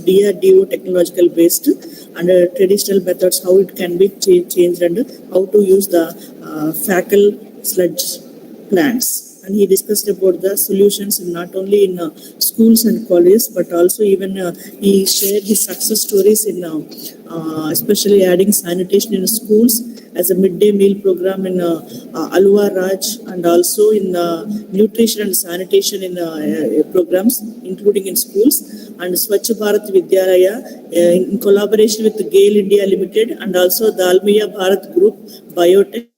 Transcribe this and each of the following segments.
DRDO technological based and traditional methods, how it can be changed and how to use the fecal sludge plants. And he discussed about the solutions not only in schools and colleges, but also even he shared his success stories in especially adding sanitation in schools as a midday meal program in Alwa Raj, and also in nutrition and sanitation in programs, including in schools, and Swachh Bharat Vidyalaya in collaboration with GAIL India Limited and also the Dalmia Bharat Group Biotech.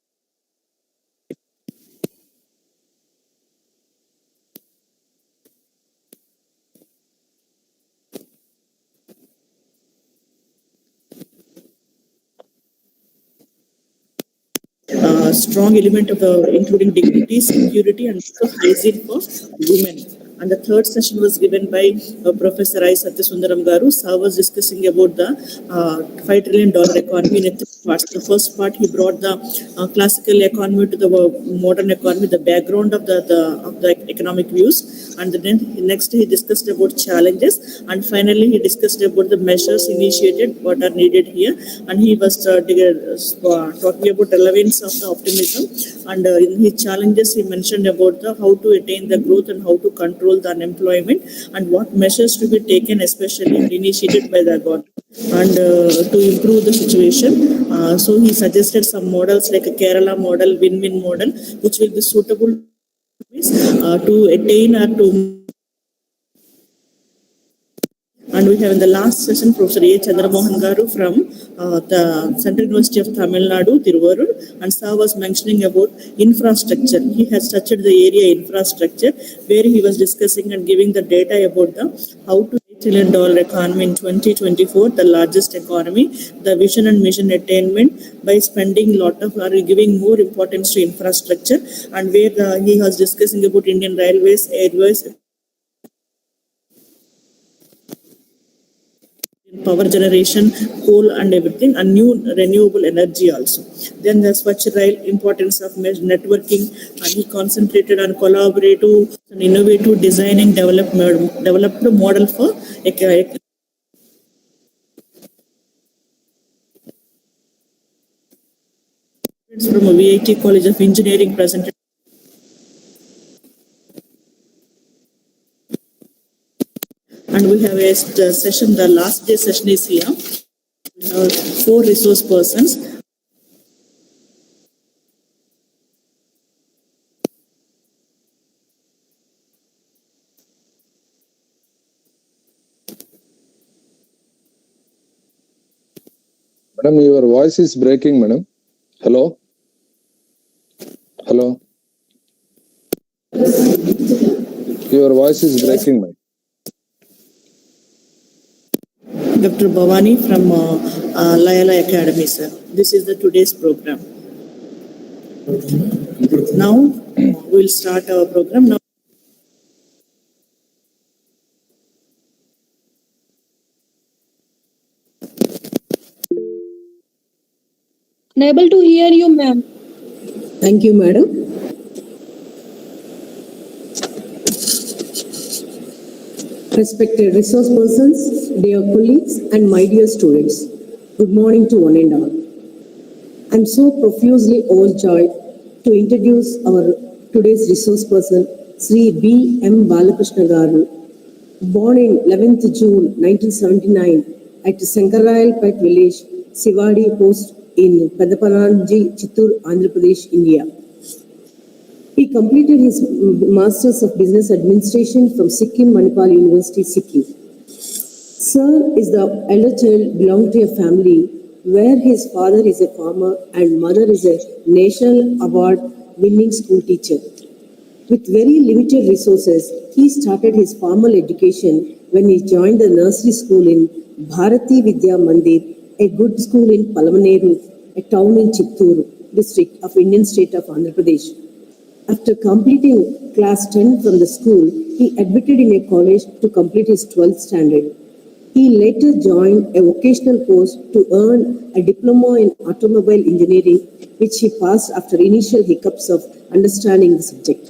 Strong element of including dignity, security, and hygiene for women. And the third session was given by Professor I. Satyasundaram Garu. Sir was discussing about the $5 trillion economy in 3 parts. The first part, he brought the classical economy to the modern economy, the background of the economic views. And then next he discussed about challenges. And finally, he discussed about the measures initiated, what are needed here. And he was talking about relevance of the optimism. And in his challenges, he mentioned about how to attain the growth and how to control the unemployment and what measures to be taken, especially initiated by the government, and to improve the situation. So he suggested some models like a Kerala model, win-win model, which will be suitable to attain or to. And we have in the last session Professor A. Chandramohan Garu from the Central University of Tamil Nadu, Tiruvallur, and Sir was mentioning about infrastructure. He has touched the area infrastructure, where he was discussing and giving the data about the how to $8 trillion economy in 2024, the largest economy, the vision and mission attainment by spending lot of or giving more importance to infrastructure, and where he was discussing about Indian Railways, Airways, power generation, coal and everything, and new renewable energy also. Then the Swachh Rail, importance of networking, and he concentrated on collaborative and innovative designing developed model for from a VIT College of Engineering presented. And we have a session, the last day session is here. We have 4 resource persons. Madam, your voice is breaking, madam. Hello? Hello? Your voice is breaking, madam. Dr. Bhavani from Layala Academy, sir. This is the today's program. Now we'll start our program. Now, unable to hear you, ma'am. Thank you, madam. Respected resource persons, dear colleagues, and my dear students, good morning to one and all. I'm so profusely overjoyed to introduce our today's resource person, Sri Bm Balakrishna Garu, born in 11th June 1979 at Sankarayalpet village, Sivadi Post in Pedapananji, Chittoor, Andhra Pradesh, India. He completed his Masters of Business Administration from Sikkim Manipal University, Sikkim. Sir is the elder child belonging to a family where his father is a farmer and mother is a national award-winning school teacher. With very limited resources, he started his formal education when he joined the nursery school in Bharati Vidya Mandir, a good school in Palamaneru, a town in Chittoor district of Indian state of Andhra Pradesh. After completing class 10 from the school, he admitted in a college to complete his 12th standard. He later joined a vocational course to earn a diploma in automobile engineering, which he passed after initial hiccups of understanding the subject.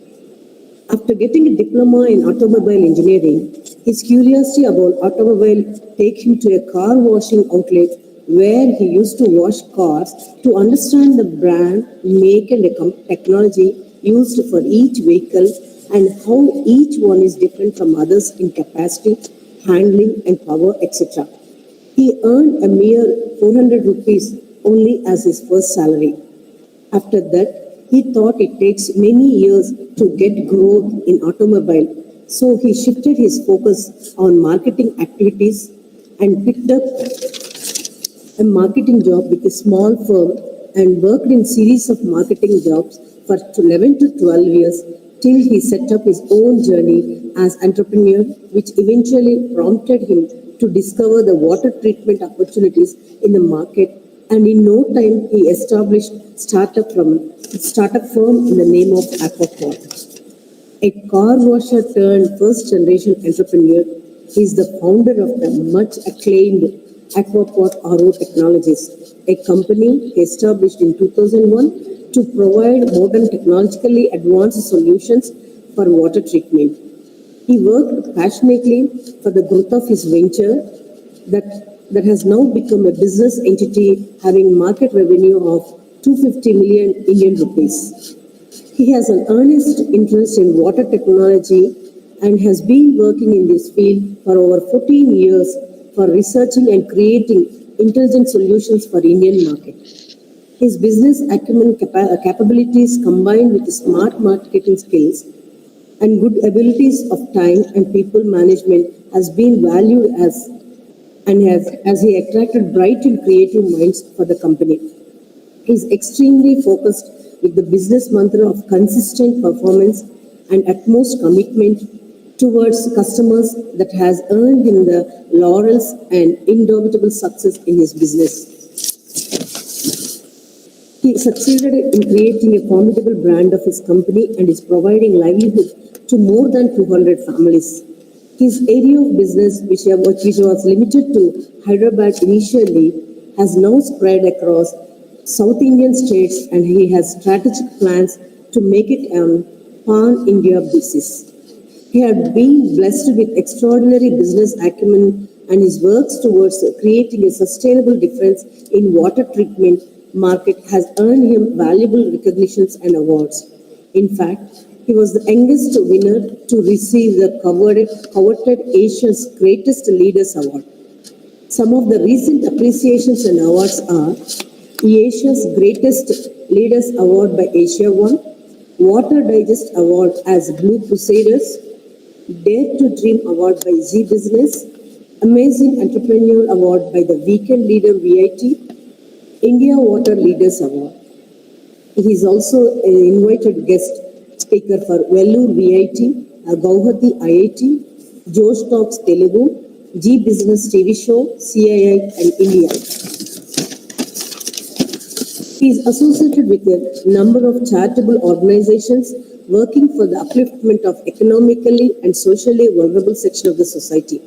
After getting a diploma in automobile engineering, his curiosity about automobile take him to a car washing outlet where he used to wash cars to understand the brand, make and technology used for each vehicle and how each one is different from others in capacity, handling and power, etc. He earned a mere 400 rupees only as his first salary. After that, he thought it takes many years to get growth in automobile, so he shifted his focus on marketing activities and picked up a marketing job with a small firm and worked in series of marketing jobs for 11 to 12 years till he set up his own journey as entrepreneur, which eventually prompted him to discover the water treatment opportunities in the market, and in no time he established startup firm in the name of Aquaport. A car washer turned first generation entrepreneur, he is the founder of the much acclaimed Aquaport RO Technologies, a company established in 2001 to provide modern technologically advanced solutions for water treatment. He worked passionately for the growth of his venture that has now become a business entity having market revenue of 250 million Indian rupees. He has an earnest interest in water technology and has been working in this field for over 14 years for researching and creating intelligent solutions for Indian market. His business acumen capabilities combined with smart marketing skills and good abilities of time and people management has been valued as he attracted bright and creative minds for the company. He is extremely focused with the business mantra of consistent performance and utmost commitment towards customers that has earned him the laurels and indomitable success in his business. He succeeded in creating a formidable brand of his company and is providing livelihood to more than 200 families. His area of business, which was limited to Hyderabad initially, has now spread across South Indian states, and he has strategic plans to make it a pan-India basis. He had been blessed with extraordinary business acumen, and his works towards creating a sustainable difference in water treatment market has earned him valuable recognitions and awards. In fact, he was the youngest winner to receive the coveted Asia's Greatest Leaders Award. Some of the recent appreciations and awards are Asia's Greatest Leaders Award by Asia One, Water Digest Award as Blue Crusaders, Dare to Dream Award by Z Business, Amazing Entrepreneur Award by the Weekend Leader VIT, India Water Leaders Award. He is also an invited guest speaker for Vellore VIT, Gauhati IIT, Josh Talks Telugu, G Business TV Show, CII and India. He is associated with a number of charitable organizations working for the upliftment of economically and socially vulnerable section of the society.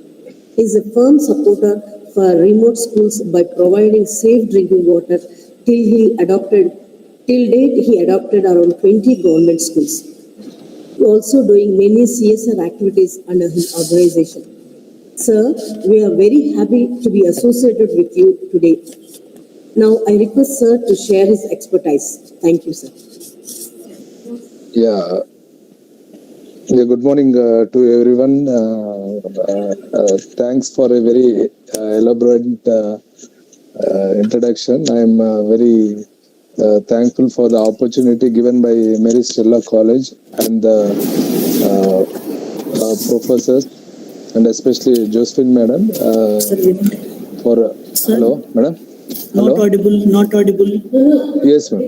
He is a firm supporter for remote schools by providing safe drinking water till date he adopted around 20 government schools. He also doing many CSR activities under his organization. Sir, we are very happy to be associated with you today. Now I request sir to share his expertise. Thank you, sir. Yeah. Good morning to everyone. Thanks for a very elaborate introduction. I am very thankful for the opportunity given by Mary Stella College and the professors, and especially Josephine Madam. Hello, Madam. Not audible. Not audible. Yes, ma'am.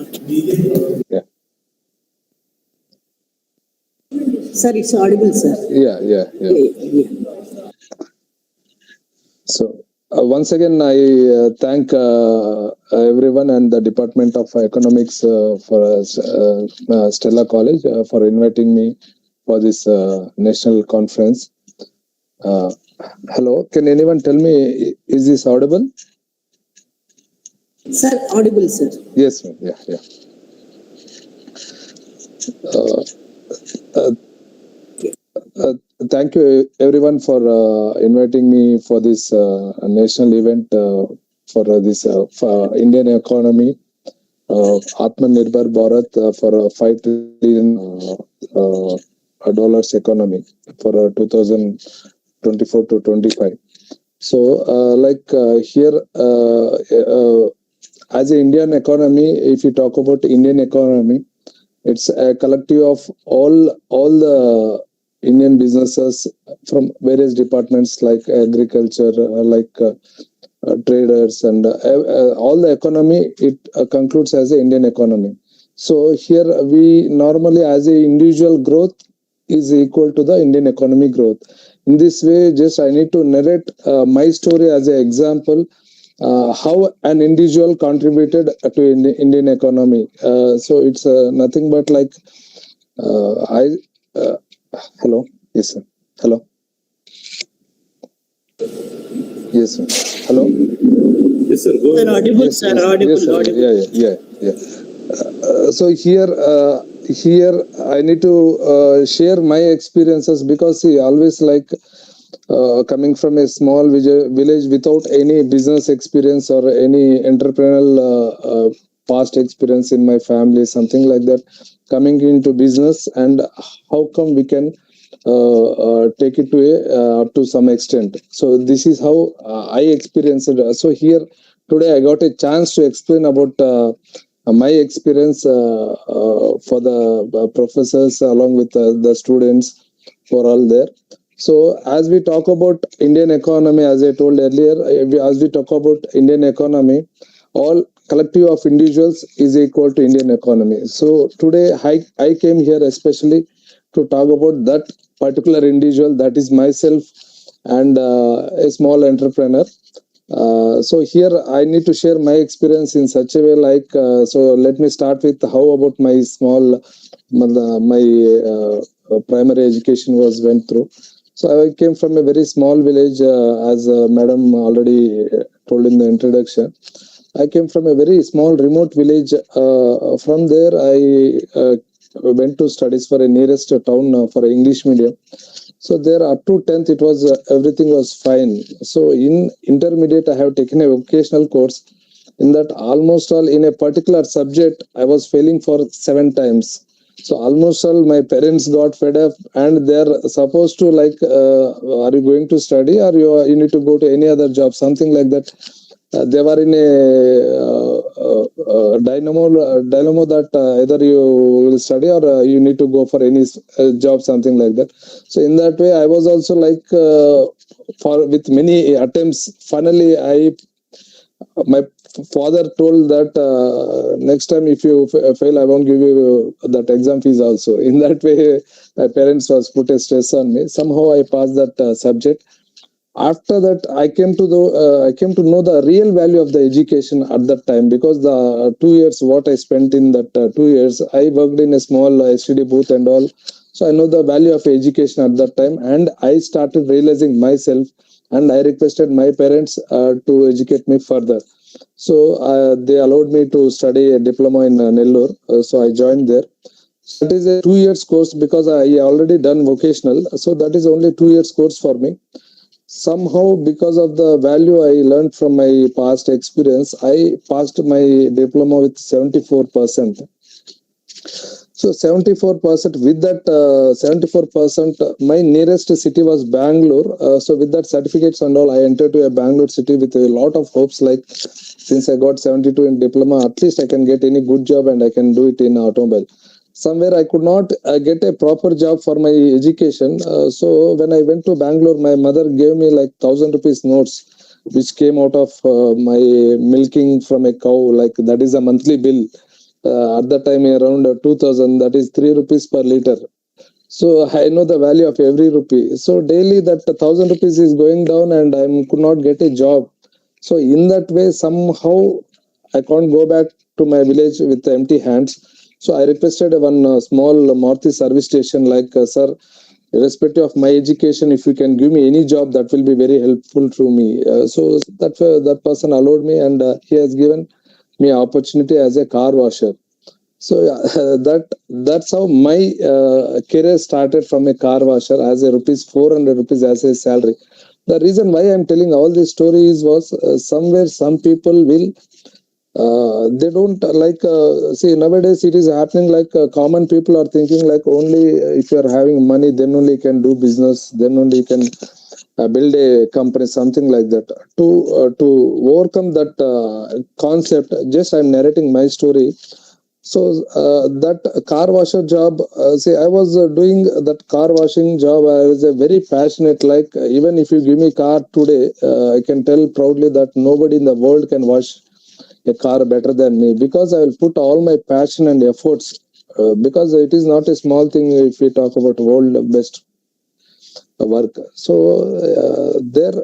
Okay. Yeah. Sir, it's audible, sir. Yeah. So once again, I thank everyone and the Department of Economics for Stella College for inviting me for this national conference. Hello, can anyone tell me, is this audible? Sir, audible, sir. Yes, ma'am. Yeah. Uh, uh, uh, Thank you everyone for inviting me for this national event for this for Indian economy. Aaatma Nirbhar Bharath for a $5 trillion dollars economy for 2024 to 25. So, here, as an Indian economy, if you talk about Indian economy, it's a collective of all the Indian businesses from various departments like agriculture, traders, and all the economy. It concludes as the Indian economy. So here we normally, as a individual growth is equal to the Indian economy growth. In this way, just I need to narrate my story as an example. How an individual contributed to Indian economy. So it's nothing but like I. Hello, yes sir. Hello, yes sir. Hello. Yes, sir. Go Sir, ahead. audible, Yes, sir, yes, audible, yes, sir. audible. Yeah. So here I need to share my experiences because see, always like coming from a small village without any business experience or any entrepreneurial past experience in my family, something like that, coming into business, and how come we can take it to a up to some extent. So this is how I experienced it. So here today I got a chance to explain about my experience for the professors along with the students who are all there. So as we talk about Indian economy, as I told earlier, as we talk about Indian economy, all collective of individuals is equal to Indian economy. So today I came here especially to talk about that particular individual, that is myself, and a small entrepreneur. So here I need to share my experience in such a way like so let me start with how about my small my primary education was went through. So I came from a very small village as madam already told in the introduction. I came from a very small remote village. From there I went to studies for a nearest town for English medium. So there up to 10th it was everything was fine. So in intermediate I have taken a vocational course. In that almost all in a particular subject I was failing for 7 times. So almost all my parents got fed up and they're supposed to like are you going to study or you need to go to any other job, something like that. They were in a dilemma that either you will study or you need to go for any job, something like that. So in that way I was also like for with many attempts finally my father told that next time if you fail I won't give you that exam fees also. In that way my parents was put a stress on me. Somehow I passed that subject. After that I came to know the real value of the education at that time, because the 2 years what I spent in that 2 years I worked in a small STD booth and all. So I know the value of education at that time, and I started realizing myself, and I requested my parents to educate me further. So they allowed me to study a diploma in Nellore. So I joined there. So that is a 2 years course because I already done vocational. So that is only 2 years course for me. Somehow because of the value I learned from my past experience, I passed my diploma with 74%. So 74%, with that 74%, my nearest city was Bangalore. So with that certificates and all, I entered to a Bangalore city with a lot of hopes, like since I got 72 in diploma, at least I can get any good job and I can do it in automobile. Somewhere I could not get a proper job for my education. So when I went to Bangalore, my mother gave me like 1,000 rupees notes, which came out of my milking from a cow. Like that is a monthly bill. At that time around 2000, that is 3 rupees per liter. So I know the value of every rupee. So daily that 1,000 rupees is going down and I could not get a job. So in that way, somehow I can't go back to my village with empty hands. So I requested one small Maruti service station, like sir, irrespective of my education, if you can give me any job, that will be very helpful to me. So that person allowed me, and he has given me opportunity as a car washer. So yeah, that's how my career started, from a car washer as a rupees 400 rupees as a salary. The reason why I'm telling all these stories was somewhere some people will they don't like see, nowadays it is happening like common people are thinking like only if you are having money then only you can do business, then only you can build a company, something like that. To overcome that concept, just I'm narrating my story. So that car washer job, see, I was doing that car washing job. I was a very passionate. Like even if you give me car today, I can tell proudly that nobody in the world can wash a car better than me, because I will put all my passion and efforts. Because it is not a small thing if we talk about world best work. So there,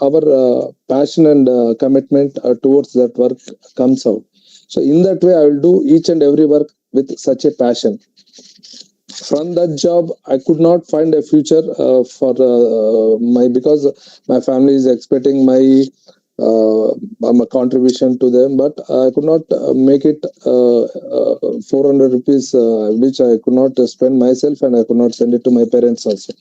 our passion and commitment towards that work comes out. So in that way, I will do each and every work with such a passion. From that job, I could not find a future for my, because my family is expecting my contribution to them, but I could not make it 400 rupees, which I could not spend myself, and I could not send it to my parents also.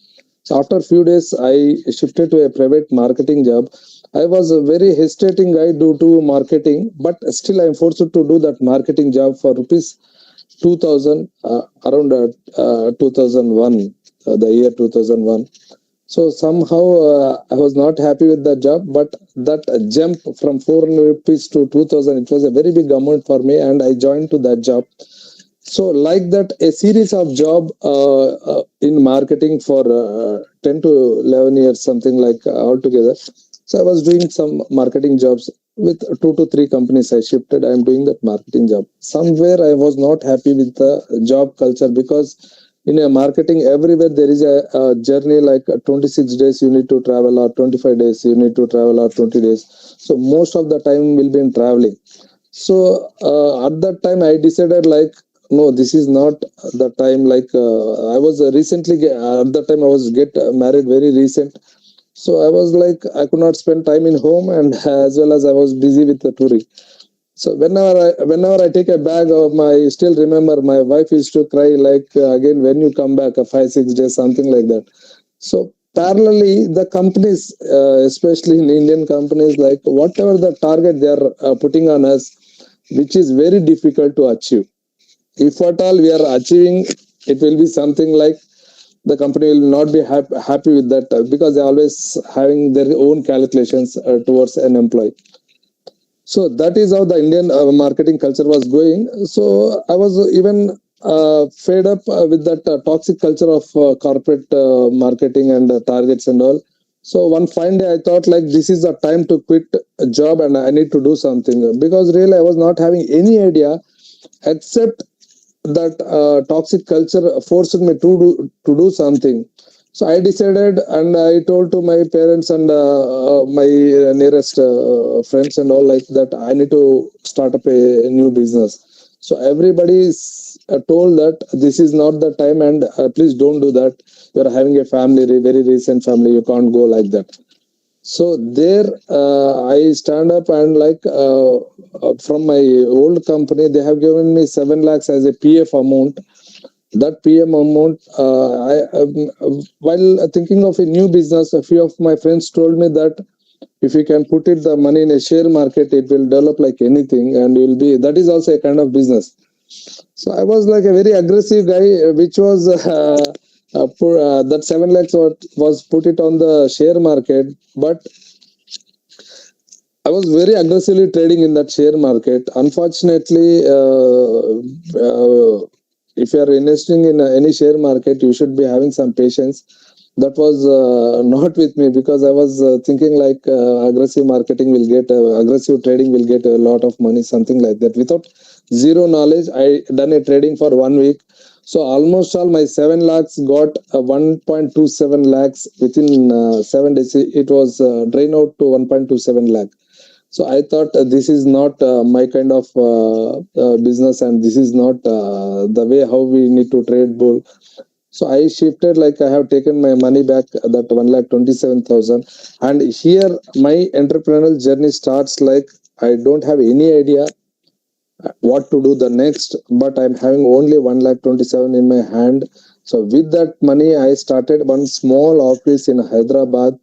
So after a few days, I shifted to a private marketing job. I was a very hesitating guy due to marketing, but still I'm forced to do that marketing job for rupees 2000, around 2001, the year 2001. So somehow I was not happy with the job, but that jump from 400 rupees to 2000, it was a very big amount for me, and I joined to that job. So like that, a series of job in marketing for 10 to 11 years, something like altogether. So I was doing some marketing jobs with 2 to 3 companies. I shifted. I'm doing that marketing job. Somewhere I was not happy with the job culture, because in a marketing everywhere there is a journey, like 26 days you need to travel, or 25 days you need to travel, or 20 days. So most of the time will be in traveling. So at that time I decided like, no, this is not the time. Like I was recently at that time I was get married very recent. So I was like, I could not spend time in home, and as well as I was busy with the touring. So whenever I take a bag of my, still remember my wife used to cry like, again when you come back, 5 6 days, something like that. So parallelly, the companies, especially in Indian companies, like whatever the target they are putting on us, which is very difficult to achieve. If at all we are achieving, it will be something like the company will not be happy with that, because they are always having their own calculations towards an employee. So that is how the Indian marketing culture was going. So I was even fed up with that toxic culture of corporate marketing and targets and all. So one fine day I thought like, this is the time to quit a job and I need to do something, because really I was not having any idea, except that toxic culture forced me to do something. So I decided, and I told to my parents and my nearest friends and all, like that I need to start up a new business. So everybody is told that this is not the time, and please don't do that. You are having a family, very recent family, you can't go like that. So there I stand up, and like from my old company, they have given me 7 lakhs as a PF amount. That PM amount, while thinking of a new business, a few of my friends told me that if you can put it the money in a share market, it will develop like anything, and will be, that is also a kind of business. So I was like a very aggressive guy, which was that 7 lakhs was put it on the share market, but I was very aggressively trading in that share market. Unfortunately, if you are investing in any share market, you should be having some patience. That was not with me, because I was thinking like aggressive marketing will get, aggressive trading will get a lot of money, something like that. Without zero knowledge, I done a trading for 1 week. So almost all my 7 lakhs got 1.27 lakhs within 7 days. It was drained out to 1.27 lakh. So I thought this is not my kind of business, and this is not the way how we need to trade bull. So I shifted, like I have taken my money back, that 1,27,000. And here my entrepreneurial journey starts. Like I don't have any idea what to do the next, but I'm having only 1,27,000 in my hand. So with that money, I started one small office in Hyderabad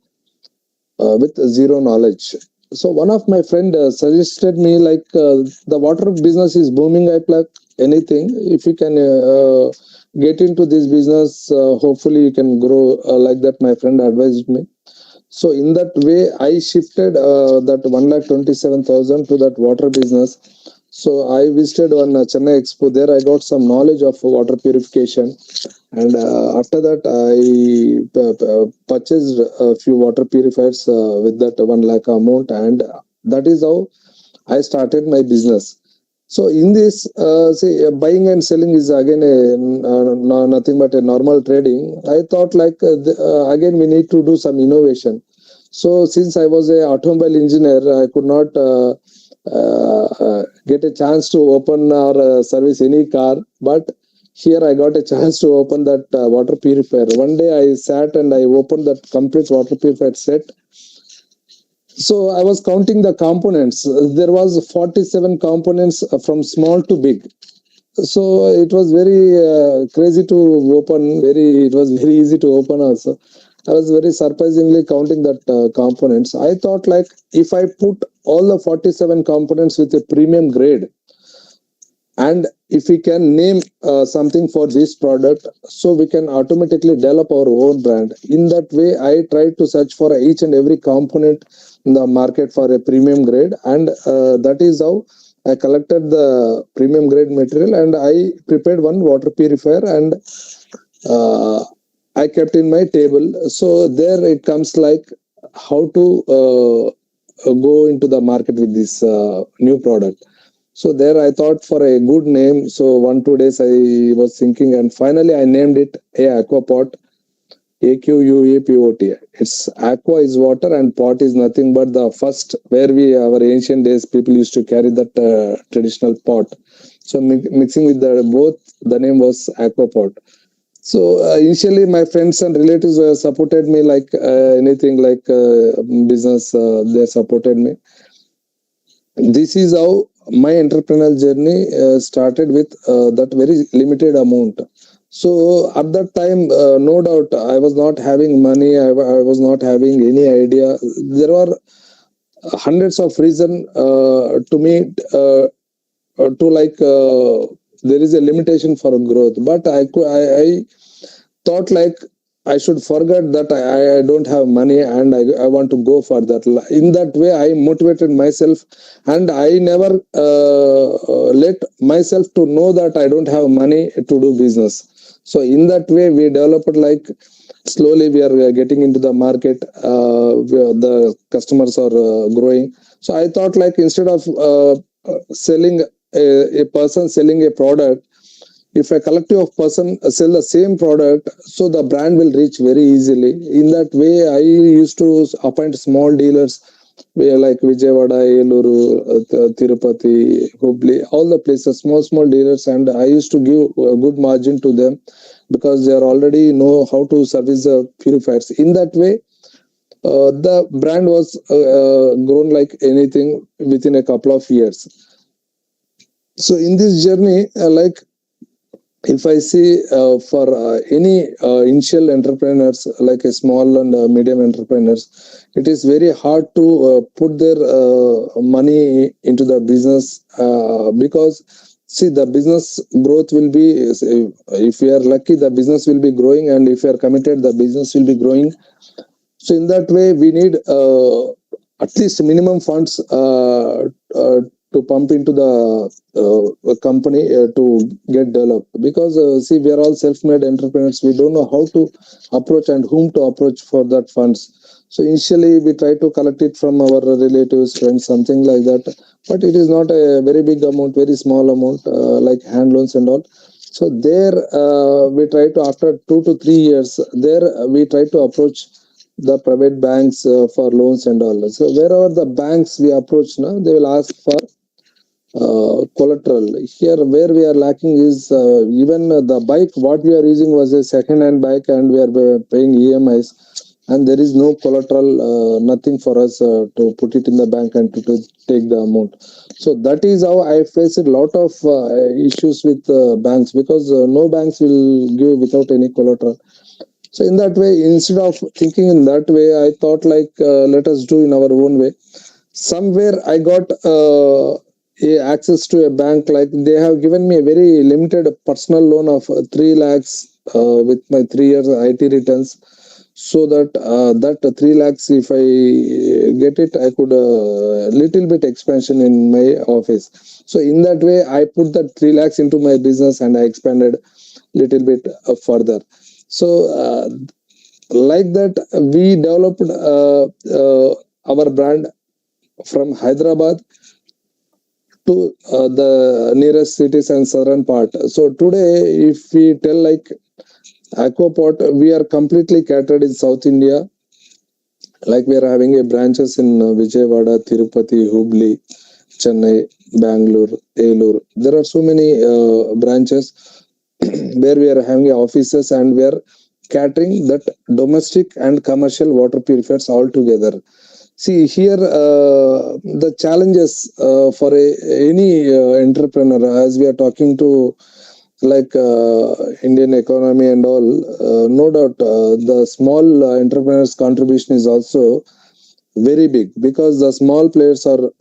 with zero knowledge. So one of my friend suggested me like the water business is booming. I like anything if you can get into this business, hopefully you can grow like that. My friend advised me. So in that way, I shifted that 1,27,000 to that water business. So I visited one Chennai Expo. There I got some knowledge of water purification, and after that I purchased a few water purifiers with that 1 lakh amount, and that is how I started my business. So in this, say buying and selling is again nothing but a normal trading. I thought like again we need to do some innovation. So since I was a automobile engineer, I could not get a chance to open or service any car. But here I got a chance to open that water purifier. One day I sat and I opened that complete water purifier set. So I was counting the components. There was 47 components from small to big. So it was very crazy to open. It was very easy to open also. I was very surprisingly counting that components. I thought like if I put all the 47 components with a premium grade, and if we can name something for this product, so we can automatically develop our own brand. In that way, I tried to search for each and every component in the market for a premium grade, and that is how I collected the premium grade material, and I prepared one water purifier, and uh, I kept in my table. So there it comes like how to go into the market with this new product. So there I thought for a good name. So 1-2 days I was thinking, and finally I named it Aquapot. AQUAPOT. It's aqua is water and pot is nothing but the first where our ancient days people used to carry that traditional pot. So mixing with the both, the name was Aquapot. So initially my friends and relatives supported me like anything like business. They supported me. This is how my entrepreneurial journey started with that very limited amount. So at that time, no doubt, I was not having money. I was not having any idea. There were hundreds of reasons to me to like there is a limitation for growth. But I thought like I should forget that I don't have money and I want to go for that. In that way, I motivated myself, and I never let myself to know that I don't have money to do business. So in that way, we developed like slowly we are getting into the market. The customers are growing. So I thought like instead of selling a person selling a product, if a collective of person sell the same product, so the brand will reach very easily. In that way, I used to appoint small dealers like Vijayawada, Eluru, Tirupati, Hubli, all the places, small dealers, and I used to give a good margin to them because they are already know how to service the purifiers. In that way, the brand was grown like anything within a couple of years. So in this journey, like if I see for any initial entrepreneurs like a small and medium entrepreneurs, it is very hard to put their money into the business because see the business growth will be if we are lucky the business will be growing, and if we are committed the business will be growing. So in that way we need at least minimum funds to pump into the company to get developed, because see we are all self-made entrepreneurs. We don't know how to approach and whom to approach for that funds. So initially we try to collect it from our relatives, friends, something like that, but it is not a very big amount, very small amount, like hand loans and all. So there we try to, after 2 to 3 years, there we try to approach the private banks for loans and all. So wherever the banks we approach now, they will ask for collateral. Here where we are lacking is even the bike what we are using was a second hand bike, and we are paying EMIs. and there is no collateral, nothing for us to put it in the bank and to take the amount. So that is how I faced a lot of issues with banks, because no banks will give without any collateral. So in that way, instead of thinking in that way, I thought like, let us do in our own way. Somewhere I got access to a bank, like they have given me a very limited personal loan of 3 lakhs with my 3 years IT returns. So that that 3 lakhs, if I get it, I could little bit expansion in my office. So in that way, I put that 3 lakhs into my business and I expanded little bit further. So like that, we developed our brand from Hyderabad to the nearest cities and southern part. So today, if we tell like Aquaport, we are completely catered in South India. Like we are having a branches in Vijayawada, Tirupati, Hubli, Chennai, Bangalore, Elur. There are so many branches where we are having offices, and we are catering that domestic and commercial water purifiers all together. See here, the challenges for any entrepreneur, as we are talking to like Indian economy and all, no doubt the small entrepreneurs contribution is also very big, because the small players are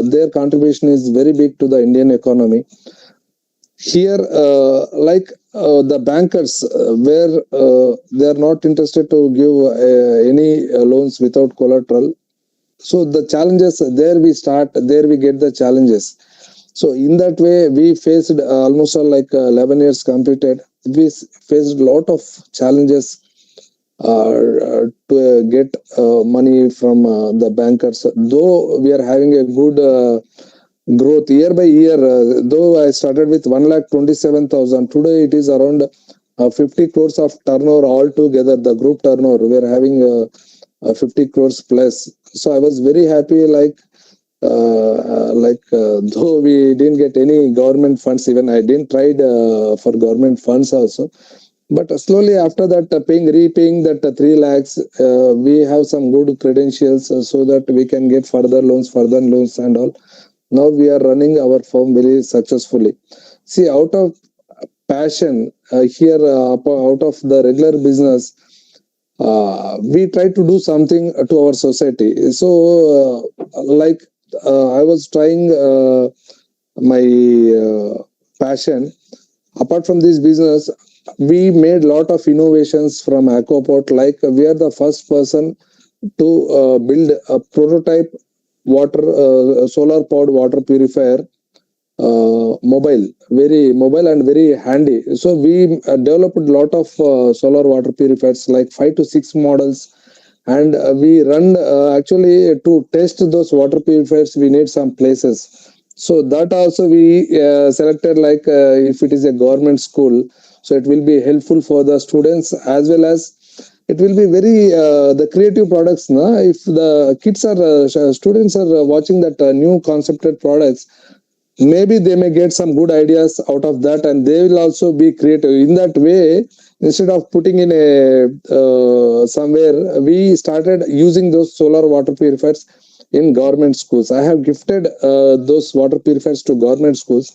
their contribution is very big to the Indian economy. Here, like the bankers, where they are not interested to give any loans without collateral. So the challenges there, we start there, we get the challenges. So in that way, we faced almost like 11 years completed. We faced a lot of challenges to get money from the bankers. Though we are having a good growth year by year, though I started with 1,27,000, today it is around 50 crores of turnover altogether. The group turnover, we are having 50 crores plus. So I was very happy, like though we didn't get any government funds, even I didn't tried for government funds also. But slowly after that, repaying that 3 lakhs, we have some good credentials so that we can get further loans and all. Now we are running our firm very successfully. See, out of passion here, out of the regular business, we try to do something to our society. So, like I was trying my passion. Apart from this business, we made lot of innovations from Aquaport. Like we are the first person to build a prototype water solar powered water purifier, very mobile and very handy. So we developed a lot of solar water purifiers, like 5 to 6 models, and we run actually to test those water purifiers, we need some places. So that also we selected, like if it is a government school, so it will be helpful for the students, as well as it will be very the creative products. If the kids are students are watching that new concepted products, maybe they may get some good ideas out of that, and they will also be creative in that way. Instead of putting in a somewhere, we started using those solar water purifiers in government schools. I have gifted those water purifiers to government schools,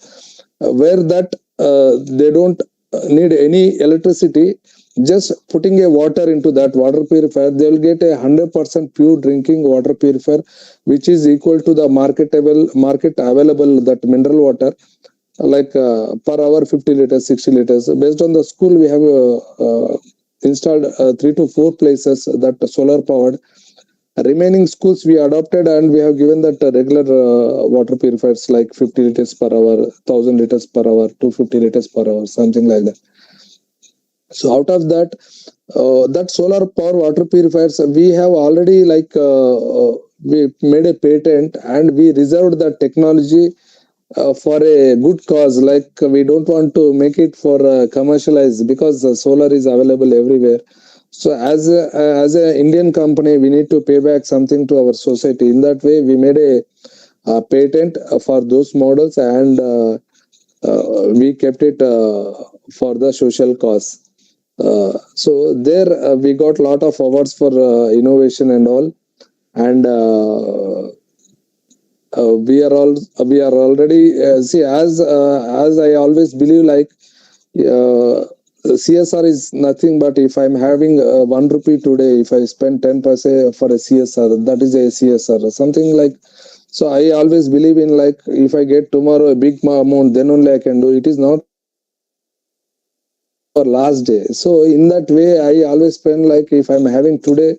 where that they don't need any electricity. Just putting a water into that water purifier, they will get a 100% pure drinking water purifier, which is equal to the market available that mineral water, like per hour 50 liters, 60 liters. Based on the school, we have installed 3 to 4 places that solar powered. Remaining schools we adopted, and we have given that regular water purifiers, like 50 liters per hour, 1000 liters per hour, 250 liters per hour, something like that. So out of that, that solar power water purifiers, we have already like we made a patent, and we reserved the technology for a good cause. Like we don't want to make it for commercialize, because solar is available everywhere. So as a Indian company, we need to pay back something to our society. In that way, we made a patent for those models, and we kept it for the social cause. So there we got a lot of awards for innovation and all, and we are already see as I always believe like CSR is nothing but if I'm having 1 rupee today, if I spend 10% for a CSR, that is a CSR something like. So I always believe in like if I get tomorrow a big amount, then only I can do. It is not for last day. So in that way, I always spend like if I'm having today,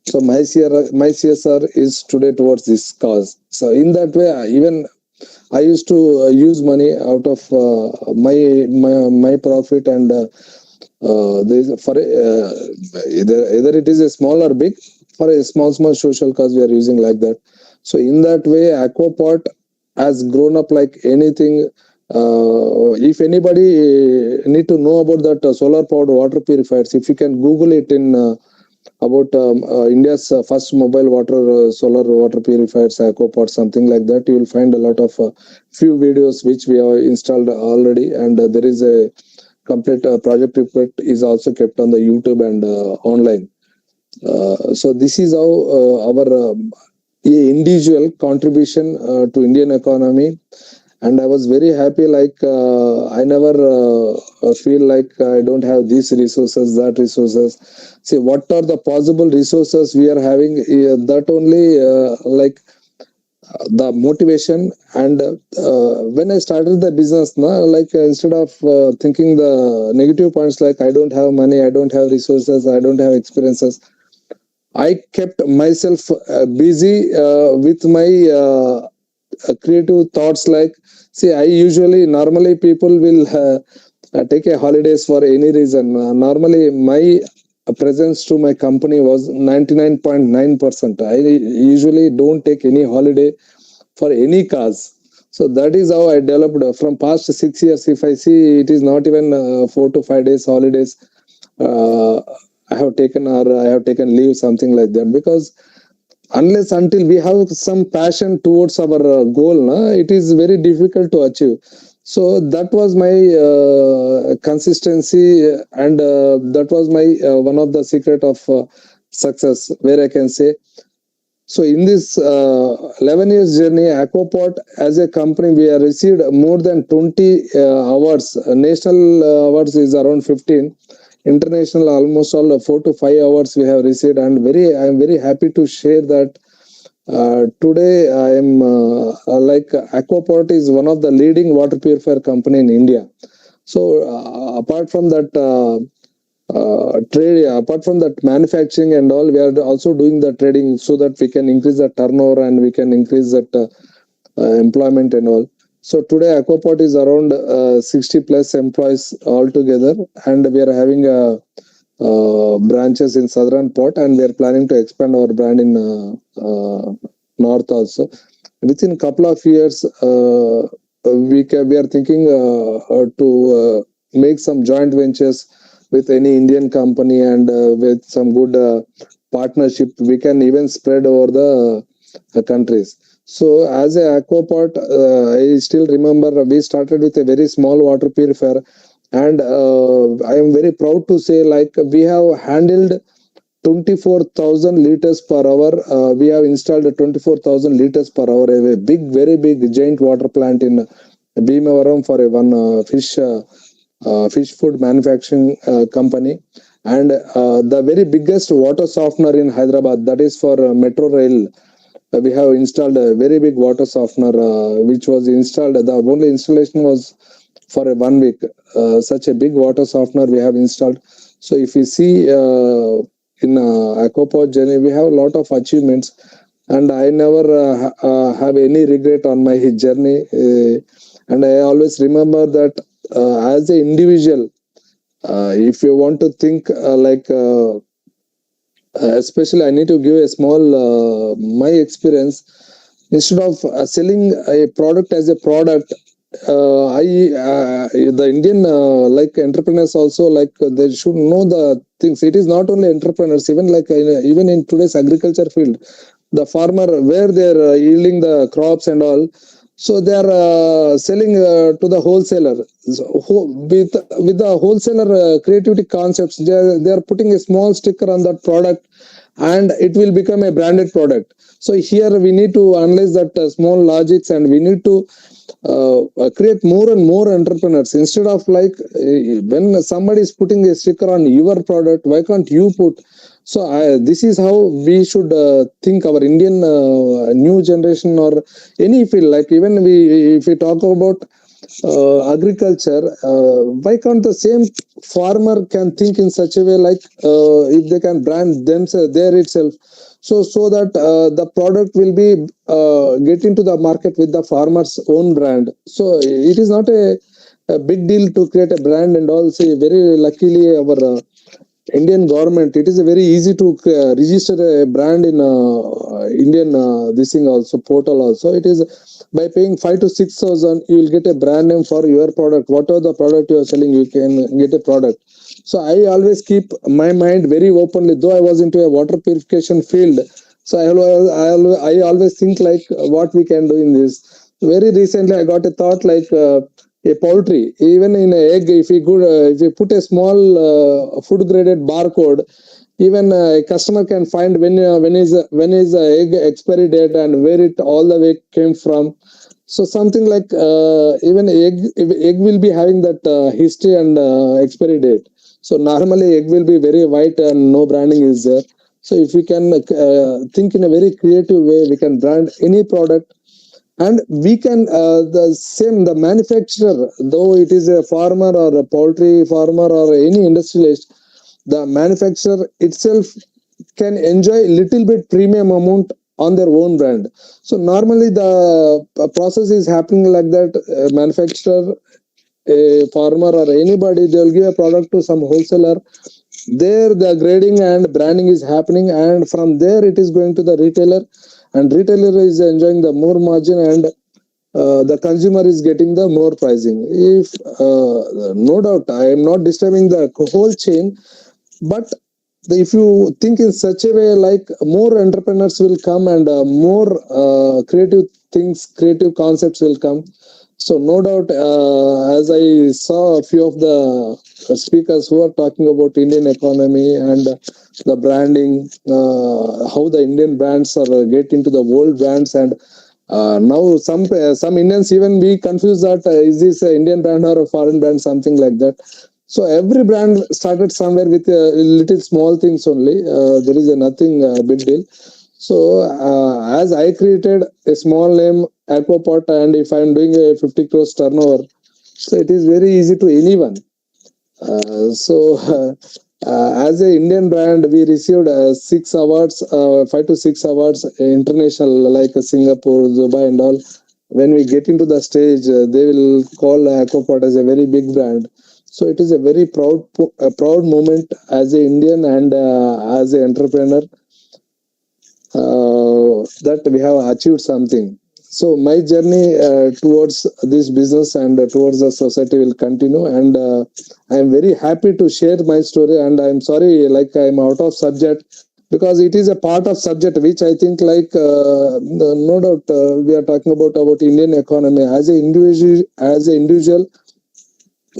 so my CSR is today towards this cause. So in that way, even I used to use money out of my profit and for either it is a small or big, for a small social cause we are using like that. So in that way, Aquaport has grown up like anything. If anybody need to know about that solar powered water purifiers, if you can Google it in about India's first mobile water solar water purifiers, Aquaport, something like that, you will find a lot of few videos which we have installed already, and there is a complete project report is also kept on the YouTube and online. So this is how our individual contribution to Indian economy, and I was very happy. Like I never feel like I don't have these resources, that resources. See what are the possible resources we are having. That only like the motivation and when I started the business now, like instead of thinking the negative points like I don't have money, I don't have resources, I don't have experiences, I kept myself busy with my creative thoughts. Like see, I usually normally people will take a holidays for any reason. Normally my presence to my company was 99.9%. I usually don't take any holiday for any cause. So that is how I developed from past 6 years. If I see it is not even 4 to 5 days holidays, I have taken or I have taken leave, something like that, because unless until we have some passion towards our goal, it is very difficult to achieve. So that was my consistency, and that was my one of the secret of success, where I can say. So in this 11 years journey, Aquaport as a company, we have received more than 20 awards. National awards is around 15. International almost all 4 to 5 awards we have received, and I am very happy to share that today I am like Aquaport is one of the leading water purifier company in India. So apart from that trade, apart from that manufacturing and all, we are also doing the trading so that we can increase the turnover and we can increase that employment and all. So today Aquaport is around 60 plus employees altogether, and we are having branches in southern part, and we are planning to expand our brand in north also. Within a couple of years, we are thinking to make some joint ventures with any Indian company, and with some good partnership, we can even spread over the countries. So as a Aquaport, I still remember we started with a very small water purifier, and I am very proud to say like we have handled 24,000 liters per hour. We have installed 24,000 liters per hour, a very big giant water plant in Bhimavaram for a one fish food manufacturing company, and the very biggest water softener in Hyderabad, that is for metro rail. We have installed a very big water softener, which was installed. The only installation was for a 1 week. Such a big water softener we have installed. So if you see in Aquaport journey, we have a lot of achievements, and I never have any regret on my journey. And I always remember that as an individual, if you want to think especially I need to give a small my experience. Instead of selling a product as a product, the Indian like entrepreneurs also, like they should know the things. It is not only entrepreneurs, even like even in today's agriculture field, the farmer where they're yielding the crops and all, So they are selling to the wholesaler. So, with the wholesaler creativity concepts, they are putting a small sticker on that product, and it will become a branded product. So here we need to analyze that small logics, and we need to create more and more entrepreneurs. Instead of like when somebody is putting a sticker on your product, why can't you put? So this is how we should think, our Indian new generation or any field. Like even if we talk about agriculture, why can't the same farmer can think in such a way, like if they can brand themselves there itself, so that the product will be get into the market with the farmer's own brand. So it is not a big deal to create a brand and all. See, very luckily our Indian government, it is very easy to register a brand in Indian this thing also, portal also. It is by paying 5 to 6,000, you will get a brand name for your product. Whatever the product you are selling, you can get a product. So I always keep my mind very openly, though I was into a water purification field. So I always think like what we can do in this. Very recently, I got a thought like a poultry, even in a egg, if you put a small food graded barcode, even a customer can find when is the egg expiry date and where it all the way came from. So something like even egg will be having that history and expiry date. So normally egg will be very white and no branding is there. So if we can think in a very creative way, we can brand any product, and we can the manufacturer, though it is a farmer or a poultry farmer or any industrialist, the manufacturer itself can enjoy little bit premium amount on their own brand. So normally the process is happening like that. Manufacturer, a farmer or anybody, they will give a product to some wholesaler. There the grading and branding is happening, and from there it is going to the retailer, and retailer is enjoying the more margin, and the consumer is getting the more pricing. If no doubt I am not disturbing the whole chain, but if you think in such a way, like more entrepreneurs will come, and more creative concepts will come. So no doubt, as I saw a few of the speakers who are talking about Indian economy and the branding, how the Indian brands are get into the world brands, and now some Indians even be confused that is this an Indian brand or a foreign brand, something like that. So every brand started somewhere with little small things only. There is nothing big deal. So as I created a small name Aquapot, and if I'm doing a 50 crores turnover, so it is very easy to anyone. As a Indian brand, we received 6 awards, 5 to 6 awards international, like Singapore, Dubai, and all. When we get into the stage, they will call Aquapot as a very big brand. So it is a very proud moment as an Indian and as an entrepreneur, that we have achieved something. So my journey towards this business and towards the society will continue, and I am very happy to share my story. And I am sorry, like I am out of subject, because it is a part of subject which I think like no doubt we are talking about Indian economy as an individual.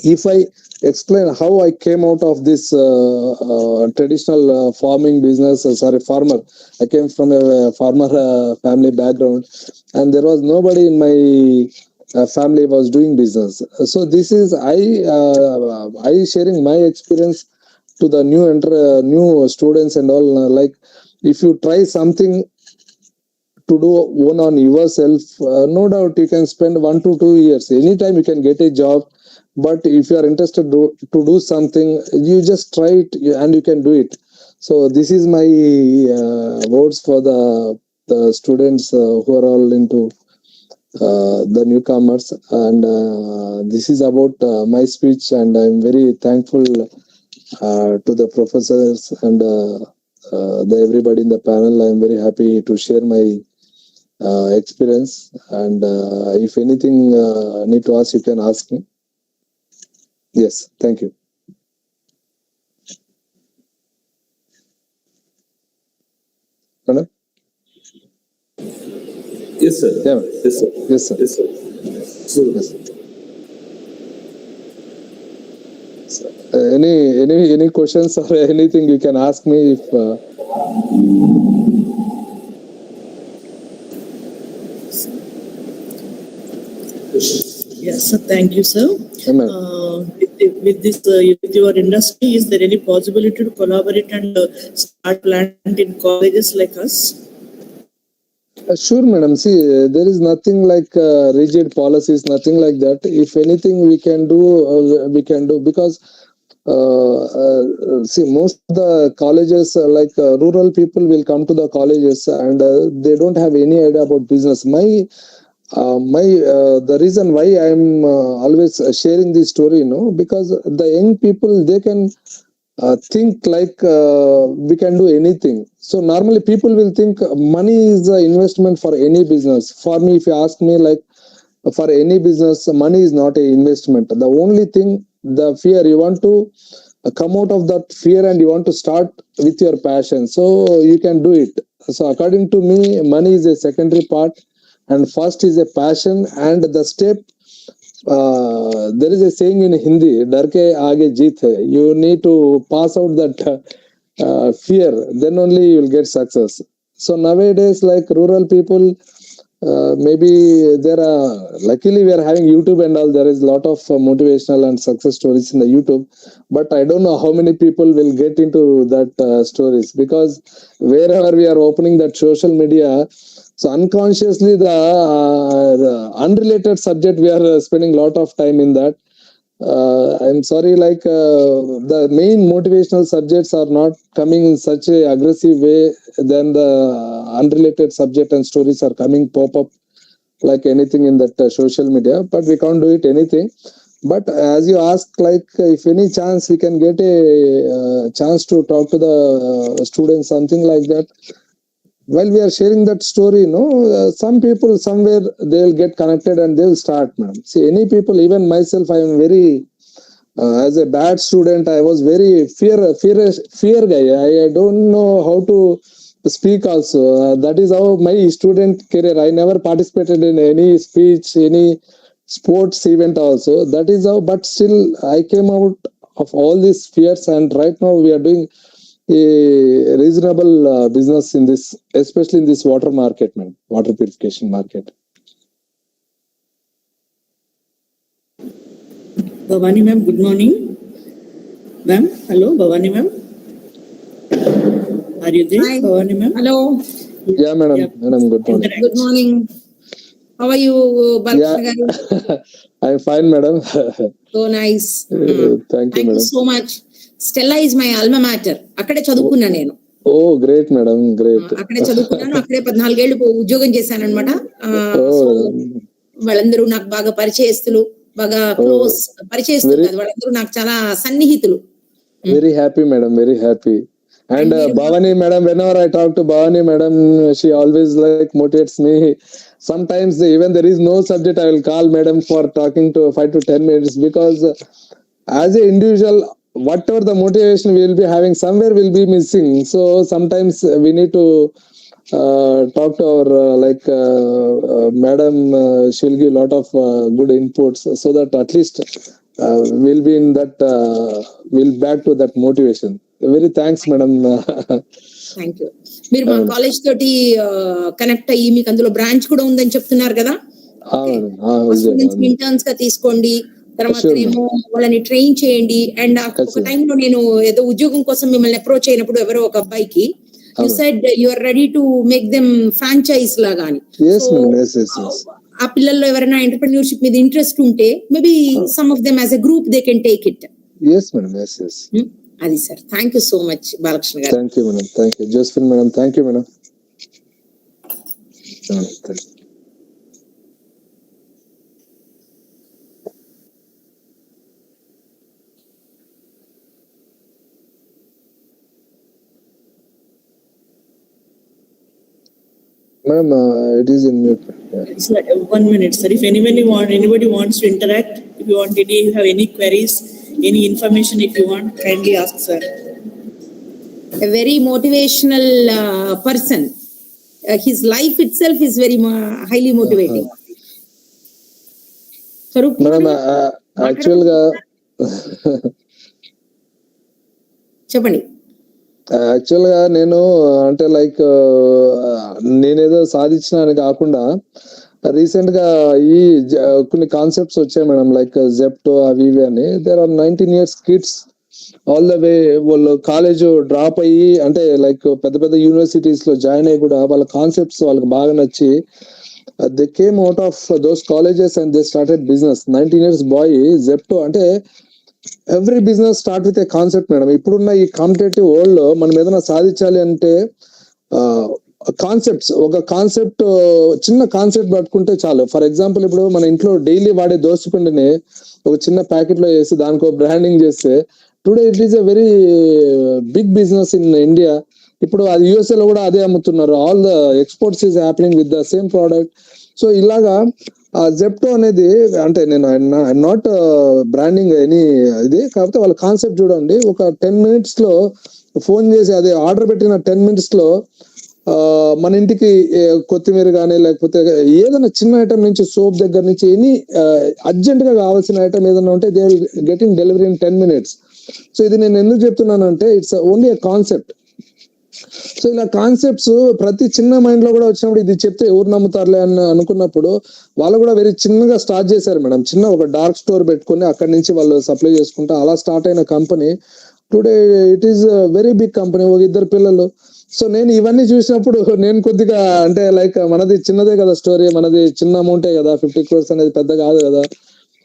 If I explain how I came out of this traditional farming business, farmer. I came from a farmer family background, and there was nobody in my family was doing business. So this is I sharing my experience to the new students and all. Like if you try something to do one on yourself, no doubt you can spend 1 to 2 years. Anytime you can get a job, but if you are interested to do something, you just try it and you can do it. So this is my words for the students who are all into the newcomers, and this is about my speech, and I'm very thankful to the professors and the everybody in the panel. I'm very happy to share my experience, and if anything need to ask, you can ask me. Yes, thank you. Madam? Yes, sir. Yeah. Yes, sir. Yes, sir. Yes, sir. So, Yes. Any questions or anything you can ask me if. Yes, sir. Thank you, sir. Amen. With this, with your industry, is there any possibility to collaborate and start plant in colleges like us? Sure, madam. See, there is nothing like rigid policies, nothing like that. If anything we can do because see, most of the colleges, rural people will come to the colleges and they don't have any idea about business. The reason why I'm always sharing this story, because the young people, they can think like we can do anything. So normally people will think money is an investment for any business. For me, if you ask me, like for any business, money is not an investment. The only thing, the fear, you want to come out of that fear and you want to start with your passion, so you can do it. So according to me, money is a secondary part and first is a passion. And the step, there is a saying in Hindi, डर के आगे जीत है. You need to pass out that fear, then only you will get success. So nowadays, like rural people, maybe there are, luckily we are having YouTube and all, there is a lot of motivational and success stories in the YouTube, but I don't know how many people will get into that stories, because wherever we are opening that social media, so unconsciously the unrelated subject, we are spending a lot of time in that. I'm sorry, like the main motivational subjects are not coming in such a aggressive way, than the unrelated subject and stories are coming pop up like anything in that social media, but we can't do it anything. But as you ask, like if any chance we can get a chance to talk to the students, something like that, while we are sharing that story, some people somewhere they'll get connected and they'll start, man. See, any people, even myself, I am very as a bad student, I was very fear guy. I don't know how to speak also. That is how my student career, I never participated in any speech, any sports event also. That is how, but still I came out of all these fears, and right now we are doing a reasonable business in this, especially in this water market, man, water purification market. Bhavani ma'am, good morning. Ma'am, hello, Bhavani ma'am. Are you there, Hi. Bhavani ma'am? Hello. Yeah, madam. Madam, good morning. Good morning. How are you, Balakrishna garu? I'm fine, madam. So nice. Thank you, Thank you madam. so much. Stella is my alma mater. అక్కడే చదువుకున్నా నేను. Oh, great, madam. Great. అక్కడే చదువుకున్నాను, అక్కడే 14 ఏళ్ళు ఉద్యోగం చేశాను అనమాట. సో వాళ్ళందరూ నాకు బాగా పరిచయస్తులు, బాగా క్లోజ్ పరిచయస్తులు కాదు, వాళ్ళందరూ నాకు చాలా సన్నిహితులు. Very happy, madam. Very happy. And Bhavani madam, whenever I talk to Bhavani madam, she always like motivates me. Sometimes even there is no subject, I will call madam for talking to 5 to 10 minutes, because as an individual, whatever the motivation we will be having, somewhere will be missing. So sometimes we need to talk to our madam. She'll give a lot of good inputs, so that at least we'll be in that, we'll back to that motivation. Very thanks, madam. Thank you. మీరు మా college తోటి connect అయ్యి మీకు అందులో branch కూడా ఉందని చెప్తున్నారు కదా. స్టూడెంట్స్ ఇంటర్న్స్ గా తీసుకోండి, తర్వాత ఏమో వాళ్ళని ట్రైన్ చేయండి. అండ్ ఒక టైంలో నేను ఏదో ఉద్యోగం కోసం మిమ్మల్ని అప్రోచ్ అయినప్పుడు ఎవరో ఒక అబ్బాయికి you said you are ready to make them franchise లాగా అని. ఆ పిల్లల్లో ఎవరైనా ఎంటర్‌ప్రెన్యూర్‌షిప్ మీద ఇంట్రెస్ట్ ఉంటే maybe some of them as a group they can take it. Yes, madam. Yes. అది sir. Thank you so much Balakrishna garu. Thank you, madam. Thank you, Josephine madam. Thank you, madam. Thank you. Madam, it is in mute. Yeah. Sir, 1 minute, sir. If anybody wants to interact, if you have any queries, any information, if you want, kindly ask, sir. A very motivational person, his life itself is very highly motivating. Swaroop madam actual గా చెప్పండి. Actual గా నేను అంటే like నేనేదో సాధించిన అని కాకుండా recent గా ఈ కొన్ని కాన్సెప్ట్స్ వచ్చాయి మేడం, లైక్ జెప్టో అవి ఇవి అని. There are 19 years kids all the way వాళ్ళు కాలేజ్ డ్రాప్ అయ్యి అంటే లైక్ పెద్ద పెద్ద యూనివర్సిటీస్ లో జాయిన్ అయ్యి కూడా వాళ్ళ కాన్సెప్ట్స్ వాళ్ళకి బాగా నచ్చి they came out of those colleges and they started business. 19 years boy Zepto అంటే every business start with a concept madam. ఇప్పుడున్న ఈ కాంపిటేటివ్ వరల్డ్ లో మనం ఏదైనా సాధించాలి అంటే కాన్సెప్ట్స్, ఒక కాన్సెప్ట్ చిన్న కాన్సెప్ట్ పట్టుకుంటే చాలు. ఫర్ ఎగ్జాంపుల్ ఇప్పుడు మన ఇంట్లో డైలీ వాడే దోసపిండిని ఒక చిన్న ప్యాకెట్ లో వేసి దానికి బ్రాండింగ్ చేస్తే today it is a very big business in India. ఇప్పుడు అది యుఎస్ఏ లో కూడా అదే అమ్ముతున్నారు. All the exports is happening with the same product. So ఇలాగా జెప్టో అనేది అంటే నేను నాట్ బ్రాండింగ్ ఎనీ ఇది, కాకపోతే వాళ్ళ కాన్సెప్ట్ చూడండి. ఒక 10 minutes లో ఫోన్ చేసి అదే ఆర్డర్ పెట్టిన 10 minutes లో మన ఇంటికి కొత్తిమీర కానీ లేకపోతే ఏదైనా చిన్న ఐటమ్ నుంచి సోప్ దగ్గర నుంచి ఎనీ అర్జెంట్ గా కావాల్సిన ఐటమ్ ఏదైనా ఉంటే they getting delivery in 10 minutes. So ఇది నేను ఎందుకు చెప్తున్నానంటే it's only a concept. So ఇలా కాన్సెప్ట్స్ ప్రతి చిన్న మైండ్ లో కూడా వచ్చినప్పుడు ఇది చెప్తే ఎవరు నమ్ముతారులే అని అనుకున్నప్పుడు వాళ్ళు కూడా వెరీ చిన్నగా స్టార్ట్ చేశారు మేడం. చిన్న ఒక డార్క్ స్టోర్ పెట్టుకుని అక్కడి నుంచి వాళ్ళు సప్లై చేసుకుంటా అలా స్టార్ట్ అయిన company today it is very big company. ఒక 2 పిల్లలు. సో నేను ఇవన్నీ చూసినప్పుడు నేను కొద్దిగా అంటే లైక్ మనది చిన్నదే కదా స్టోరీ, మనది చిన్న అమౌంటే కదా, 50 crores అనేది పెద్ద కాదు కదా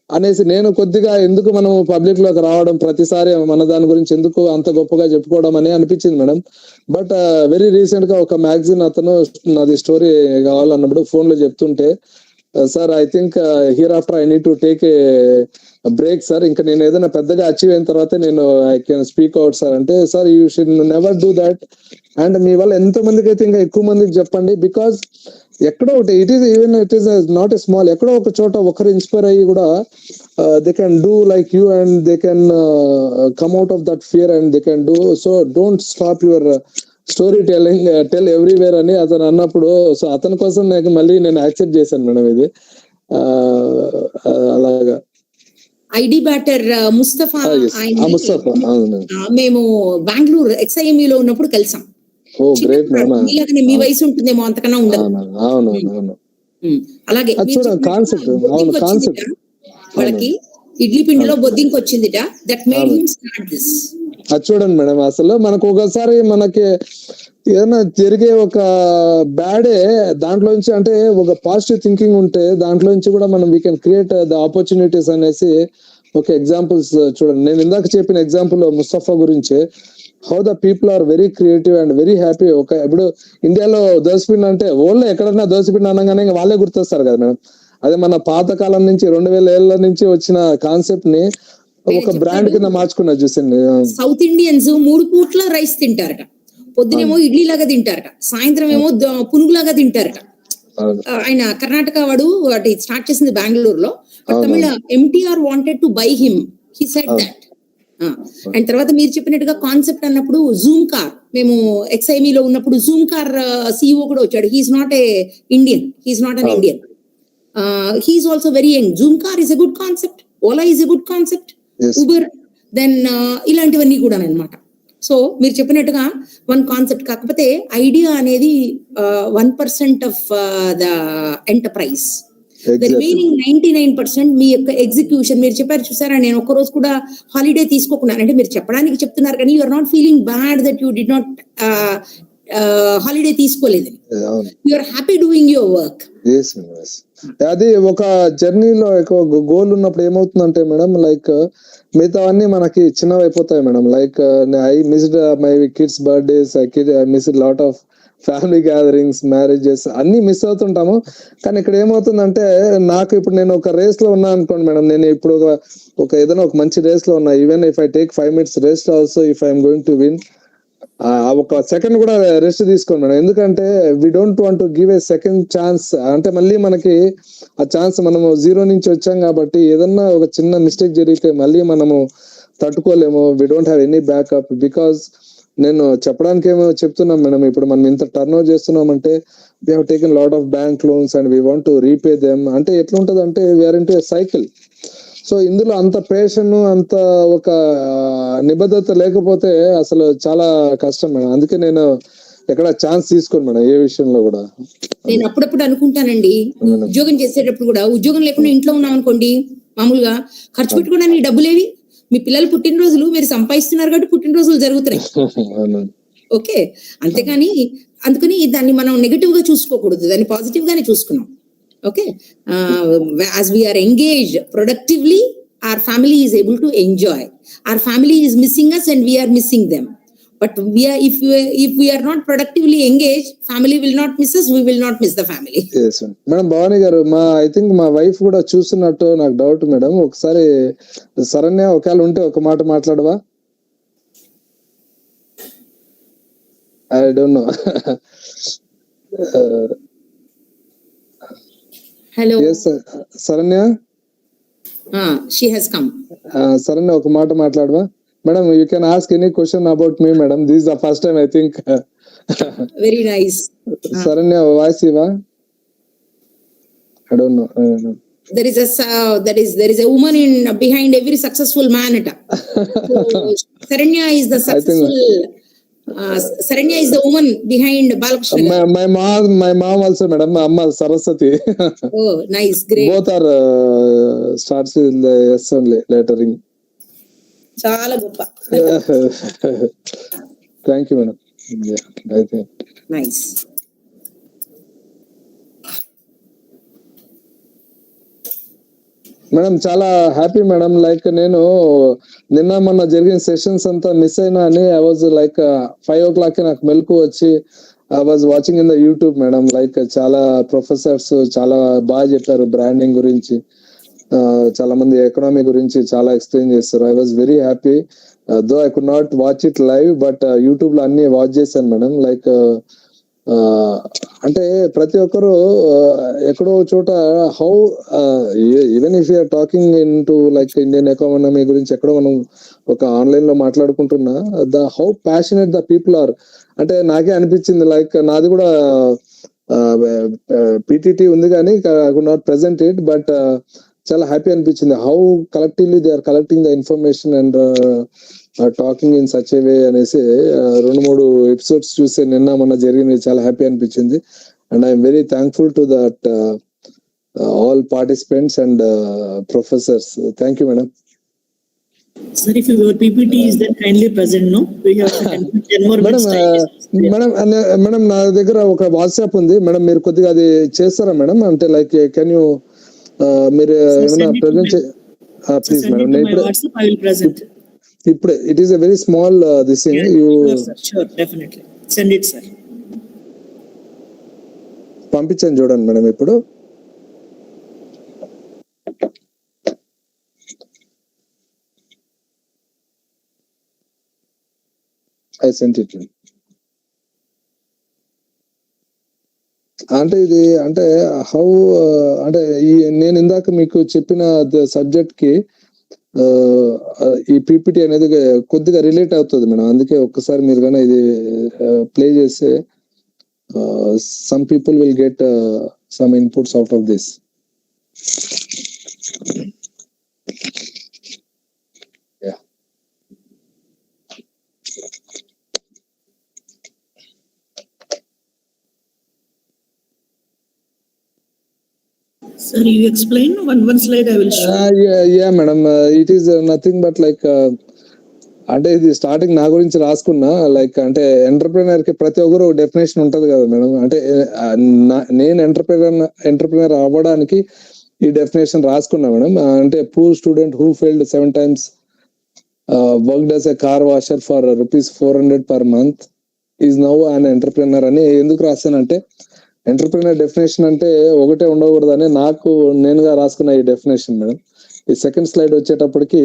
అనేసి నేను కొద్దిగా ఎందుకు మనం పబ్లిక్ లోకి రావడం, ప్రతిసారి మన దాని గురించి ఎందుకు అంత గొప్పగా చెప్పుకోవడం అని అనిపించింది మేడం. బట్ వెరీ రీసెంట్ గా ఒక మ్యాగజైన్ అతను నాది స్టోరీ కావాలన్నప్పుడు ఫోన్ లో చెప్తుంటే, sir I think here after I need to take a break sir, ఇంకా నేను ఏదైనా పెద్దగా అచీవ్ అయిన తర్వాత నేను I can speak out sir అంటే, sir you should never do that. And మీ వల్ల ఎంతో మందికి అయితే ఇంకా ఎక్కువ మందికి చెప్పండి. బికాస్ ఎక్కడో ఒకటి it is not a small, ఎక్కడో ఒక చోట ఒకరు ఇన్స్పైర్ అయ్యి కూడా they can do like you and they can come out of that fear and they can do. So don't stop your story tell everywhere అని అతను అన్నప్పుడు, సో అతని కోసం నాకు మళ్ళీ నేను యాక్సెప్ట్ చేశాను మేడం ఇది. అలాగా ఐడి బ్యాటర్ ముస్తఫా మేము బెంగళూరు XIME లో ఉన్నప్పుడు కలిసాం. మీ వయసు ఉంటుందేమో, అంతకన్నా ఉండదు. అలాగే వాళ్ళకి ఇడ్లీ పిండిలో బొద్దింకి వచ్చిందిట. That made him start this. అది చూడండి మేడం, అసలు మనకు ఒకసారి మనకి ఏదైనా జరిగే ఒక బ్యాడే దాంట్లోంచి అంటే ఒక పాజిటివ్ థింకింగ్ ఉంటే దాంట్లోంచి కూడా మనం we can create the opportunities అనేసి ఒక ఎగ్జాంపుల్స్ చూడండి. నేను ఇందాక చెప్పిన ఎగ్జాంపుల్ ముస్తఫా గురించి, how the people are very creative and very happy. ఒక ఇప్పుడు ఇండియాలో దోసపిండి అంటే ఓన్లీ ఎక్కడన్నా దోసపిండి అనగానే వాళ్ళే గుర్తొస్తారు కదా మేడం. అదే మన పాతకాలం నుంచి 2000 ఏళ్ల నుంచి వచ్చిన కాన్సెప్ట్ ని ఒక బ్రాండ్ కింద మార్చుకున్నా చూసింది. సౌత్ ఇండియన్స్ 3 పూట్ల రైస్ తింటారట. పొద్దునేమో ఇడ్లీ లాగా తింటారట, సాయంత్రం ఏమో పునుగులాగా తింటారట. ఆయన కర్ణాటక వాడు, వాటి స్టార్ట్ చేసింది బెంగళూరులో. తమిళ MTR wanted to buy him, he said that. And తర్వాత మీరు చెప్పినట్టుగా కాన్సెప్ట్ అన్నప్పుడు జూమ్ కార్, మేము XIME లో ఉన్నప్పుడు జూమ్ కార్ CEO కూడా వచ్చాడు. He's not a Indian, he's not an Indian, he's also very young. Zoom car is a good concept, Ola is a good concept, Uber, then ఇలాంటివన్నీ కూడా అనమాట. So మీరు చెప్పినట్టుగా వన్ కాన్సెప్ట్, కాకపోతే ఐడియా అనేది 1% of the enterprise. The remaining 99% మీ యొక్క execution. మీరు చెప్పారు చూసారా, నేను ఒక్క రోజు కూడా హాలిడే తీసుకోకున్నాను అంటే మీరు చెప్పడానికి చెప్తున్నారు కానీ you are not feeling bad that you did not holiday తీసుకోలేదు. You are happy doing your work. అది ఒక జర్నీలో గోల్ ఉన్నప్పుడు ఏమవుతుందంటే మేడం, లైక్ మిగతావన్నీ మనకి చిన్నవి అయిపోతాయి madam. Like I missed my kids birthdays, I missed lot of family gatherings, marriages అన్ని మిస్ అవుతుంటాము. కానీ ఇక్కడ ఏమవుతుందంటే నాకు ఇప్పుడు నేను ఒక రేస్ లో ఉన్నా అనుకోండి మేడం, నేను ఇప్పుడు ఒక ఏదైనా ఒక మంచి రేస్ లో ఉన్నా, even if I take 5 minutes rest also, if I'm going to win, ఒక సెకండ్ కూడా రెస్ట్ తీసుకోండి మేడం. ఎందుకంటే we don't want to give a second chance. అంటే మళ్ళీ మనకి ఆ ఛాన్స్, మనము 0 నుంచి వచ్చాం కాబట్టి ఏదన్నా ఒక చిన్న మిస్టేక్ జరిగితే మళ్ళీ మనము తట్టుకోలేము. We don't have any backup. Because నేను చెప్పడానికి ఏమో చెప్తున్నాం మేడం. ఇప్పుడు మనం ఇంత టర్న్ ఓవర్ చేస్తున్నామంటే we have taken lot of bank loans and we want to repay them. అంటే ఎట్లుంటది అంటే we are into a cycle. So ఇందులో అంత పేషన్ అంత ఒక నిబద్ధత లేకపోతే అసలు చాలా కష్టం మేడం. అందుకే నేను ఎక్కడ ఛాన్స్ తీసుకోను మేడం ఏ విషయంలో కూడా. నేను అప్పుడప్పుడు అనుకుంటానండి, ఉద్యోగం చేసేటప్పుడు కూడా, ఉద్యోగం లేకుండా ఇంట్లో ఉన్నాం అనుకోండి, మామూలుగా ఖర్చు పెట్టుకోవడానికి డబ్బులేవి, మీ పిల్లలు పుట్టినరోజులు మీరు సంపాదిస్తున్నారు కాబట్టి పుట్టినరోజులు జరుగుతున్నాయి. ఓకే, అంతేగాని అందుకని దాన్ని మనం నెగటివ్ గా చూసుకోకూడదు, దాన్ని పాజిటివ్ గానే చూసుకున్నాం. Okay, as we are engaged productively, our family is able to enjoy. Our family is missing us and we are missing them. But if we are not productively engaged, family will not miss us, we will not miss the family. Yes madam. Bhavani గారు, I think మా wife కూడా చూస్తున్నట్టు నాకు doubt madam. ఒకసారి శరణ్య ఒకవేళ ఉంటే ఒక మాట మాట్లాడవా? I don't know. Hello. Yes, Saranya. She has come. Saranya, ఒక మాట మాట్లాడవా? Madam, you can ask any question about me, madam. This is the first time, I think. Very nice. Saranya, voice iva? I don't know. There is a woman behind every successful man. So, Saranya is the successful. Saranya is the woman behind Balakrishna. My mom also, madam. Amma Saraswati. Oh, nice, great. Both are starts with the S only lettering. Chala goppa. Thank you, madam. Yeah, I think. Nice. Madam చాలా happy madam. Like నేను నిన్న మొన్న జరిగిన sessions అంతా miss అయినా అని I was like 5 o'clock నాకు మెలకు వచ్చి I was watching in the YouTube madam. Like చాలా ప్రొఫెసర్స్ చాలా బాగా చెప్పారు బ్రాండింగ్ గురించి, చాలా మంది ఎకనామీ గురించి చాలా ఎక్స్ప్లెయిన్ చేస్తారు. I was very happy. Though I could not watch it live, but YouTube లో అన్ని వాచ్ చేశాను మేడం. లైక్ అంటే ప్రతి ఒక్కరు ఎక్కడో చోట how even if you're talking in to like Indian economy గురించి ఎక్కడో మనం ఒక ఆన్లైన్ లో మాట్లాడుకుంటున్నా, how passionate the people are. అంటే నాకే అనిపించింది లైక్ నాది కూడా పిటిటి ఉంది కానీ I could not present it, but చాలా హ్యాపీ అనిపించింది how collectively they are collecting the information and talking in such a way అనేసి 2-3 ఎపిసోడ్స్ చూస్తే నిన్న మొన్న జరిగినవి చాలా హ్యాపీ అనిపించింది. And I'm very thankful to that all participants and professors. Thank you madam. Sir, if your PPT is then kindly present, no? We have 10 more minutes time. Madam నా దగ్గర ఒక వాట్సాప్ ఉంది మేడం, మీరు కొద్దిగా అది చేస్తారా madam? అంటే like can you మీరు ఏమైనా present please madam. I will present. ఇప్పుడు it is a very small this thing. Sure, definitely. Send it, sir. పంపించాను చూడండి మేడం. ఇప్పుడు ఐ సెంట్ ఇట్. అంటే ఇది అంటే హౌ అంటే నేను ఇందాక మీకు చెప్పిన సబ్జెక్ట్ కి ఈ పీపీటీ అనేది కొద్దిగా రిలేట్ అవుతుంది మేడం. అందుకే ఒక్కసారి మీరు కానీ ఇది ప్లే చేస్తే some people will get some inputs out of this. Sir, you explain one slide I will show. Yeah madam, it is nothing but like అంటే ఇది స్టార్టింగ్ నా గురించి రాసుకున్నా. లైక్ అంటే ఎంటర్ప్రెనర్ కి ప్రతి ఒక్కరు డెఫినేషన్ ఉంటది కదా మేడం. అంటే నేను ఎంటర్ప్రెనర్ అవ్వడానికి ఈ డెఫినేషన్ రాసుకున్నా మేడం. అంటే poor student who failed 7 times worked as a car washer for ₹400 per month is now an entrepreneur అని ఎందుకు రాశానంటే, ఎంటర్ప్రెనర్ డెఫినేషన్ అంటే ఒకటే ఉండకూడదని నాకు నేనుగా రాసుకున్న ఈ డెఫినేషన్ మేడం. ఈ సెకండ్ స్లైడ్ వచ్చేటప్పటికి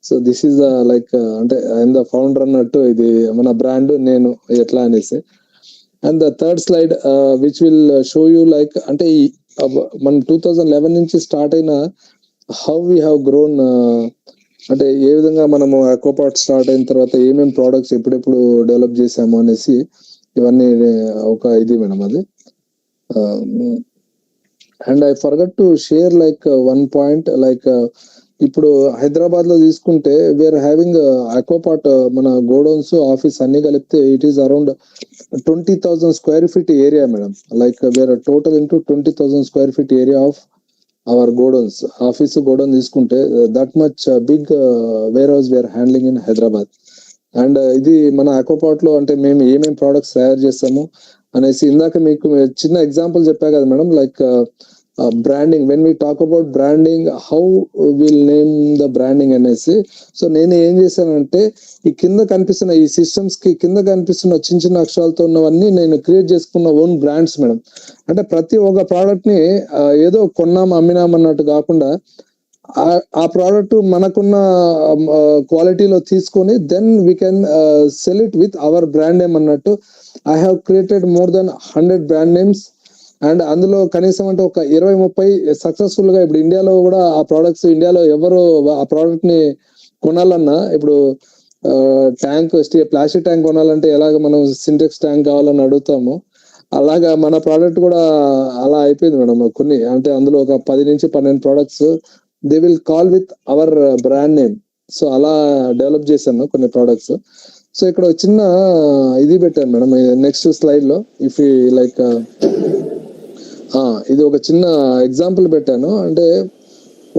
సో దిస్ ఈస్ లైక్ అంటే ఐఎమ్ ద ఫౌండర్ అన్నట్టు ఇది మన బ్రాండ్ నేను ఎట్లా అనేసి. And the third slide which will show you like అంటే మన 2011 నుంచి స్టార్ట్ అయిన హౌ వీ హ్యావ్ గ్రోన్ అంటే ఏ విధంగా మనము అక్వాపార్ట్ స్టార్ట్ అయిన తర్వాత ఏమేమి ప్రోడక్ట్స్ ఎప్పుడెప్పుడు డెవలప్ చేసాము అనేసి ఇవన్నీ ఒక ఇది మేడం అది. And I forgot to share like one point like ఇప్పుడు హైదరాబాద్ లో తీసుకుంటే వీఆర్ హ్యావింగ్ అక్వాపార్ట్ మన గోడౌన్స్ ఆఫీస్ అన్ని కలిపితే it is around 20,000 square feet area madam. Like we're total into 20,000 square feet area of our godowns. Office godown తీసుకుంటే that much big warehouse we're handling in Hyderabad. And ఇది మన అక్వాపార్ట్ లో అంటే మేము ఏమేమి ప్రోడక్ట్స్ తయారు చేస్తాము అనేసి ఇందాక మీకు చిన్న ఎగ్జాంపుల్ చెప్పా కదా madam. Like branding, when we talk about branding, how will name the branding అనేసి. సో నేను ఏం చేశానంటే ఈ కింద కనిపిస్తున్న ఈ సిస్టమ్స్ కి కింద కనిపిస్తున్న చిన్న చిన్న అక్షరాలతో ఉన్నవన్నీ నేను క్రియేట్ చేసుకున్న ఓన్ బ్రాండ్స్ మేడం. అంటే ప్రతి ఒక్క ప్రోడక్ట్ ని ఏదో కొన్నాం అమ్మినాం అన్నట్టు కాకుండా ఆ ప్రోడక్ట్ మనకున్న క్వాలిటీలో తీసుకొని then we can sell it with our brand name అన్నట్టు. I have created more than 100 brand names. And అందులో కనీసం అంటే ఒక 20-30 సక్సెస్ఫుల్ గా ఇప్పుడు ఇండియాలో కూడా ఆ ప్రోడక్ట్స్ ఇండియాలో ఎవరు ఆ ప్రోడక్ట్ ని కొనాలన్నా ఇప్పుడు ట్యాంక్ ప్లాస్టిక్ ట్యాంక్ కొనాలంటే ఎలాగ మనం సింటెక్స్ ట్యాంక్ కావాలని అడుగుతాము, అలాగా మన ప్రోడక్ట్ కూడా అలా అయిపోయింది మేడం. కొన్ని అంటే అందులో ఒక 10-12 products they will call with our brand name. So అలా డెవలప్ చేశాను కొన్ని ప్రోడక్ట్స్. సో ఇక్కడ చిన్న ఇది పెట్టాను మేడం నెక్స్ట్ స్లైడ్ లో. ఇఫ్ లైక్ ఇది ఒక చిన్న ఎగ్జాంపుల్ పెట్టాను. అంటే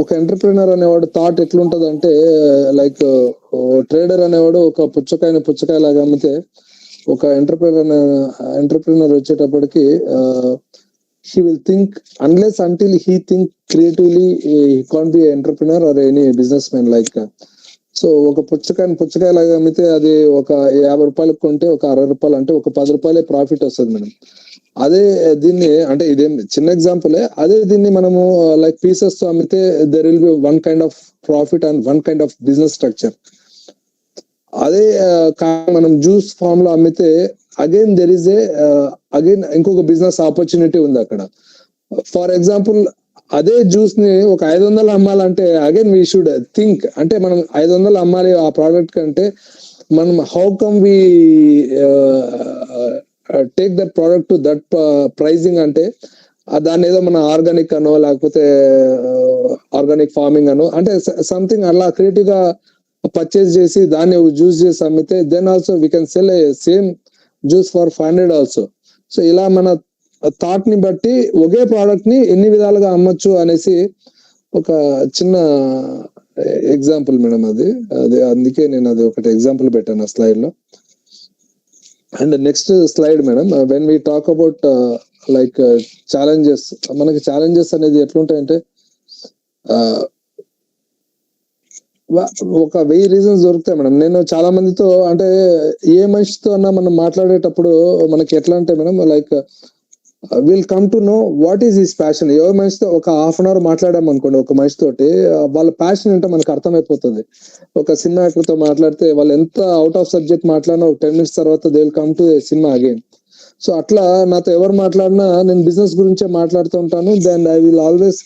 ఒక ఎంటర్ప్రినర్ అనేవాడు థాట్ ఎట్లుంటది అంటే లైక్ ట్రేడర్ అనేవాడు ఒక పుచ్చకాయ లాగా అమ్మితే ఒక ఎంటర్ప్రినర్ వచ్చేటప్పటికి he will think unless until he think creatively he can't be an entrepreneur or any businessman like. So ఒక పుచ్చకాయ లాగా అమ్మితే అది ఒక 50 రూపాయలకు కొంటే ఒక 60 రూపాయలు అంటే ఒక 10 రూపాయలే ప్రాఫిట్ వస్తుంది మేడం. అదే దీన్ని అంటే ఇదేం చిన్న ఎగ్జాంపులే, అదే దీన్ని మనము లైక్ పీసెస్ తో అమ్మితే there will be one kind of profit and one kind of business structure. అదే మనం జ్యూస్ ఫామ్ లో అమ్మితే అగైన్ దెర్ ఇస్ అగైన్ ఇంకొక బిజినెస్ ఆపర్చునిటీ ఉంది అక్కడ. ఫర్ ఎగ్జాంపుల్ అదే జ్యూస్ ని ఒక 500 అమ్మాలంటే అగైన్ వీ షుడ్ థింక్, అంటే మనం 500 అమ్మాలి ఆ ప్రోడక్ట్ కంటే మనం how come we take that product to that pricing. అంటే దాన్ని ఏదో మన ఆర్గానిక్ అనో లేకపోతే ఆర్గానిక్ ఫార్మింగ్ అనో అంటే సంథింగ్ అలా క్రియేటివ్ గా పర్చేస్ చేసి దాన్ని జ్యూస్ చేసి అమ్మితే then also we can sell a same juice for 500 also. So ఇలా మన థాట్ ని బట్టి ఒకే ప్రోడక్ట్ ని ఎన్ని విధాలుగా అమ్మొచ్చు అనేసి ఒక చిన్న ఎగ్జాంపుల్ మేడం అది. అందుకే నేను అది ఒకటి ఎగ్జాంపుల్ పెట్టాను ఆ స్లైడ్ లో. And next slide madam, when we talk about like challenges, మనకి ఛాలెంజెస్ అనేది ఎట్లుంటాయంటే ఒక 1000 రీజన్స్ దొరుకుతాయి మేడం. నేను చాలా మందితో అంటే ఏ మనిషితో అన్నా మనం మాట్లాడేటప్పుడు మనకి ఎట్లా అంటే madam like will come to know what is his passion. ఏ మనిషితో ఒక 1/2 hour మాట్లాడాం అనుకోండి ఒక మనిషితోటి, వాళ్ళ ప్యాషన్ ఏంటో మనకు అర్థమైపోతుంది. ఒక సినిమా యాక్టర్ తో మాట్లాడితే వాళ్ళు ఎంత అవుట్ ఆఫ్ సబ్జెక్ట్ మాట్లాడినా ఒక 10 minutes తర్వాత they will come to cinema again. So అట్లా నాతో ఎవరు మాట్లాడినా నేను బిజినెస్ గురించే మాట్లాడుతూ ఉంటాను. Then I will always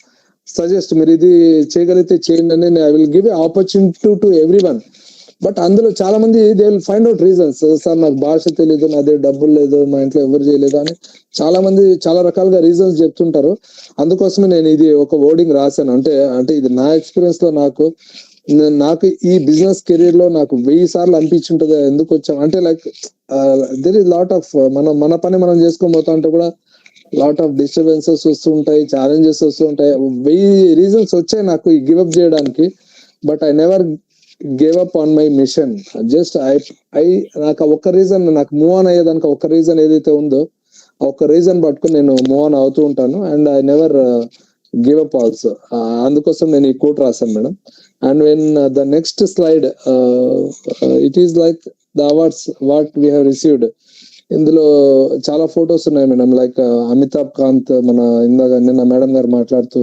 suggest మీరు ఇది చేయగలిగితే చేయండి అని I will give a opportunity to every one. But అందులో చాలా మంది they will find out reasons. Sir నాకు భాష తెలియదు, నా దగ్గర డబ్బులు లేదు, మా ఇంట్లో ఎవరు చేయలేదు అని చాలా మంది చాలా రకాలుగా రీజన్స్ చెప్తుంటారు. అందుకోసమే నేను ఇది ఒక వర్డింగ్ రాశాను. అంటే ఇది నా ఎక్స్పీరియన్స్ లో నాకు ఈ బిజినెస్ కెరీర్ లో నాకు 1000 సార్లు అనిపించుంటది ఎందుకు వచ్చాం అంటే like there is lot of మన పని మనం చేసుకొని పోతా అంటే కూడా లాట్ ఆఫ్ డిస్టర్బెన్సెస్ వస్తుంటాయి, ఛాలెంజెస్ వస్తుంటాయి. 1000 రీజన్స్ వచ్చాయి నాకు ఈ గివ్ అప్ చేయడానికి. But I never gave up on my mission. Just నాకు ఒక్క రీజన్, నాకు మూవ్ ఆన్ అయ్యేదానికి ఒక్క రీజన్ ఏదైతే ఉందో ఆ ఒక్క రీజన్ పట్టుకుని నేను మూవ్ ఆన్ అవుతూ ఉంటాను. And I never give up also. అందుకోసం నేను ఈ కోట్ రాశాను madam. And when the next slide it is like the awards what we have received. ఇందులో చాలా ఫొటోస్ ఉన్నాయి మేడం. లైక్ అమితాబ్ కాంత్, మన ఇందాక నిన్న మేడం గారు మాట్లాడుతూ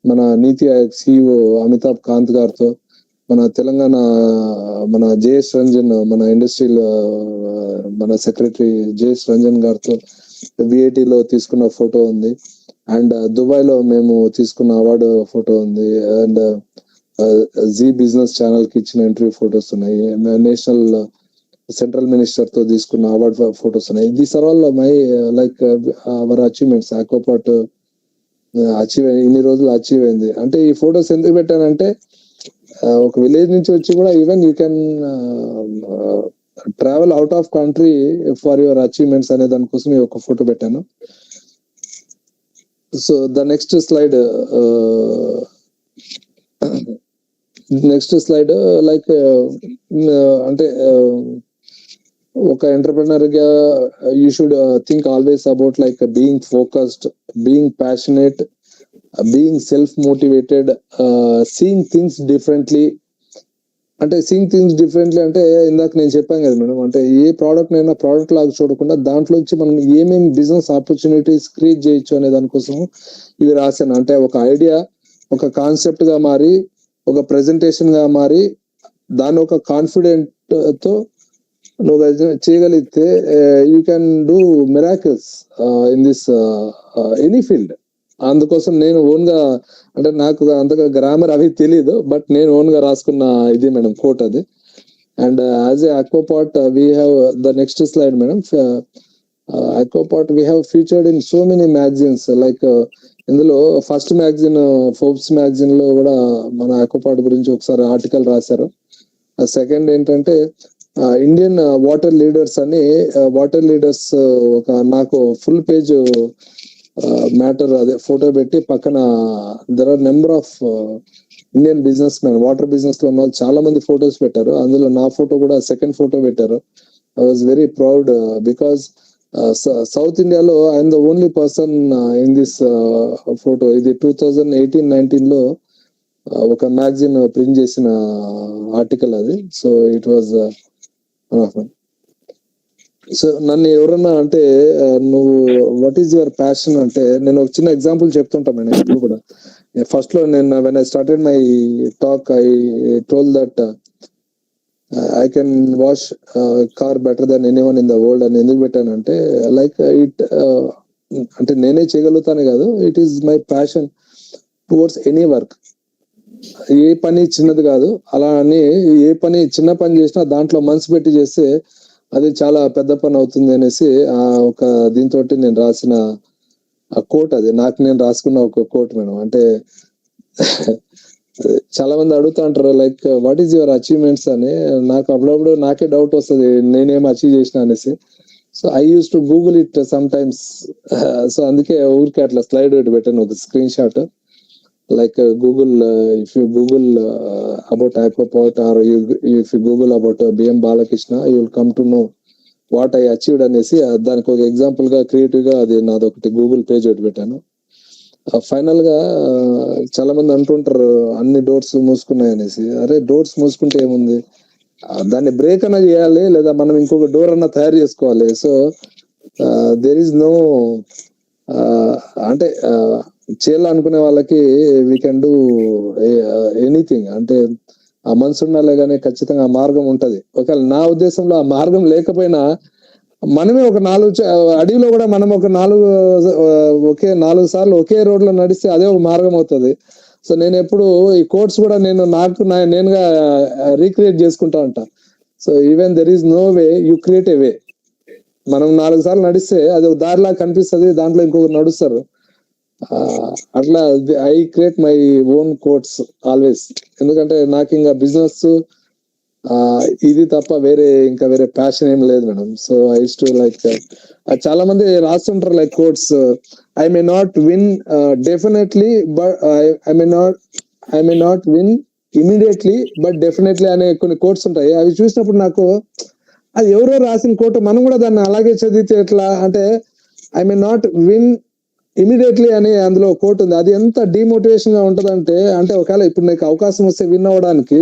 మన నీతి ఆయోగ్ సిఇఓ అమితాబ్ కాంత్ గారితో, మన తెలంగాణ మన జేఎస్ రంజన్, మన ఇండస్ట్రియల్ మన సెక్రటరీ జేఎస్ రంజన్ గారితో విఐటిలో తీసుకున్న ఫోటో ఉంది. అండ్ దుబాయ్ లో మేము తీసుకున్న అవార్డు ఫోటో ఉంది. అండ్ జీ బిజినెస్ ఛానల్ కి ఇచ్చిన ఇంటర్వ్యూ ఫొటోస్ ఉన్నాయి, నేషనల్ సెంట్రల్ మినిస్టర్ తో తీసుకున్న అవార్డ్ ఫొటోస్ ఉన్నాయి. These are all my like our achievements. Aquapot achieve ఇన్ని రోజులు అచీవ్ అయింది. అంటే ఈ ఫొటోస్ ఎందుకు పెట్టానంటే ఒక విలేజ్ నుంచి వచ్చి కూడా even you can travel out of country for your achievements అనే దానికోసం ఈ ఒక ఫోటో పెట్టాను. So the next slide like అంటే ఒక ఎంటర్‌ప్రెన్యూర్ గా you should think always about like being focused, being passionate, being self motivated, seeing things differently. అంటే seeing things differently అంటే ఇందాక నేను చెప్పాను కదా మేడం, అంటే ఏ ప్రోడక్ట్ నైనా ప్రోడక్ట్ లాగా చూడకుండా దాంట్లోంచి మనం ఏమేమి బిజినెస్ ఆపర్చునిటీస్ క్రియేట్ చేయొచ్చు అనే దానికోసం ఇవి రాశాను. అంటే ఒక ఐడియా ఒక కాన్సెప్ట్ గా మారి, ఒక ప్రెజెంటేషన్ గా మారి, దాన్ని ఒక కాన్ఫిడెంట్ తో నువ్వు చేయగలిగితే you can do miracles in this any field. అందుకోసం నేను ఓన్ గా, అంటే నాకు అంతగా గ్రామర్ అవి తెలీదు, బట్ నేను ఓన్ గా రాసుకున్న ఇది మేడం కోట్ అది. And as a Aquapot we have the next slide madam. Aquapot we have featured in so many magazines. Like ఇందులో ఫస్ట్ మ్యాగజైన్ ఫోర్బ్స్ మ్యాగజైన్ లో కూడా మన ఆక్వాపాట్ గురించి ఒకసారి ఆర్టికల్ రాశారు. సెకండ్ ఏంటంటే ఇండియన్ వాటర్ లీడర్స్ అని, వాటర్ లీడర్స్ ఒక నాకు ఫుల్ పేజ్ మ్యాటర్ అదే ఫోటో పెట్టి పక్కన there are number of Indian business man, water business లో ఉన్న వాళ్ళు చాలా మంది ఫొటోస్ పెట్టారు. అందులో నా ఫోటో కూడా సెకండ్ ఫోటో పెట్టారు. I was very proud because south ఇండియాలో I'm the only person in this photo. ఇది 2018-19 లో ఒక మ్యాగజైన్ ప్రింట్ చేసిన ఆర్టికల్ అది. సో ఇట్ వాజ్ సో నన్ను ఎవరన్నా అంటే నువ్వు వాట్ ఈస్ యువర్ ప్యాషన్ అంటే, నేను ఒక చిన్న ఎగ్జాంపుల్ చెప్తుంటా మేడం ఇప్పుడు కూడా. ఫస్ట్ లో నేను when I started my talk I told that I can wash car better than anyone in the world అని ఎందుకు పెట్టానంటే లైక్ ఇట్ అంటే నేనే చేయగలుగుతాను కాదు, it is my passion towards any work. ఏ పని చిన్నది కాదు, అలా అని ఏ పని చిన్న పని చేసినా దాంట్లో మనసు పెట్టి చేస్తే అది చాలా పెద్ద పని అవుతుంది అనేసి ఒక దీంతో నేను రాసిన కోట్ అది. నాకు నేను రాసుకున్న ఒక కోట్ మేడం. అంటే చాలా మంది అడుగుతా ఉంటారు like what is your achievements అని. నాకు అప్పుడప్పుడు నాకే డౌట్ వస్తుంది నేనేం అచీవ్ చేసిన అనేసి. So I use to Google it some times. So అందుకే ఊరికే అట్లా స్లైడ్ పెట్టాను ఒక screen shot. Like Google, if you Google about Aquaport or if you Google about Bm Balakrishna, you will come to know what I achieved అనేసి దానికి ఒక example గా creative గా అది నాదొకటి గూగుల్ పేజ్ ఒకటి పెట్టాను. ఫైనల్ గా చాలా మంది అంటుంటారు అన్ని డోర్స్ మూసుకున్నాయి అనేసి. అరే డోర్స్ మూసుకుంటే ఏముంది, దాన్ని బ్రేక్ అన్నా చేయాలి, లేదా మనం ఇంకొక డోర్ అన్నా తయారు చేసుకోవాలి. సో దేర్ ఈస్ నో అంటే చేయాలనుకునే వాళ్ళకి వీ కెన్ డూ ఎనీథింగ్. అంటే ఆ మనసు ఉండాలే కానీ ఖచ్చితంగా ఆ మార్గం ఉంటది. ఒకవేళ నా ఉద్దేశంలో ఆ మార్గం లేకపోయినా మనమే ఒక 4 అడవిలో కూడా మనం ఒక 4 సార్లు ఒకే రోడ్ లో నడిస్తే అదే ఒక మార్గం అవుతుంది. సో నేను ఎప్పుడు ఈ కోట్స్ కూడా నేను నేనుగా రీక్రియేట్ చేసుకుంటా ఉంటా. So even there is no way, you create a way. మనం 4 సార్లు నడిస్తే అది ఒక దారిలా కనిపిస్తుంది, దాంట్లో ఇంకొకరు నడుస్తారు. అట్లా I create my own quotes always. ఎందుకంటే నాకు ఇంకా బిజినెస్ ఇది తప్ప వేరే ప్యాషన్ ఏం లేదు madam. So I use to like చాలా మంది రాస్తుంటారు like quotes, I may not win definitely but I may not win immediately but definitely అనే కొన్ని కోట్స్ ఉంటాయి. అవి చూసినప్పుడు నాకు అది ఎవరో రాసిన కోట్, మనం కూడా దాన్ని అలాగే చదివితే ఎట్లా అంటే I may not win immediately అని అందులో కోట్ ఉంది. అది ఎంత డిమోటివేషన్ గా ఉంటదంటే, అంటే ఒకవేళ ఇప్పుడు నీకు అవకాశం వస్తే విన్ అవ్వడానికి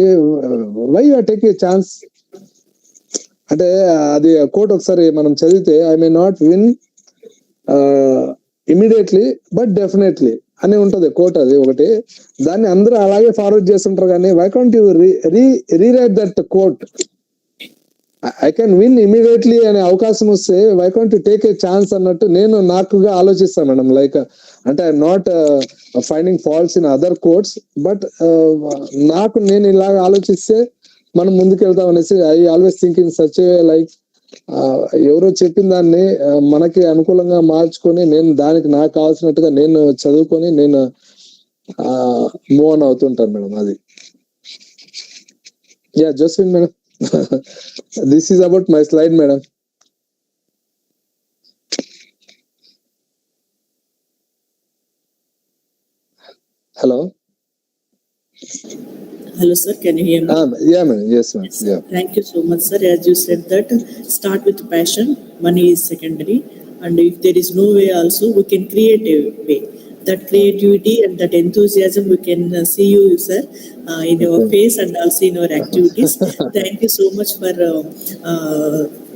why you take a chance అంటే అది కోట్ ఒకసారి మనం చదివితే I may not win immediately but definitely అని ఉంటది కోట్. అది ఒకటి, దాన్ని అందరూ అలాగే ఫార్వర్డ్ చేస్తుంటారు. కానీ why can't you rewrite that quote I can win immediately అనే అవకాశం వస్తే why can't you take a chance అన్నట్టు నేను నాకుగా ఆలోచిస్తాను మేడం. లైక్ అంటే I not finding faults in other courts, but నాకు నేను ఇలాగ ఆలోచిస్తే మనం ముందుకెళ్తాం అనేసి I always think in such like ఎవరో చెప్పిన దాన్ని మనకి అనుకూలంగా మార్చుకొని నేను దానికి నాకు కావాల్సినట్టుగా నేను చదువుకొని నేను మూవ్ ఆన్ అవుతుంటాను మేడం. అది yeah Joswin madam. This is about my slide, madam. Hello. Hello, sir. Can you hear me? Yeah, madam. Yes, ma'am. Yes, Yeah. thank you so much, sir. As you said that start with passion, money is secondary, and if there is no way also, we can create a way. That creativity and that enthusiasm we can see you, sir, in your face and also in your activities. Thank you so much for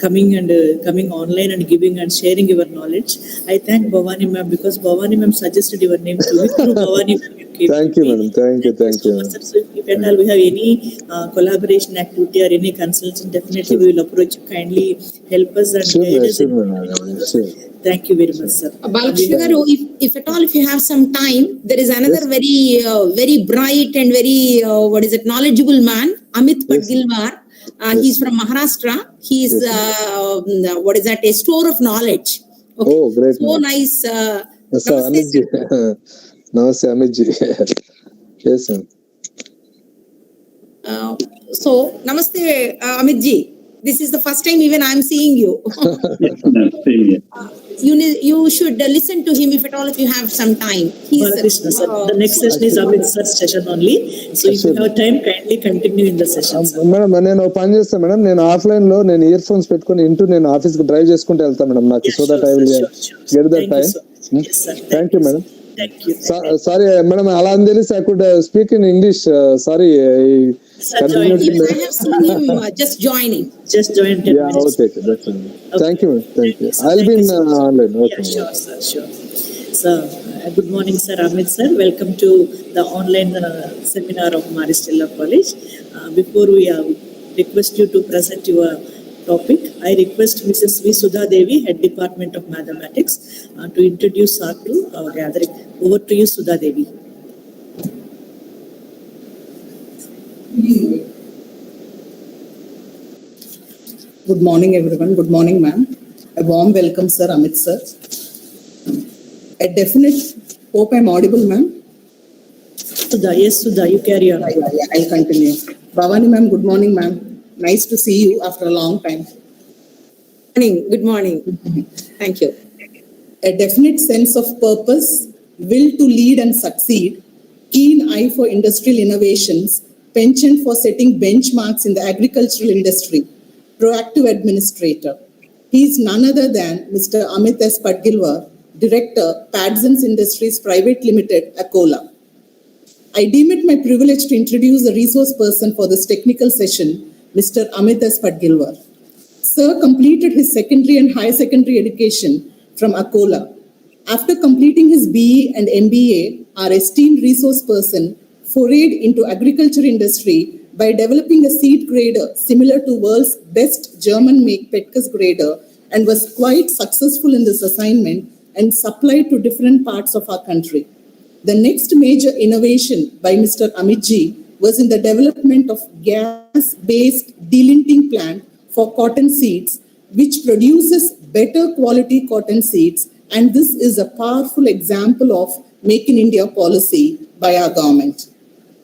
coming online and giving and sharing your knowledge. I thank Bhavani ma'am because Bhavani ma'am suggested your name to me. Through Bhavani ma'am you came. Thank you, madam. Thank you. So much, sir. So if at all we have any collaboration activity or any consultation, definitely we will approach you. Kindly help us and guide us. Sure. Thank you very much, sir. Balakrishna garu, if at all, if you have some time, there is another very bright and very knowledgeable man, Amit Padgilwar. He's from Maharashtra. He's a store of knowledge. Okay. Oh, great. So nice. So Amit ji. Namaste, Amit ji. Yes, ma'am. So namaste, Amit ji. This is the first time even I'm seeing you. Same here. You should listen to him if at all if you have some time. Balakrishna, sir. The next session is Amit sir's session only. So if you have time, kindly continue in the session, sir. Madam నేను పని చేస్తాను madam. నేను offline లో నేను ear phones పెట్టుకుని into నేను office కి drive చేసుకుంటూ వెళ్తాను మేడం. నాకు so that I will get that time. Thank you madam. Thank you. Sorry, madam, అలా అని తెలిసి I could speak in English. Sorry. I have seen him just joining. Just join 10 Yeah, minutes. okay. That's fine. Thank you, madam. Thank you. I'll be in online. Okay. Yeah, sure, sir. Sure. So, good morning, sir. Amit, sir. Welcome to the online seminar of Stella College. Before we request you to present your topic, I request Mrs. V. Sudha Devi, Head Department of Mathematics, to introduce her to our gathering. Over to you, Sudha Devi. Good morning, everyone. Good morning, ma'am. A warm welcome, sir, Amit, sir. A definite, hope I'm audible, ma'am. Sudha, yes, Sudha, you carry on. Yeah, I'll continue. Bhavani, ma'am, good morning, ma'am. Nice to see you after a long time. Good morning. Thank you. A definite sense of purpose, will to lead and succeed, keen eye for industrial innovations, penchant for setting benchmarks in the agricultural industry, proactive administrator. He is none other than Mr. Amit S. Padgilwar, Director, Padsons Industries Private Limited, Akola. I deem it my privilege to introduce the resource person for this technical session, Mr. Amit S. Padgilwar. Sir completed his secondary and higher secondary education from Akola. After completing his BE and MBA, our esteemed resource person forayed into agriculture industry by developing a seed grader similar to world's best German-make Petkus grader and was quite successful in this assignment and supplied to different parts of our country. The next major innovation by Mr. Amit ji was in the development of gas-based delinting plant for cotton seeds, which produces better quality cotton seeds, and this is a powerful example of Make in India policy by our government.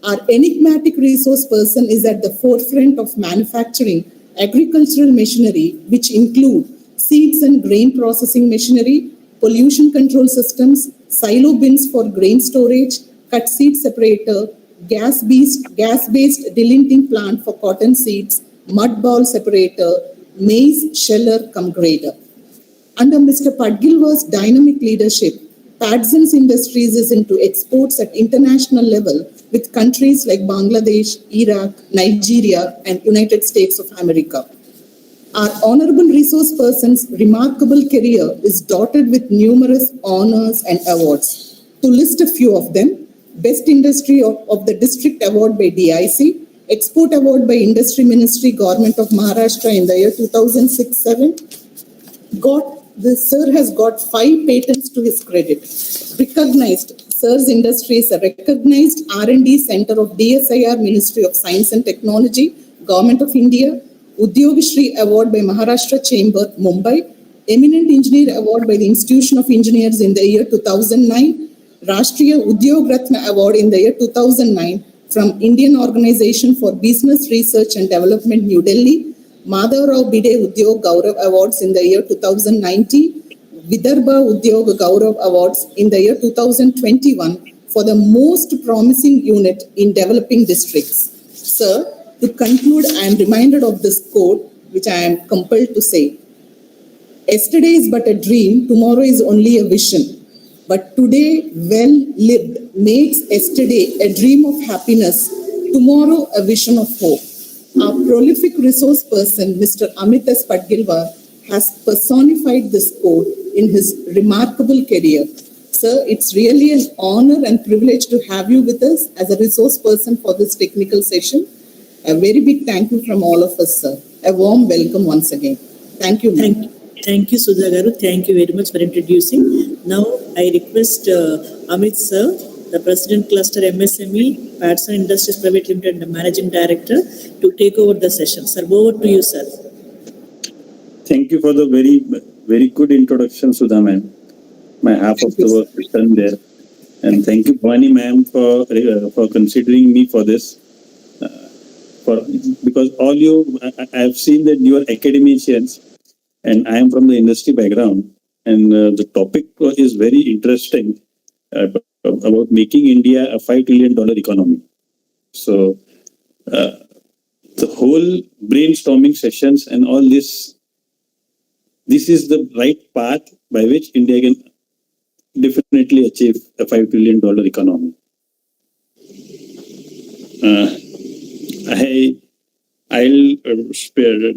Our enigmatic resource person is at the forefront of manufacturing agricultural machinery, which include seeds and grain processing machinery, pollution control systems, silo bins for grain storage, cut seed separator, gas-based delinting plant for cotton seeds, mud ball separator, maize sheller cum grader. Under Mr. Padgilwar's dynamic leadership, Padsons Industries is into exports at international level with countries like Bangladesh, Iraq, Nigeria, and United States of America. Our honorable resource person's remarkable career is dotted with numerous honors and awards. To list a few of them, Best Industry of the District Award by DIC, Export Award by Industry Ministry, Government of Maharashtra in the year 2006-7. Sir has got 5 patents to his credit. Recognized. Sir's industry is a recognized R&D center of DSIR, Ministry of Science and Technology, Government of India. Udyog Shri Award by Maharashtra Chamber, Mumbai. Eminent Engineer Award by the Institution of Engineers in the year 2009. Rashtriya Udyog Ratna Award in the year 2009 from Indian Organization for Business Research and Development, New Delhi. Madhavrao Bide Udyog Gaurav Awards in the year 2019. Vidarbha Udyog Gaurav Awards in the year 2021 for the most promising unit in developing districts. Sir, to conclude, I am reminded of this quote, which I am compelled to say. Yesterday is but a dream, tomorrow is only a vision. But today, well lived, makes yesterday a dream of happiness, tomorrow a vision of hope. Our prolific resource person, Mr. Amit S. Padgilwar, has personified this quote in his remarkable career. Sir, it's really an honor and privilege to have you with us as a resource person for this technical session. A very big thank you from all of us, sir. A warm welcome once again. Thank you. Thank you, Sudha Garu. Thank you very much for introducing. Now, I request Amit sir, the President Cluster MSME, Patson Industries Private Limited, and Managing Director, to take over the session. Sir, over to you, sir. Thank you for the very, very good introduction, Sudha ma'am. My half of the work is done there. And thank you, Bhavani ma'am, for considering me for this. Because all you, I have seen that you are academicians and I am from the industry background. And the topic is very interesting about making India a $5 trillion economy. So the whole brainstorming sessions and all this is the right path by which India can definitely achieve a $5 trillion economy. I'll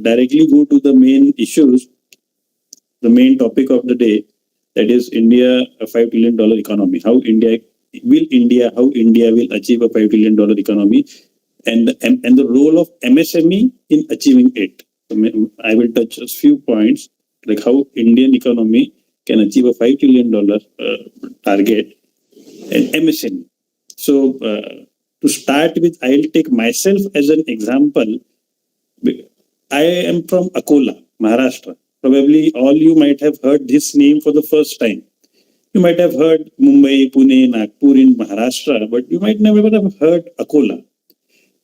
directly go to the main issues, the main topic of the day, that is India, a $5 trillion economy. How India will achieve a $5 trillion economy, and the role of MSME in achieving it. So I will touch a few points, like how Indian economy can achieve a $5 trillion target and MSME. So to start with, I'll take myself as an example. I am from Akola, Maharashtra. Probably all you might have heard this name for the first time. You might have heard Mumbai, Pune, Nagpur in Maharashtra, but you might never have heard Akola.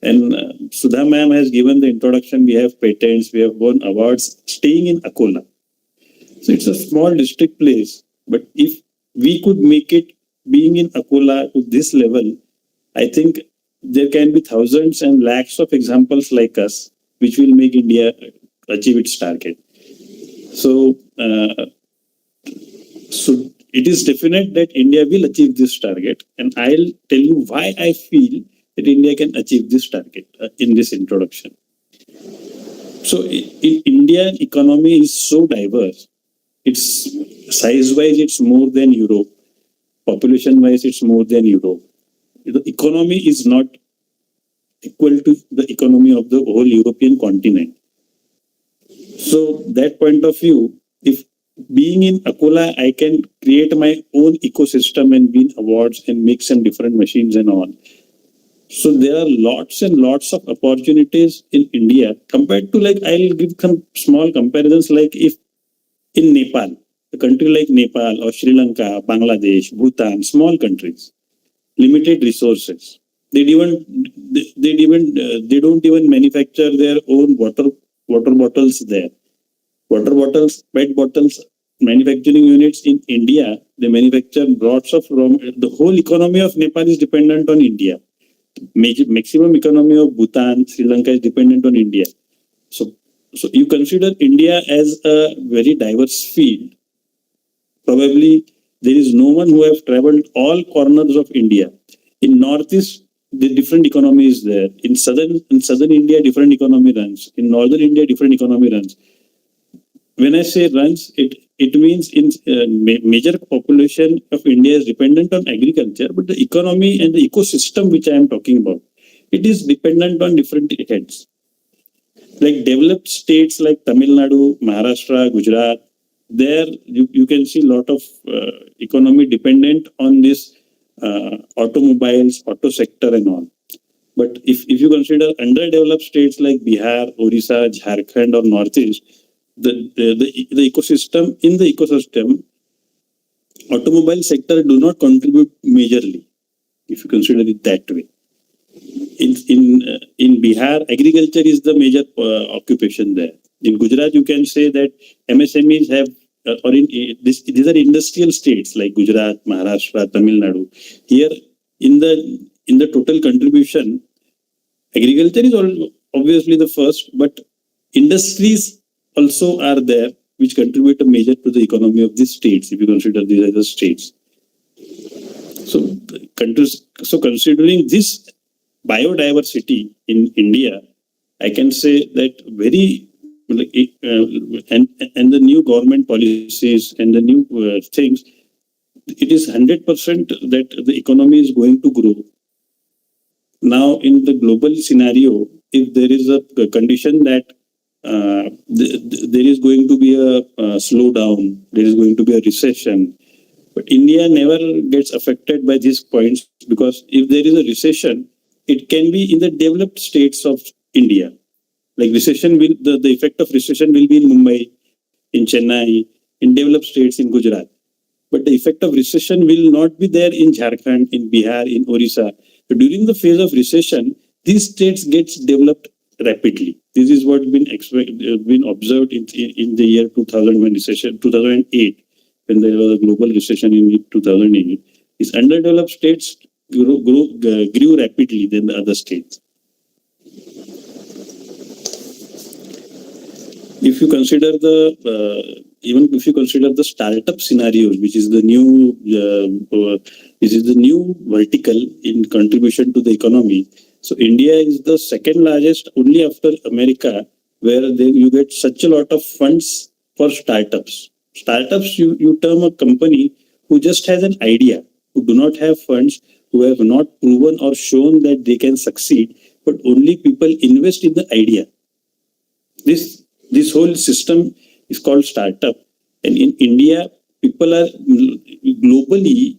And Sudha ma'am has given the introduction. We have patents, we have won awards staying in Akola. So it's a small district place, but if we could make it being in Akola to this level, I think there can be thousands and lakhs of examples like us, which will make India achieve its target. So it is definite that India will achieve this target, and I'll tell you why I feel that India can achieve this target in this introduction. So in Indian economy is so diverse. It's size-wise, it's more than Europe. Population-wise, it's more than Europe. The economy is not equal to the economy of the whole European continent. So that point of view, if being in Akola, I can create my own ecosystem and win awards and make some different machines and all. So there are lots and lots of opportunities in India compared to, like, I'll give some small comparisons, like if in Nepal, a country like Nepal or Sri Lanka, Bangladesh, Bhutan, small countries, limited resources. They don't even manufacture their own water bottles there. Water bottles, PET bottles, manufacturing units in India, they manufacture lots of the whole economy of Nepal is dependent on India. Maximum economy of Bhutan, Sri Lanka is dependent on India. So you consider India as a very diverse field. Probably there is no one who have traveled all corners of India. In Northeast, the different economy is there. In southern India, different economy runs. In northern India, different economy runs. When I say runs, it means in major population of India is dependent on agriculture, but the economy and the ecosystem which I am talking about, it is dependent on different heads. Like developed states like Tamil Nadu, Maharashtra, Gujarat, there you can see a lot of economy dependent on this automobiles, auto sector and all. But if you consider underdeveloped states like Bihar, Orissa, Jharkhand or Northeast, the ecosystem, automobile sector do not contribute majorly, if you consider it that way. In Bihar, agriculture is the major occupation there. In Gujarat, you can say that MSMEs have, these are industrial states like Gujarat, Maharashtra, Tamil Nadu. Here, in the total contribution, agriculture is obviously the first, but industries also are there which contribute a major to the economy of these states, if you consider these as the states. So considering this biodiversity in India, I can say that and the new government policies and the new things, it is 100% that the economy is going to grow. Now, in the global scenario, if there is a condition that there is going to be a slowdown, there is going to be a recession, but India never gets affected by these points, because if there is a recession, it can be in the developed states of India. Like recession will, the effect of recession will be in Mumbai, in Chennai, in developed states in Gujarat. But the effect of recession will not be there in Jharkhand, in Bihar, in Orissa. So during the phase of recession, these states gets developed rapidly. This is what been observed in the year 2008, when there was a global recession in 2008. These underdeveloped states grew rapidly than the other states. If you consider even if you consider the startup scenarios, which is the new vertical in contribution to the economy. So India is the second largest, only after America, where you get such a lot of funds for startups. Startups, you term a company who just has an idea, who do not have funds, who have not proven or shown that they can succeed, but only people invest in the idea. This whole system is called startup. And in India, people are globally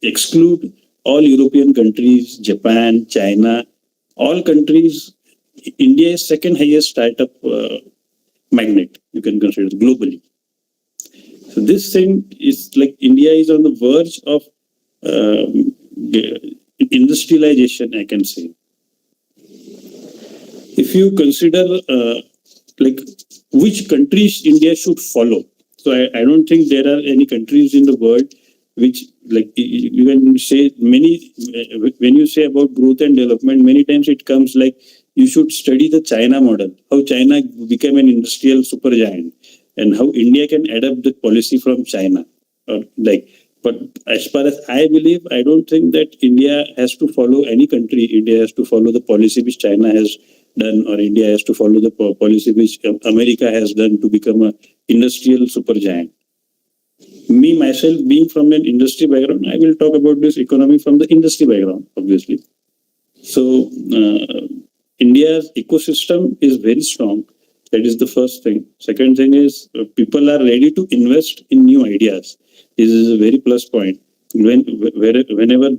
exclude all European countries, Japan, China, all countries. India is second highest startup magnet, you can consider globally. So this thing is like India is on the verge of industrialization, I can say. If you consider like which countries India should follow. So I don't think there are any countries in the world which, like, you can say many, when you say about growth and development, many times it comes like you should study the China model, how China became an industrial supergiant, and how India can adapt the policy from China. But as far as I believe, I don't think that India has to follow any country. India has to follow the policy which China has done, or India has to follow the policy which America has done to become an industrial supergiant. Me, myself, being from an industry background, I will talk about this economy from the industry background, obviously. So, India's ecosystem is very strong. That is the first thing. Second thing is people are ready to invest in new ideas. This is a very plus point. Whenever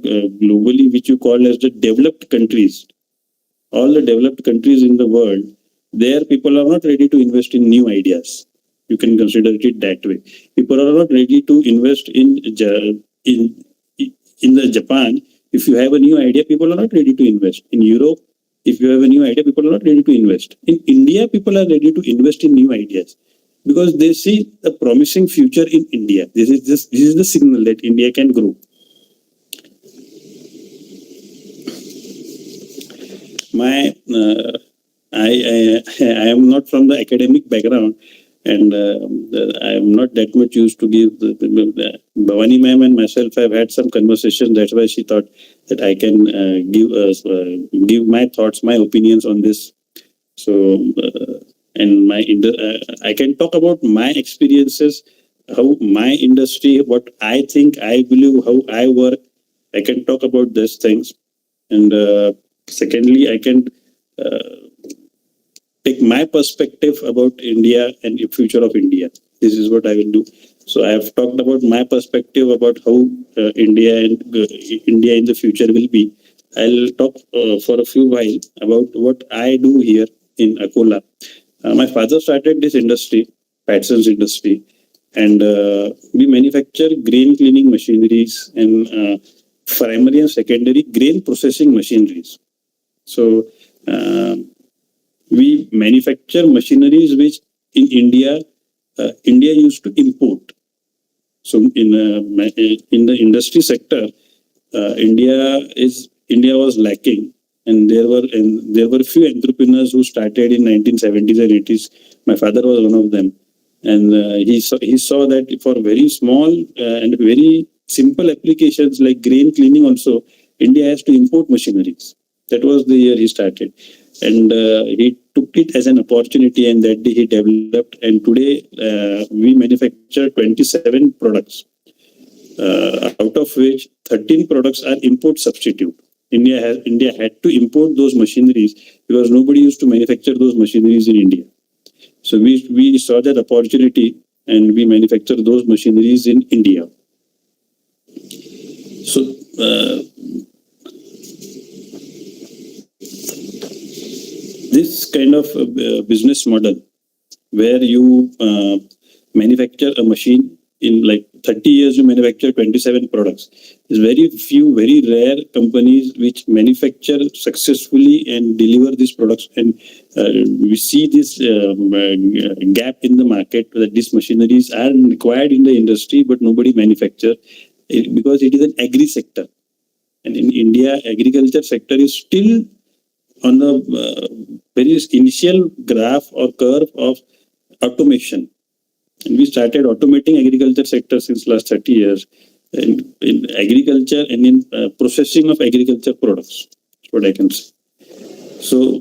globally, which you call as the developed countries, all the developed countries in the world, there people are not ready to invest in new ideas. You can consider it that way. People are not ready to invest in the Japan. If you have a new idea, people are not ready to invest. In Europe, if you have a new idea, people are not ready to invest. In India, people are ready to invest in new ideas because they see a promising future in India. This is the signal that India can grow. I am not from the academic background, and I am not that much used to give. Bhavani ma'am and myself have had some conversations. That's why she thought that I can give my thoughts, my opinions on this. So, and I can talk about my experiences, how my industry, what I think, I believe, how I work. I can talk about these things, and Secondly, I can take my perspective about India and the future of India. This is what I will do. So I have talked about my perspective about how India in the future will be. I'll talk for a few while about what I do here in Akola. My father started this industry, Patson's industry, and we manufacture grain cleaning machineries and primary and secondary grain processing machineries. So we manufacture machineries which in India, India used to import. So in the industry sector, India was lacking, and there were few entrepreneurs who started in 1970s and 80s. My father was one of them, and he saw that for very small and very simple applications like grain cleaning also, India has to import machineries. That was the year he started, and he took it as an opportunity, and that day he developed. And today we manufacture 27 products, out of which 13 products are import substitute. India had to import those machineries because nobody used to manufacture those machineries in India. So we saw that opportunity, and we manufacture those machineries in India. So this kind of business model where you manufacture a machine in like 30 years, you manufacture 27 products. There's very rare companies which manufacture successfully and deliver these products. And we see this gap in the market that these machineries are required in the industry, but nobody manufacture because it is an agri sector. And in India, agriculture sector is still on the very initial graph or curve of automation. And we started automating agriculture sector since last 30 years in agriculture and in processing of agriculture products. That's what I can say. So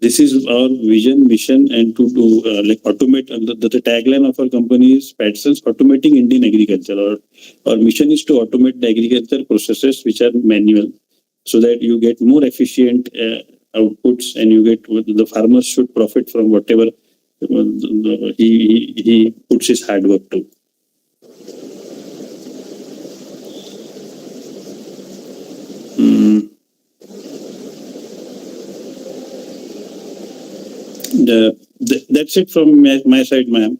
this is our vision, mission, and to like automate. The tagline of our company is Patson's automating Indian agriculture. Our mission is to automate the agriculture processes which are manual, so that you get more efficient outputs, and the farmers should profit from whatever he puts his hard work to. That's it from my side, ma'am.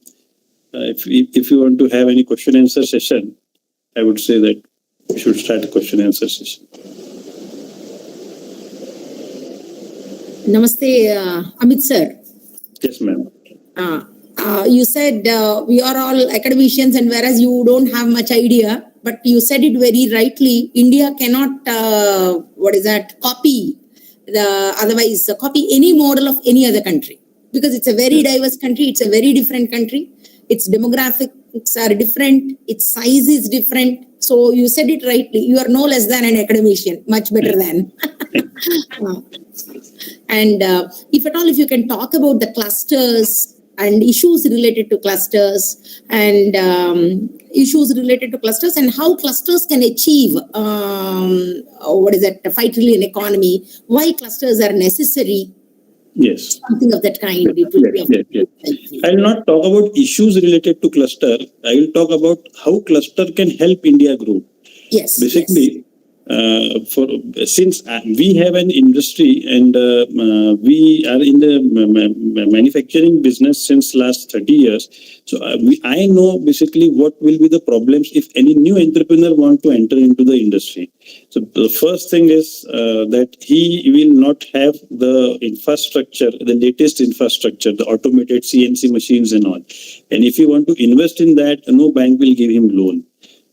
If you want to have any question answer session, I would say that we should start a question answer session. Namaste, Amit sir. Yes, ma'am. You said we are all academicians, and whereas you don't have much idea, but you said it very rightly. India cannot, copy any model of any other country, because it's a very diverse country. It's a very different country. Its demographics are different. Its size is different. So you said it rightly. You are no less than an academician, much better than. And if at all, if you can talk about the clusters and issues related to clusters and how clusters can achieve a 5 trillion economy, why clusters are necessary. Yes. Something of that kind. It will be I will not talk about issues related to cluster. I will talk about how cluster can help India grow. Yes. Basically, since we have an industry and we are in the manufacturing business since last 30 years, so I know basically what will be the problems if any new entrepreneur want to enter into the industry. So the first thing is that he will not have the infrastructure, the latest infrastructure, the automated CNC machines and all. And if you want to invest in that, no bank will give him loan.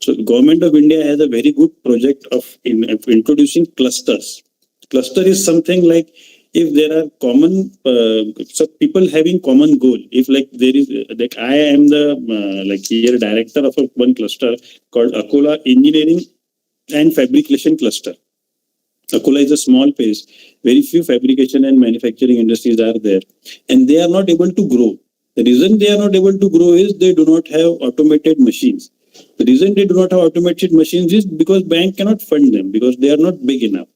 So the government of India has a very good project of introducing clusters. Cluster is something like if there are common, so people having common goal. If like there is, like I am the here director of one cluster called Akola Engineering and Fabrication Cluster. Akola is a small place. Very few fabrication and manufacturing industries are there, and they are not able to grow. The reason they are not able to grow is they do not have automated machines. The reason they do not have automated machines is because bank cannot fund them because they are not big enough.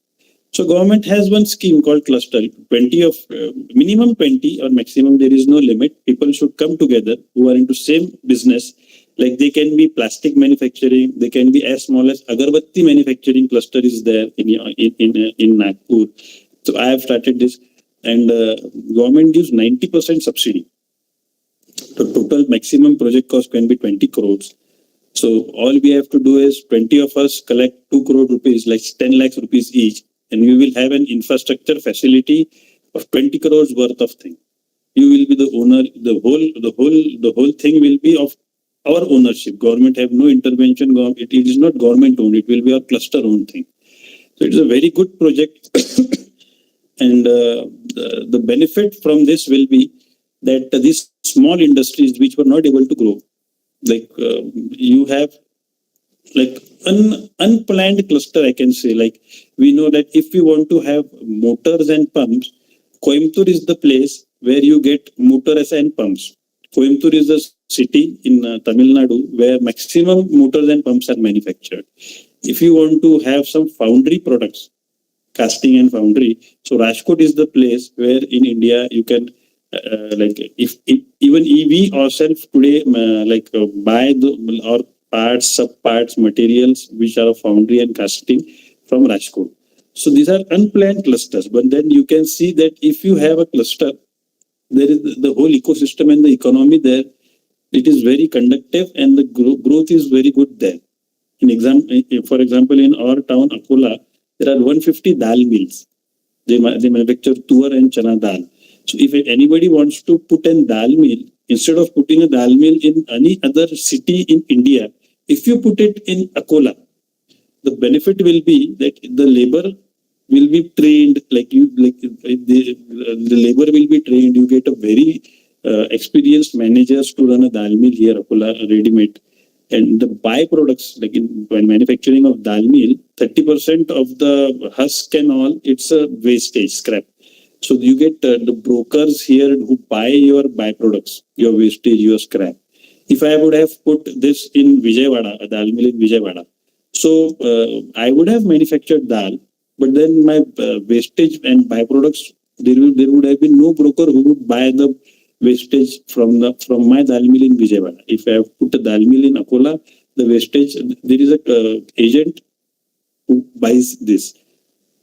So government has one scheme called cluster, 20 of minimum 20 or maximum, there is no limit. People should come together who are into same business. Like they can be plastic manufacturing, they can be as small as agarbatti manufacturing cluster is there in Nagpur. So I have started this, and government gives 90% subsidy. The total maximum project cost can be 20 crores. So all we have to do is 20 of us collect 2 crore rupees, like 10 lakhs rupees each, and we will have an infrastructure facility of 20 crores worth of thing. You will be the owner. The whole thing will be of our ownership. Government have no intervention. It is not government owned. It will be our cluster owned thing. So it is a very good project, and the benefit from this will be that these small industries which were not able to grow, like you have like unplanned cluster, I can say. Like we know that if we want to have motors and pumps, Coimbatore is the place where you get motors and pumps. Coimbatore is the city in Tamil Nadu where maximum motors and pumps are manufactured. If you want to have some foundry products, casting and foundry, so Rajkot is the place where in India you can like if even we ourselves today buy or parts, sub-parts, materials which are of foundry and casting from Rajkot. So these are unplanned clusters, but then you can see that if you have a cluster, there is the whole ecosystem and the economy there. It is very conductive and the growth is very good there. For example, in our town, Akola, there are 150 dal mills. They manufacture tuar and chana dal. So if anybody wants to put a dal mill, instead of putting a dal mill in any other city in India, if you put it in Akola, the benefit will be that the labor will be trained, the labor will be trained. You get a very experienced managers to run a dal mill here, Akola, ready-made. And the byproducts, like when manufacturing of dal meal, 30% of the husk and all, it's a wastage, scrap. So you get the brokers here who buy your byproducts, your wastage, your scrap. If I would have put this in Vijayawada, a dal mill in Vijayawada, so I would have manufactured dal, but then my wastage and byproducts, there would have been no broker who would buy the wastage from my dal mill in Vijayawada. If I have put a dal mill in Akola, the wastage, there is a agent who buys this.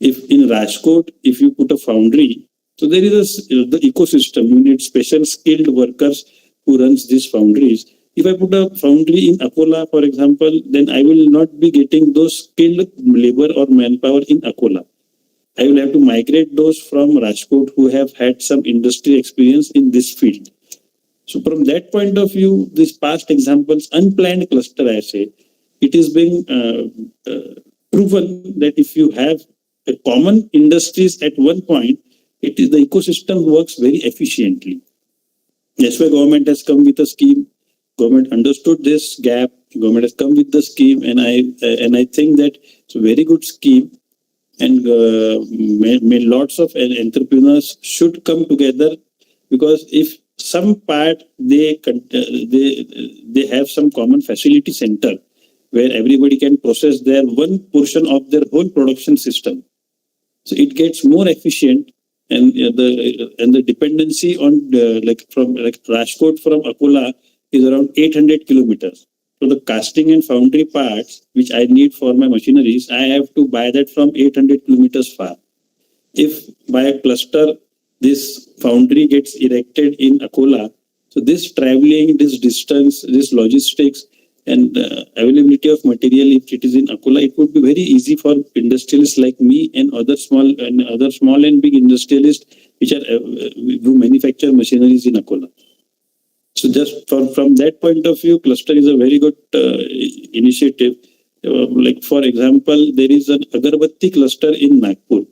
If in Rajkot, if you put a foundry, so there is the ecosystem. You need special skilled workers who runs these foundries. If I put a foundry in Akola, for example, then I will not be getting those skilled labor or manpower in Akola. I will have to migrate those from Rajkot who have had some industry experience in this field. So from that point of view, these past examples, unplanned cluster, I say, it is being proven that if you have a common industries at one point, it is the ecosystem works very efficiently. That's why government has come with a scheme. Government understood this gap. Government has come with the scheme, and I think that it's a very good scheme. And lots of entrepreneurs should come together, because if some part they have some common facility center where everybody can process their one portion of their whole production system, so it gets more efficient. And the dependency on from Rajkot from Akola is around 800 kilometers. So the casting and foundry parts which I need for my machineries, I have to buy that from 800 kilometers far. If by a cluster this foundry gets erected in Akola, so this traveling, this distance, this logistics and availability of material, if it is in Akola, it would be very easy for industrialists like me and other small and big industrialists who manufacture machineries in Akola. So just from that point of view, cluster is a very good initiative. Like for example, there is an agarbatti cluster in Nagpur.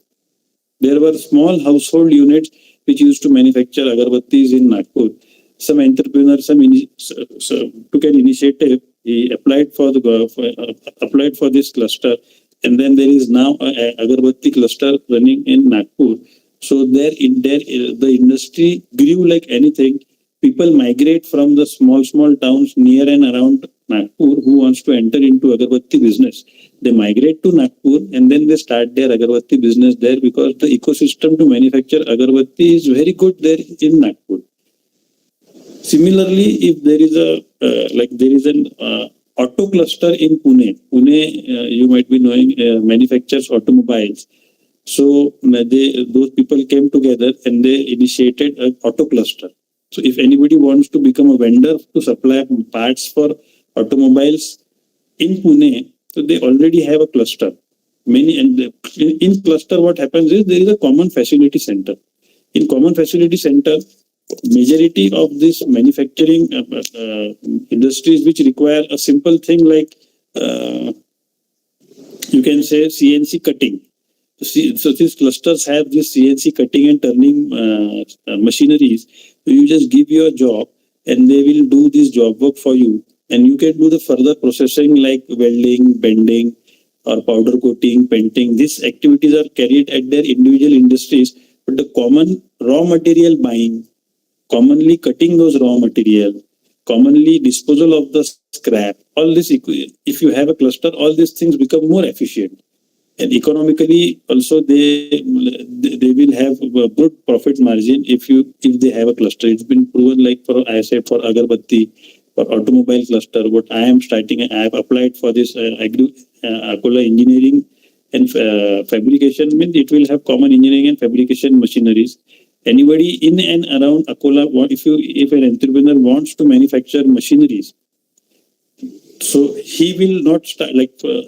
There were small household units which used to manufacture agarbattis in Nagpur. Some entrepreneur took an initiative. He applied for this cluster, and then there is now a agarbatti cluster running in Nagpur. So the industry grew like anything. People migrate from the small towns near and around Nagpur who wants to enter into agarbatti business, they migrate to Nagpur and then they start their agarbatti business there, because the ecosystem to manufacture agarbatti is very good there in Nagpur. Similarly, if there is an auto cluster in Pune. You might be knowing, manufactures automobiles. So those people came together and they initiated an auto cluster. So if anybody wants to become a vendor to supply parts for automobiles in Pune, so they already have a cluster. In cluster, what happens is there is a common facility center. In common facility center, majority of this manufacturing industries which require a simple thing like you can say CNC cutting. So these clusters have this CNC cutting and turning machineries. So you just give your job and they will do this job work for you. And you can do the further processing like welding, bending, or powder coating, painting. These activities are carried at their individual industries. But the common raw material buying, commonly cutting those raw material, commonly disposal of the scrap, all this, if you have a cluster, all these things become more efficient. And economically also they will have a good profit margin if they have a cluster. It's been proven, like for agarbatti, for automobile cluster, what I am starting, I have applied for this Akola engineering and fabrication, means it will have common engineering and fabrication machineries. Anybody in and around Akola, if an entrepreneur wants to manufacture machineries, so he will not start,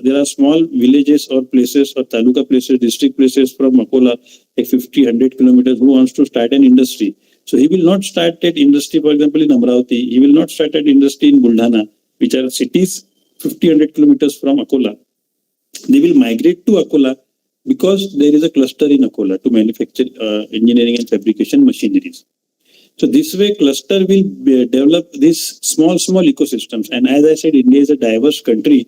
there are small villages or places or taluka places, district places from Akola, like 50, 100 kilometers, who wants to start an industry. So he will not start that industry, for example, in Amravati. He will not start that industry in Buldhana, which are cities 50, 100 kilometers from Akola. They will migrate to Akola because there is a cluster in Akola to manufacture engineering and fabrication machineries. So this way, cluster will develop these small ecosystems. And as I said, India is a diverse country.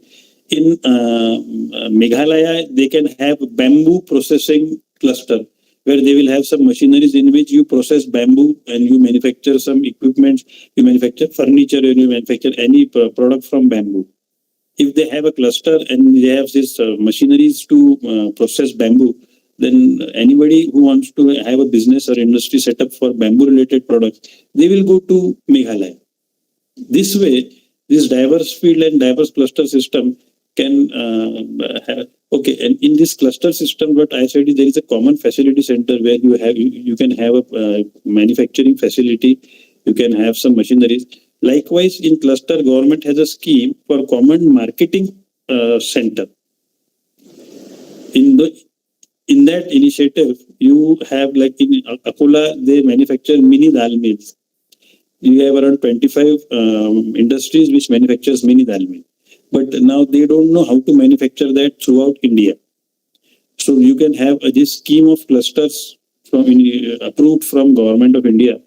In Meghalaya, they can have bamboo processing cluster, where they will have some machineries in which you process bamboo and you manufacture some equipment, you manufacture furniture, and you manufacture any product from bamboo. If they have a cluster and they have these machineries to process bamboo, then anybody who wants to have a business or industry set up for bamboo related products, they will go to Meghalaya. This way, this diverse field and diverse cluster system can have, and in this cluster system, what I said is there is a common facility center where you can have a manufacturing facility, you can have some machineries. Likewise, in cluster, government has a scheme for common marketing center. In that initiative, you have, like in Akola, they manufacture mini dal mills. You have around 25 industries which manufactures mini dal mill. But now they don't know how to manufacture that throughout India. So you can have this scheme of clusters approved from Government of India.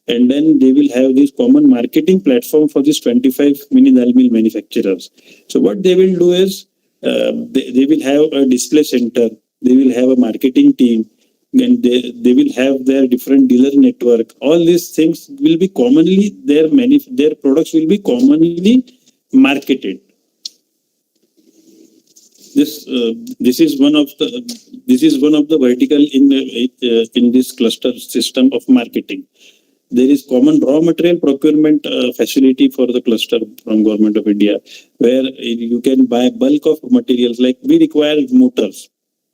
And then they will have this common marketing platform for these 25 mini dal mill manufacturers. So what they will do is, they will have a display center. They will have a marketing team, and they will have their different dealer network. All these things will be commonly, their products will be commonly marketed. This is one of the vertical in this cluster system of marketing. There is common raw material procurement facility for the cluster from Government of India, where you can buy bulk of materials. Like we require motors.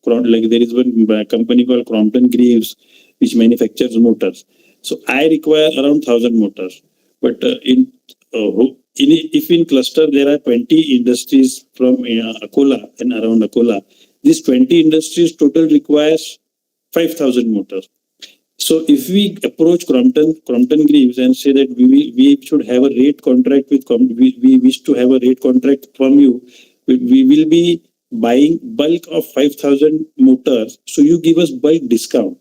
Like there is one company called Crompton Greaves which manufactures motors. So I require around 1,000 motors. But if in cluster there are 20 industries from Akola and around Akola, these 20 industries total requires 5,000 motors. So if we approach Crompton Greaves and say that we should have a rate contract with we wish to have a rate contract from you, we will be buying bulk of 5,000 motors, so you give us bulk discount.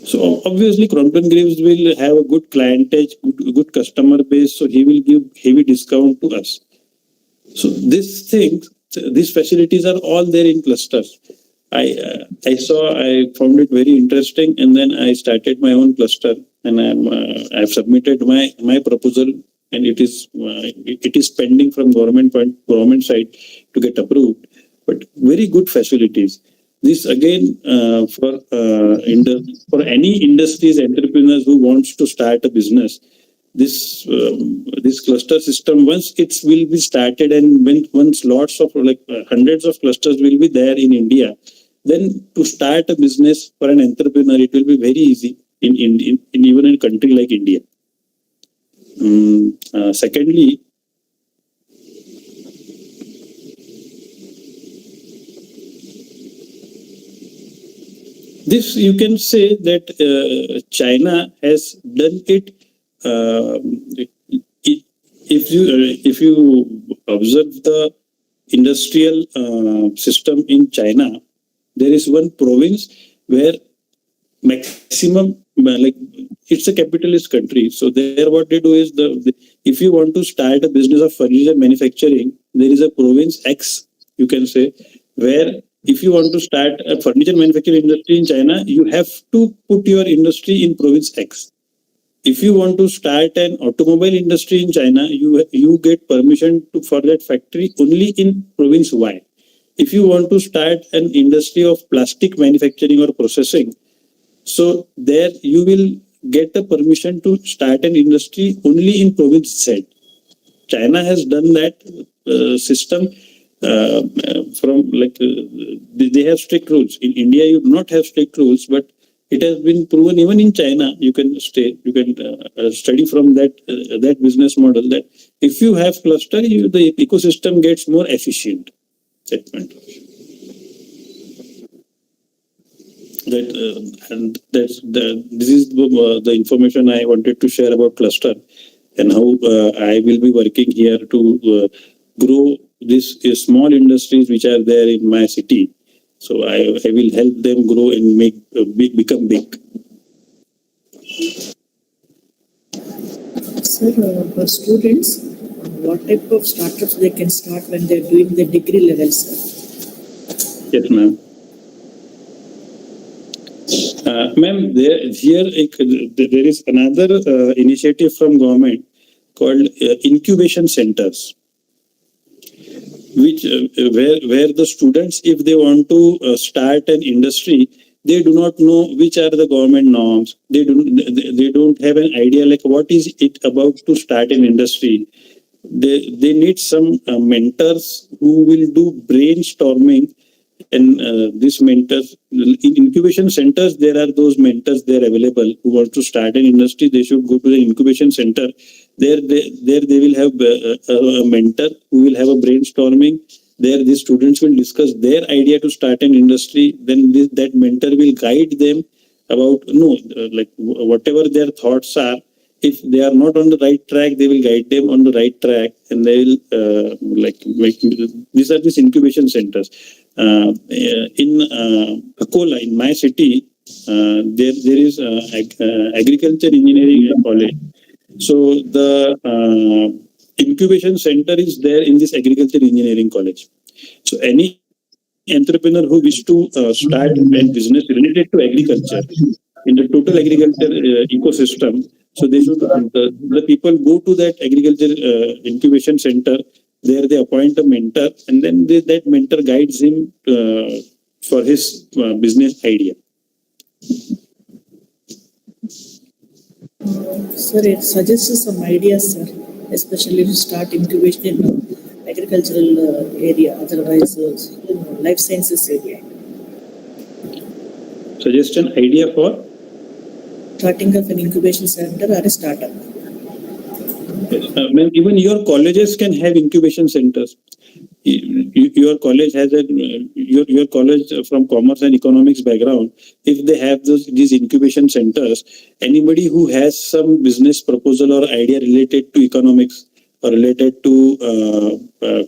So obviously Crompton Greaves will have a good clientage, good customer base, so he will give heavy discount to us. So these facilities are all there in clusters. I found it very interesting, and then I started my own cluster, and I've submitted my proposal and it is pending from government side to get approved. But very good facilities. This again for any industries entrepreneurs who wants to start a business. This cluster system, once it will be started, and once lots of hundreds of clusters will be there in India, then to start a business for an entrepreneur, it will be very easy in even in a country like India. Secondly, this you can say that China has done it. If you observe the industrial system in China, there is one province where maximum it's a capitalist country. So there, what they do is if you want to start a business of furniture manufacturing, there is a province X, you can say, where if you want to start a furniture manufacturing industry in China, you have to put your industry in province X. If you want to start an automobile industry in China, you get permission for that factory only in province Y. If you want to start an industry of plastic manufacturing or processing, so there you will get a permission to start an industry only in province Z. China has done that system from they have strict rules. In India, you do not have strict rules, but it has been proven even in China. You can study from that business model, that if you have cluster, the ecosystem gets more efficient. This is the information I wanted to share about cluster and how I will be working here to grow these small industries which are there in my city. So I will help them grow and become big. Sir, for students, what type of startups they can start when they're doing the degree level, sir? Yes, ma'am. Ma'am, there is another initiative from government called Incubation Centers, which where the students, if they want to start an industry, they do not know which are the government norms. They don't have an idea like what is it about to start an industry. They need some mentors who will do brainstorming. And these mentors in incubation centers, there are those mentors there available who want to start an industry. They should go to the incubation center. There they will have a mentor who will have a brainstorming. There the students will discuss their idea to start an industry. Then that mentor will guide them about whatever their thoughts are. If they are not on the right track, they will guide them on the right track, and they will these are these incubation centers. In Akola, in my city, there is agriculture engineering college. So the incubation center is there in this agriculture engineering college. So any entrepreneur who wish to start a business related to agriculture in the total agriculture ecosystem, so they should the people go to that agriculture incubation center. There they appoint a mentor, and then that mentor guides him for his business idea. Sir, it suggests some ideas, sir, especially to start incubation in agricultural area, otherwise life sciences area. Suggestion idea for starting of an incubation center or a startup. Even your colleges can have incubation centers. Your college has your college from commerce and economics background. If they have these incubation centers, anybody who has some business proposal or idea related to economics or related to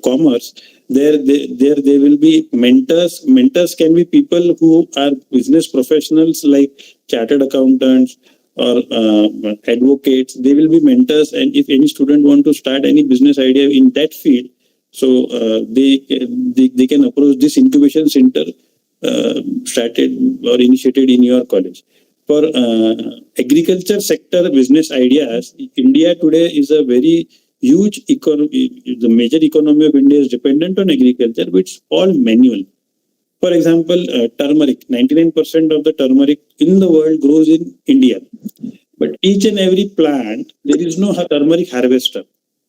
commerce, there will be mentors. Mentors can be people who are business professionals like chartered accountants or advocates. They will be mentors, and if any student want to start any business idea in that field, so they can approach this incubation center started or initiated in your college. for agriculture sector business ideas, India today is a very huge economy. The major economy of India is dependent on agriculture, which is all manual. For example, turmeric. 99% of the turmeric in the world grows in India. But each and every plant, there is no turmeric harvester.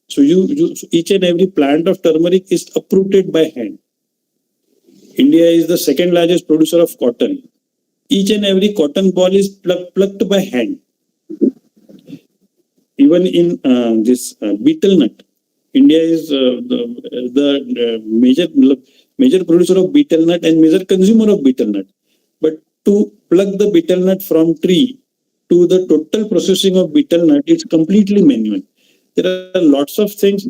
So each and every plant of turmeric is uprooted by hand. India is the second largest producer of cotton. Each and every cotton ball is plucked by hand. Even in this betel nut, India is the major producer of betel nut and major consumer of betel nut. But to pluck the betel nut from tree to the total processing of betel nut, it's completely manual. There are lots of things,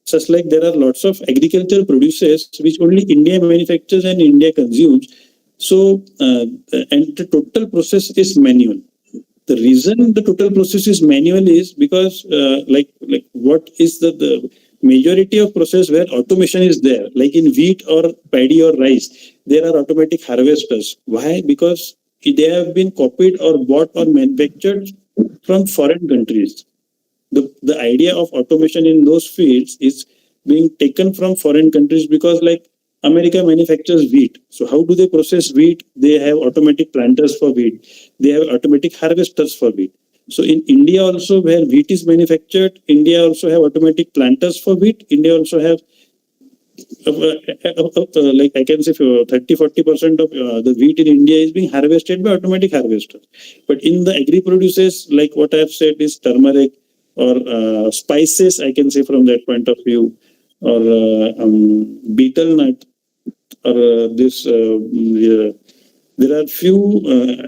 just like there are lots of agricultural produces which only India manufactures and India consumes. So, and the total process is manual. The reason the total process is manual is because, like what is the majority of process where automation is there, like in wheat or paddy or rice, there are automatic harvesters. Why? Because they have been copied or bought or manufactured from foreign countries. The idea of automation in those fields is being taken from foreign countries because, like, America manufactures wheat. So how do they process wheat? They have automatic planters for wheat. They have automatic harvesters for wheat. So in India also, where wheat is manufactured, India also have automatic planters for wheat. India also have like I can say 30-40% of the wheat in India is being harvested by automatic harvesters. But in the agri produces, like what I have said is turmeric or spices, I can say from that point of view, or betel nut, or there are few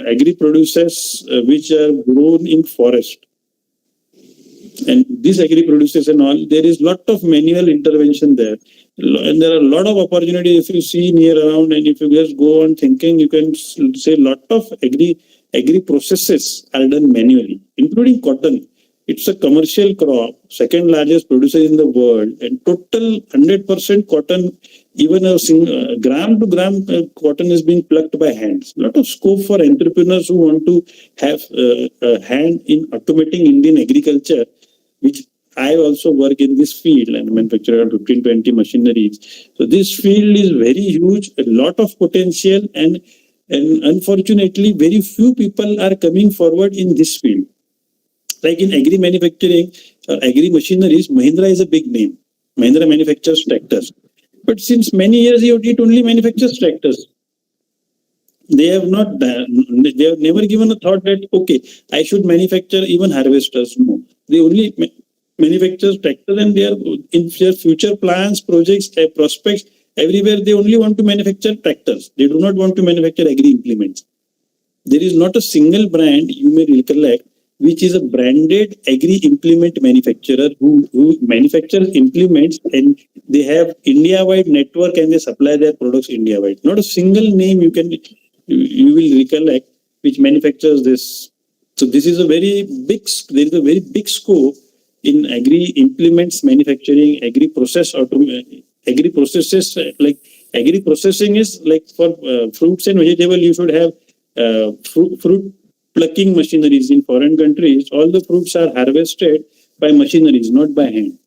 agri produces which are grown in forest. And these agri produces and all, there is lot of manual intervention there. And there are a lot of opportunity if you see near around, and if you just go on thinking, you can say lot of agri processes are done manually, including cotton. It's a commercial crop, second largest producer in the world, and total 100% cotton, even a gram to gram cotton is being plucked by hands. A lot of scope for entrepreneurs who want to have a hand in automating Indian agriculture, which I also work in this field and manufacture 15-20 machineries. So this field is very huge, a lot of potential, and unfortunately, very few people are coming forward in this field. Like in agri manufacturing or agri machineries, Mahindra is a big name. Mahindra manufactures tractors. But since many years, it only manufactures tractors. They have never given a thought that, okay, I should manufacture even harvesters. No, they only manufacture tractors, and they are in their future plans, projects, prospects, everywhere they only want to manufacture tractors. They do not want to manufacture agri implements. There is not a single brand you may recollect which is a branded agri implement manufacturer who manufactures implements, and they have India-wide network and they supply their products India-wide. Not a single name you will recollect which manufactures this. So this is there is a very big scope in agri implements manufacturing, agri processes. Like agri processing is like for fruits and vegetables, you should have fruit plucking machineries. In foreign countries, all the fruits are harvested by machineries, not by hand.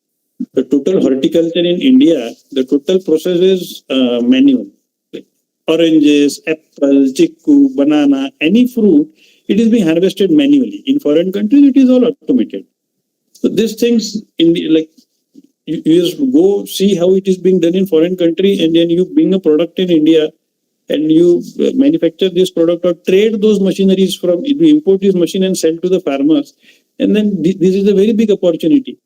The total horticulture in India, the total process is manual. Like oranges, apple, chiku, banana, any fruit, it is being harvested manually. In foreign countries, it is all automated. So these things, you just go see how it is being done in foreign country, and then you bring a product in India, and you manufacture this product or trade those machineries from, you import this machine and sell to the farmers. And then this is a very big opportunity.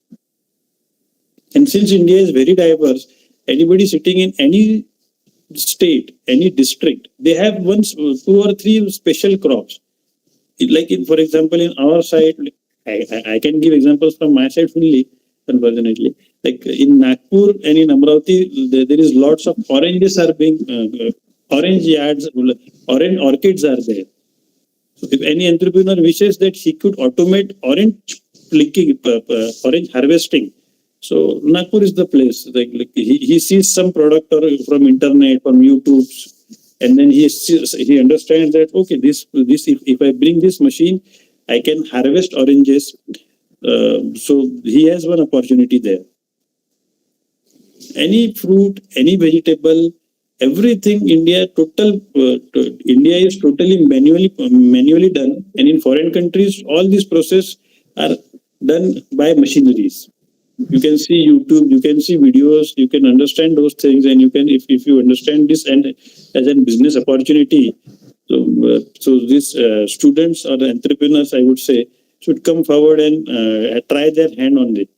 And since India is very diverse, anybody sitting in any state, any district, they have 2 or 3 special crops. Like for example, in our side, I can give examples from my side only, unfortunately. Like in Nagpur and in Amravati, there is lots of oranges are being orange yards, orange orchids are there. So if any entrepreneur wishes that he could automate orange picking, orange harvesting, so Nagpur is the place. Like he sees some product or from internet, from YouTube, and then he understands that okay, this if I bring this machine, I can harvest oranges. So he has one opportunity there. Any fruit, any vegetable, everything India is totally manually done, and in foreign countries all these process are done by machineries. You can see YouTube, you can see videos, you can understand those things, and you can if you understand this and as a business opportunity. So these students or the entrepreneurs, I would say, should come forward and try their hand on it.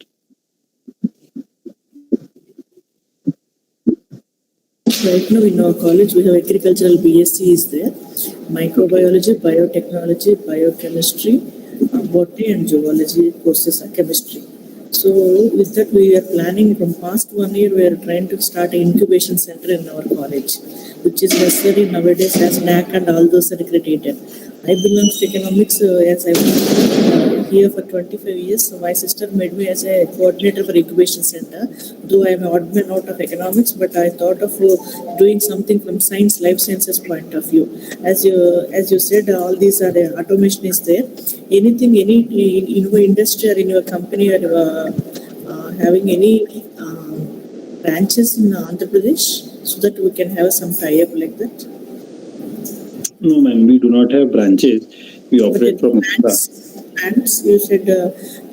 Right now in our college, we have agricultural BSc is there, microbiology, biotechnology, biochemistry, botany and zoology courses are chemistry. So with that, we are planning from past 1 year, we are trying to start an incubation center in our college, which is necessary nowadays as NAC and all those are accredited. I belong to economics as I was here for 25 years. So my sister made me as a coordinator for incubation center. Though I am an odd man out of economics, but I thought of doing something from science, life sciences point of view. As you said, all these are automation is there. Anything, any in your industry or in your company or having any branches in Andhra Pradesh, so that we can have some tie-up like that. No, ma'am, we do not have branches. We operate from plants. You said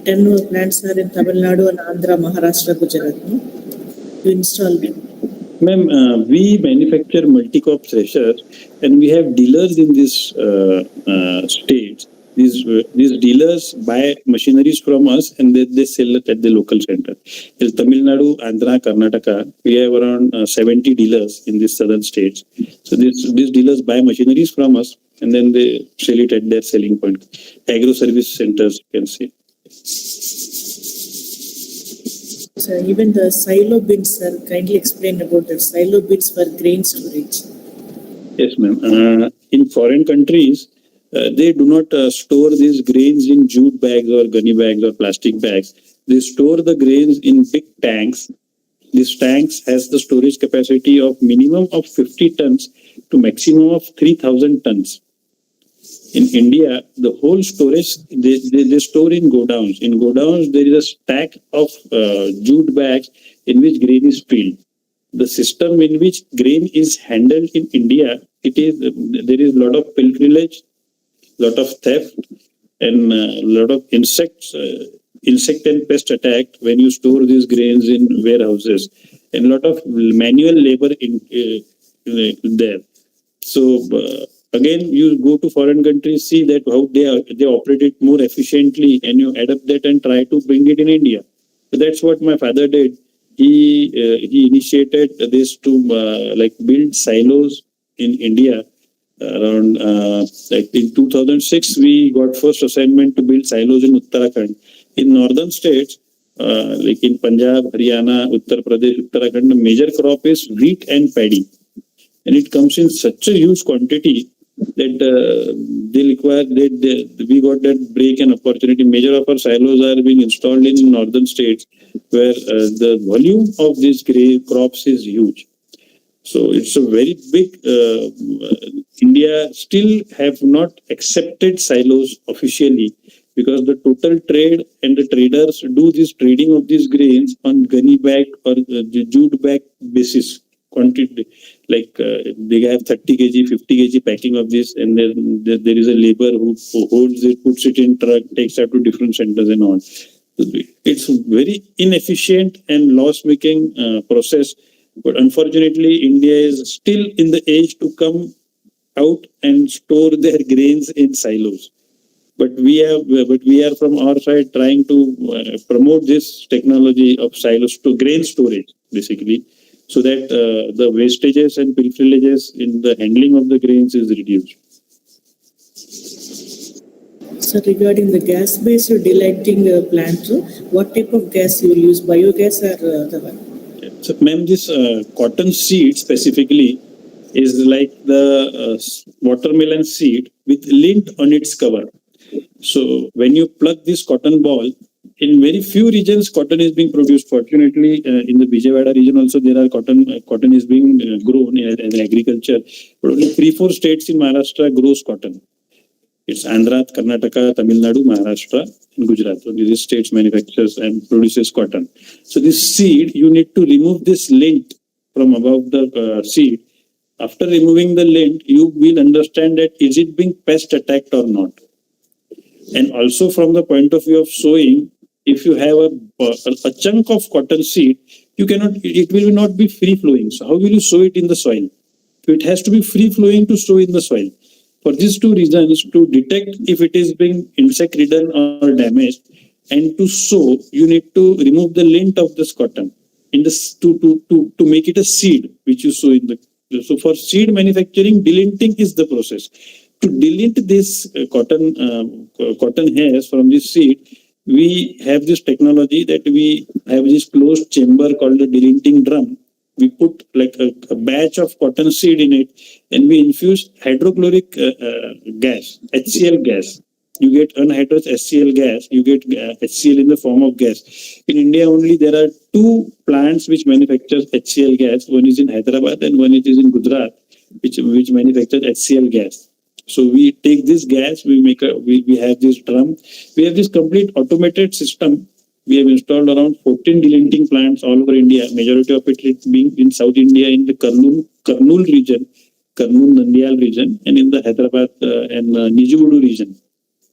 10 plants are in Tamil Nadu and Andhra, Maharashtra, Gujarat. No? You install them. Ma'am, we manufacture multi-crop threshers, and we have dealers in these states. These dealers buy machineries from us, and they sell it at the local center. In Tamil Nadu, Andhra, Karnataka, we have around 70 dealers in these southern states. So these dealers buy machineries from us, and then they sell it at their selling point. Agro service centers, you can see. So even the silo bins, sir, kindly explain about the silo bins for grain storage. Yes, ma'am. In foreign countries, they do not store these grains in jute bags or gunny bags or plastic bags. They store the grains in big tanks. These tanks has the storage capacity of minimum of 50 tons to maximum of 3,000 tons. In India, the whole storage, they store in godowns. In godowns, there is a stack of jute bags in which grain is filled. The system in which grain is handled in India, there is a lot of pilferage, lot of theft, and a lot of insect and pest attack when you store these grains in warehouses, and a lot of manual labor in there. So again, you go to foreign countries, see that how they operate it more efficiently, and you adapt that and try to bring it in India. So that's what my father did. He initiated this to build silos in India. Around in 2006, we got first assignment to build silos in Uttarakhand. In northern states, like in Punjab, Haryana, Uttar Pradesh, Uttarakhand, the major crop is wheat and paddy, and it comes in such a huge quantity that they require we got that break and opportunity. Major of our silos are being installed in northern states where the volume of these crops is huge. So it's a very big. India still have not accepted silos officially because the total trade and the traders do this trading of these grains on gunny bag or jute bag basis quantity. Like they have 30 kg, 50 kg packing of this, and then there is a labor who holds it, puts it in truck, takes it to different centers and all. It's very inefficient and loss-making process. But unfortunately, India is still in the age to come out and store their grains in silos. But we are from our side trying to promote this technology of silos to grain storage, basically, so that the wastages and pilferages in the handling of the grains is reduced. So regarding the gas-based dilenting plant, what type of gas you will use, biogas or the one? So, ma'am, this cottonseed specifically is like the watermelon seed with lint on its cover. So when you pluck this cotton ball, in very few regions, cotton is being produced. Fortunately, in the Vijayawada region also, there are cotton is being grown as agriculture. But only 3-4 states in Maharashtra grows cotton. It's Andhra, Karnataka, Tamil Nadu, Maharashtra, and Gujarat. So these states manufactures and produces cotton. So this seed, you need to remove this lint from above the seed. After removing the lint, you will understand that is it being pest attacked or not. And also from the point of view of sowing, if you have a chunk of cotton seed, it will not be free flowing. So how will you sow it in the soil? So it has to be free flowing to sow in the soil. For these two reasons, to detect if it is being insect ridden or damaged, and to sow, you need to remove the lint of this cotton in this to make it a seed which you sow in the. So for seed manufacturing, dilenting is the process. To delint this cotton hairs from this seed, we have this technology that we have this closed chamber called the dilenting drum. We put like a batch of cotton seed in it, and we infuse hydrochloric gas, HCl gas. You get anhydrous HCl gas, you get HCl in the form of gas. In India only there are 2 plants which manufacture HCl gas. One is in Hyderabad and one is in Gujarat, which manufactures HCl gas. So we take this gas, we have this drum, we have this complete automated system. We have installed around 14 dilenting plants all over India. Majority of it being in South India in the Kurnool region, Nandyal region, and in the Hyderabad and Nijuvudu region.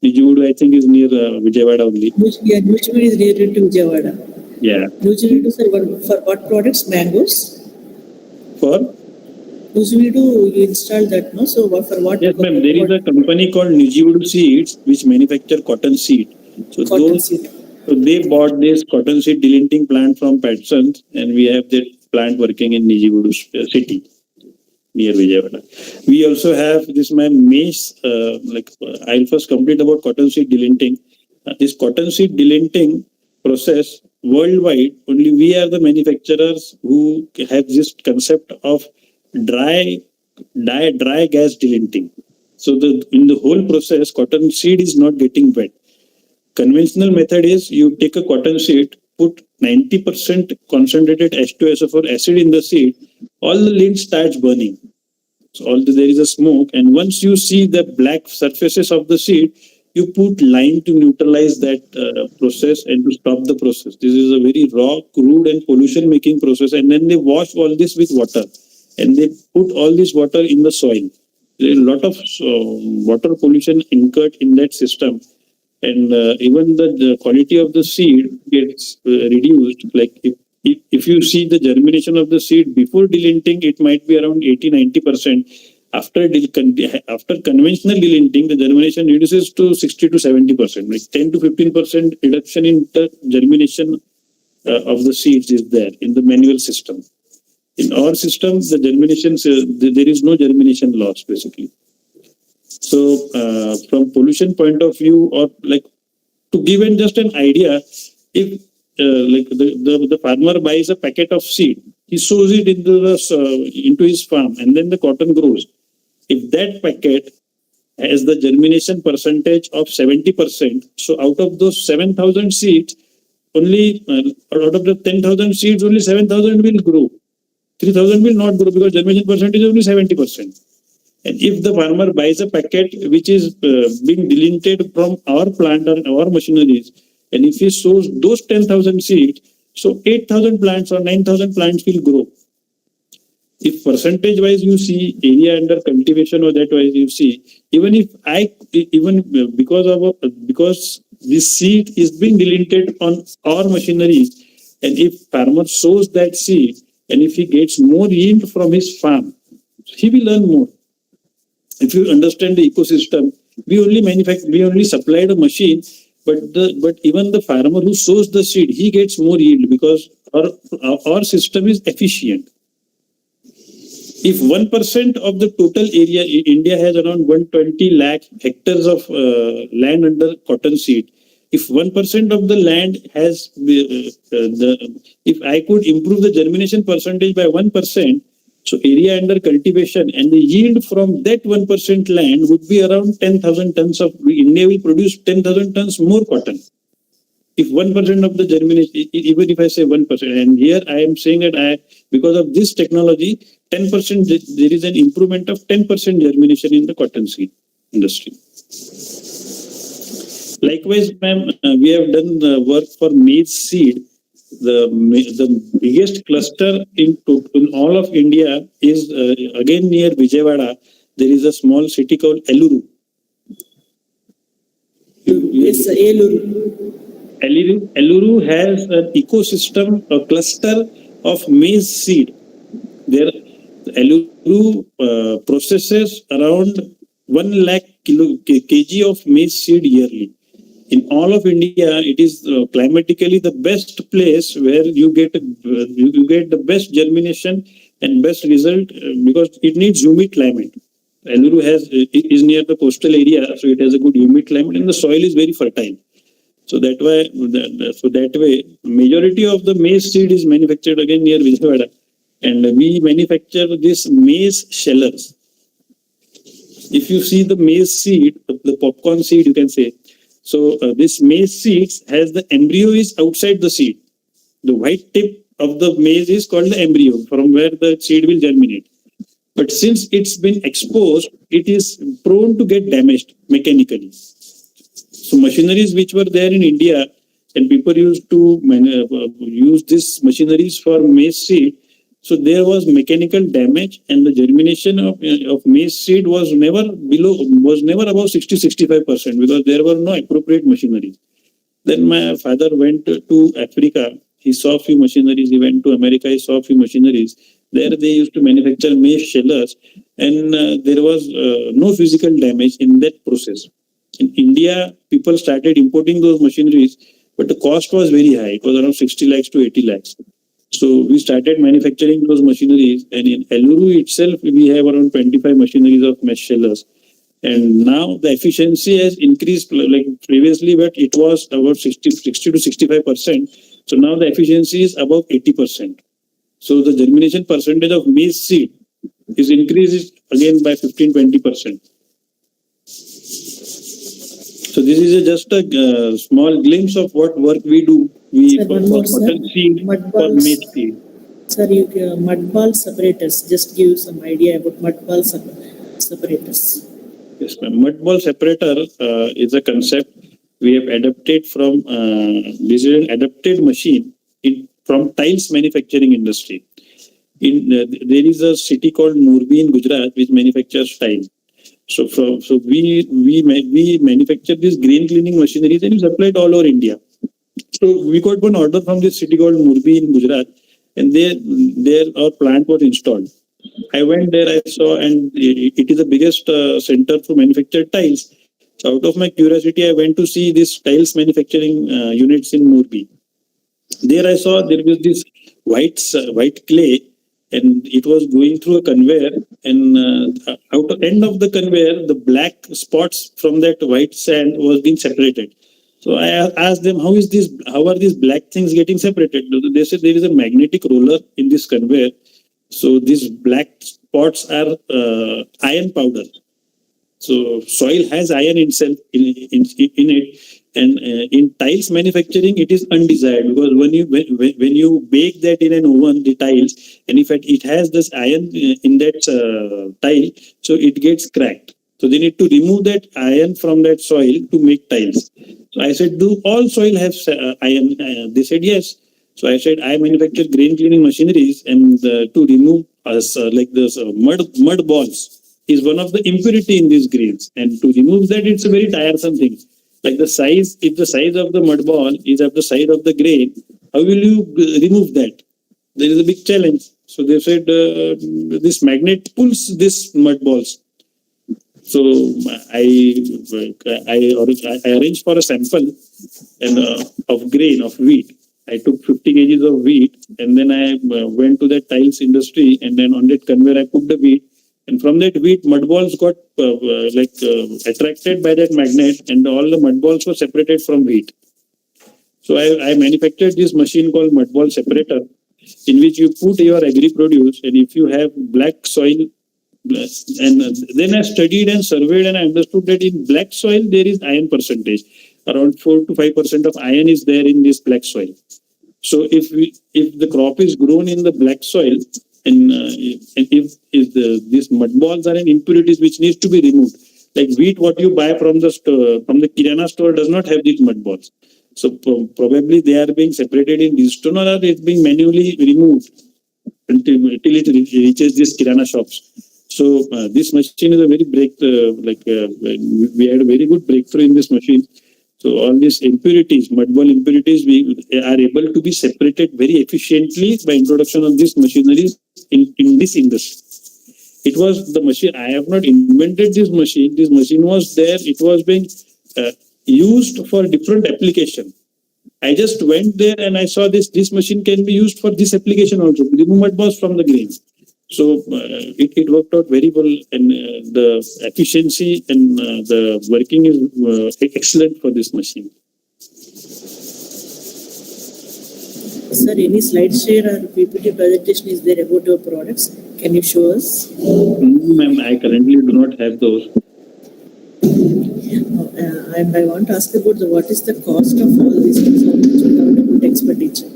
Nijuvudu, I think, is near Vijayawada only. Nijuvudu is near to Vijayawada. Yeah. Nijuvudu, sir, for what products? Mangoes? For? Nijuvudu, you installed that, no? So for what? Yes, ma'am. There is a company called Nijuvudu Seeds which manufacture cotton seed. So So they bought this cotton seed dilenting plant from Patsons, and we have that plant working in Nijuvudu city near Vijayawada. We also have this maize. I'll first complete about cotton seed dilenting. This cotton seed dilenting process worldwide, only we are the manufacturers who have this concept of dry gas dilenting. So in the whole process, cotton seed is not getting wet. Conventional method is you take a cotton seed, put 90% concentrated H2SO4 acid in the seed, all the lint starts burning. So there is a smoke, and once you see the black surfaces of the seed, you put lime to neutralize that process and to stop the process. This is a very raw, crude and pollution making process, and then they wash all this with water and they put all this water in the soil. There is a lot of water pollution incurred in that system. And even the quality of the seed gets reduced. Like if you see the germination of the seed before dilenting, it might be around 80-90%. After conventional dilenting, the germination reduces to 60 to 70%. Like 10 to 15% reduction in the germination of the seeds is there in the manual system. In our system, the germination there is no germination loss basically. So from pollution point of view, or like to give just an idea, if the farmer buys a packet of seed, he sows it into his farm, and then the cotton grows. If that packet has the germination percentage of 70%, so out of those 7,000 seeds, only out of the 10,000 seeds, only 7,000 will grow. 3,000 will not grow because germination percentage is only 70%. And if the farmer buys a packet which is being delented from our plant or our machineries, and if he sows those 10,000 seeds, so 8,000 plants or 9,000 plants will grow. If percentage wise you see area under cultivation or that wise you see, because this seed is being delented on our machineries, and if farmer sows that seed and if he gets more yield from his farm, he will earn more. If you understand the ecosystem, we only supplied a machine, but even the farmer who sows the seed, he gets more yield because our system is efficient. If 1% of the total area, India has around 120 lakh hectares of land under cotton seed. If 1% of the land has if I could improve the germination percentage by 1%, so area under cultivation and the yield from that 1% land would be around 10,000 tons of, India will produce 10,000 tons more cotton. if 1% of the germination, even if I say 1%, and here I am saying that because of this technology, 10%, there is an improvement of 10% germination in the cottonseed industry. Likewise, ma'am, we have done the work for maize seed. The biggest cluster in all of India is again near Vijayawada. There is a small city called Eluru. Yes, Eluru. Eluru has an ecosystem, a cluster of maize seed. There, Eluru processes around 1 lakh kg of maize seed yearly. In all of India, it is climatically the best place where you get the best germination and best result because it needs humid climate. Eluru is near the coastal area, so it has a good humid climate, and the soil is very fertile. So that way, majority of the maize seed is manufactured again near Vijayawada, and we manufacture this maize shellers. If you see the maize seed, the popcorn seed, you can say. So this maize seeds has the embryo is outside the seed. The white tip of the maize is called the embryo, from where the seed will germinate. But since it's been exposed, it is prone to get damaged mechanically. So machineries which were there in India, and people used to use these machineries for maize seed. So there was mechanical damage, and the germination of maize seed was never above 60-65% because there were no appropriate machineries. Then my father went to Africa. He saw a few machineries. He went to America. He saw a few machineries. There they used to manufacture maize shellers, and there was no physical damage in that process. In India, people started importing those machineries, but the cost was very high. It was around 60 lakhs to 80 lakhs. So we started manufacturing those machineries, and in Eluru itself, we have around 25 machineries of mesh shellers. And now the efficiency has increased like previously, but it was about 60 to 65%. So now the efficiency is above 80%. So the germination percentage of maize seed is increased again by 15-20%. So this is just a small glimpse of what work we do. We for cotton seed, for maize seed. Sir, mud ball separators. Just give some idea about mud ball separators. Yes, ma'am. Mud ball separator is a concept we have adapted from. This is an adapted machine from tiles manufacturing industry. There is a city called Morbi in Gujarat which manufactures tiles. So we manufacture these grain cleaning machineries and we supply it all over India. So we got one order from this city called Morbi in Gujarat, and there our plant was installed. I went there, I saw, and it is the biggest center for manufactured tiles. So out of my curiosity, I went to see these tiles manufacturing units in Morbi. There I saw there was this white clay, and it was going through a conveyor, and out of end of the conveyor, the black spots from that white sand was being separated. So I asked them, how are these black things getting separated? They said there is a magnetic roller in this conveyor. So these black spots are iron powder. So soil has iron itself in it, and in tiles manufacturing, it is undesired because when you bake that in an oven, the tiles, and if it has this iron in that tile, so it gets cracked. So they need to remove that iron from that soil to make tiles. So I said, do all soil have iron? They said yes. So I said, I manufacture grain cleaning machineries, and to remove like this mud balls is one of the impurity in these grains, and to remove that, it's a very tiresome thing. Like the size, if the size of the mud ball is at the side of the grain, how will you remove that? There is a big challenge. So they said this magnet pulls these mud balls. So I arranged for a sample of grain of wheat. I took 50 kgs of wheat, and then I went to the tiles industry, and then on that conveyor I put the wheat. And from that wheat, mud balls got attracted by that magnet, and all the mud balls were separated from wheat. So I manufactured this machine called mud ball separator, in which you put your agri produce, and if you have black soil, and then I studied and surveyed, and I understood that in black soil there is iron percentage. around 4 to 5% of iron is there in this black soil. So if the crop is grown in the black soil, and if these mud balls are in impurities which needs to be removed, like wheat, what you buy from the store, from the kirana store, does not have these mud balls. So probably they are being separated in this stone, or it's being manually removed until it reaches these kirana shops. So this machine is a very we had a very good breakthrough in this machine. So all these impurities, mud ball impurities, we are able to be separated very efficiently by introduction of this machinery in this industry. It was the machine. I have not invented this machine. This machine was there. It was being used for different application. I just went there and I saw this machine can be used for this application also. Remove mud balls from the grains. So it worked out very well, and the efficiency and the working is excellent for this machine. Sir, any slide share or PPT presentation is there about your products? Can you show us? Ma'am, I currently do not have those. And I want to ask about what is the cost of all these things, how much without about expenditure?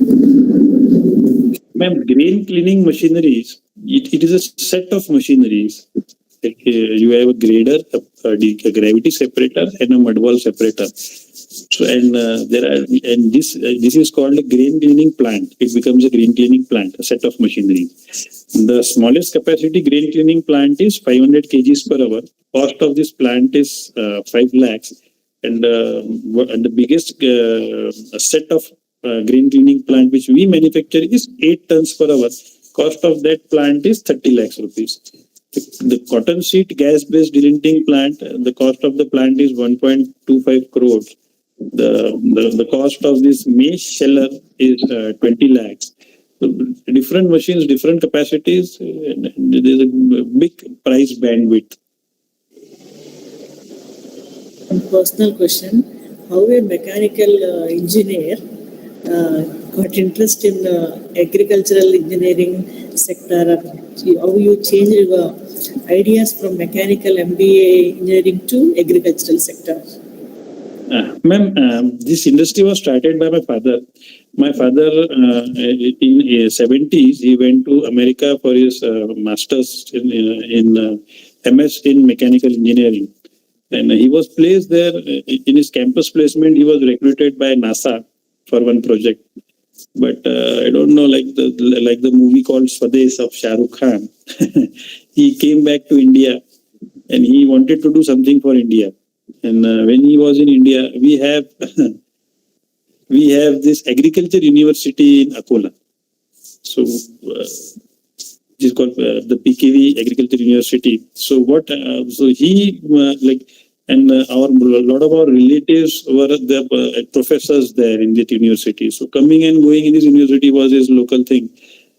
Ma'am, grain cleaning machineries, it is a set of machineries. Like, you have a grader, a gravity separator, and a mud ball separator. So this is called a grain cleaning plant. It becomes a grain cleaning plant, a set of machinery. The smallest capacity grain cleaning plant is 500 kgs per hour. Cost of this plant is 5 lakhs, and the biggest set of grain cleaning plant which we manufacture is 8 tons per hour. Cost of that plant is 30 lakhs rupees. The Cottonseed gas-based dilenting plant, the cost of the plant is 1.25 crores. The cost of this maize sheller is 20 lakhs. So different machines, different capacities, there's a big price bandwidth. One personal question: how a mechanical engineer got interest in agricultural engineering sector? How you change your ideas from mechanical MBA engineering to agricultural sector? Ma'am, this industry was started by my father. My father, in the 70s, he went to America for his master's in MS in mechanical engineering. And he was placed there in his campus placement. He was recruited by NASA for one project. But I don't know, like the movie called Swades of Shah Rukh Khan. He came back to India and he wanted to do something for India. And when he was in India, we have this agriculture university in Akola. So it is called the PKV Agriculture University. So so he a lot of our relatives were the professors there in that university. So coming and going in this university was his local thing.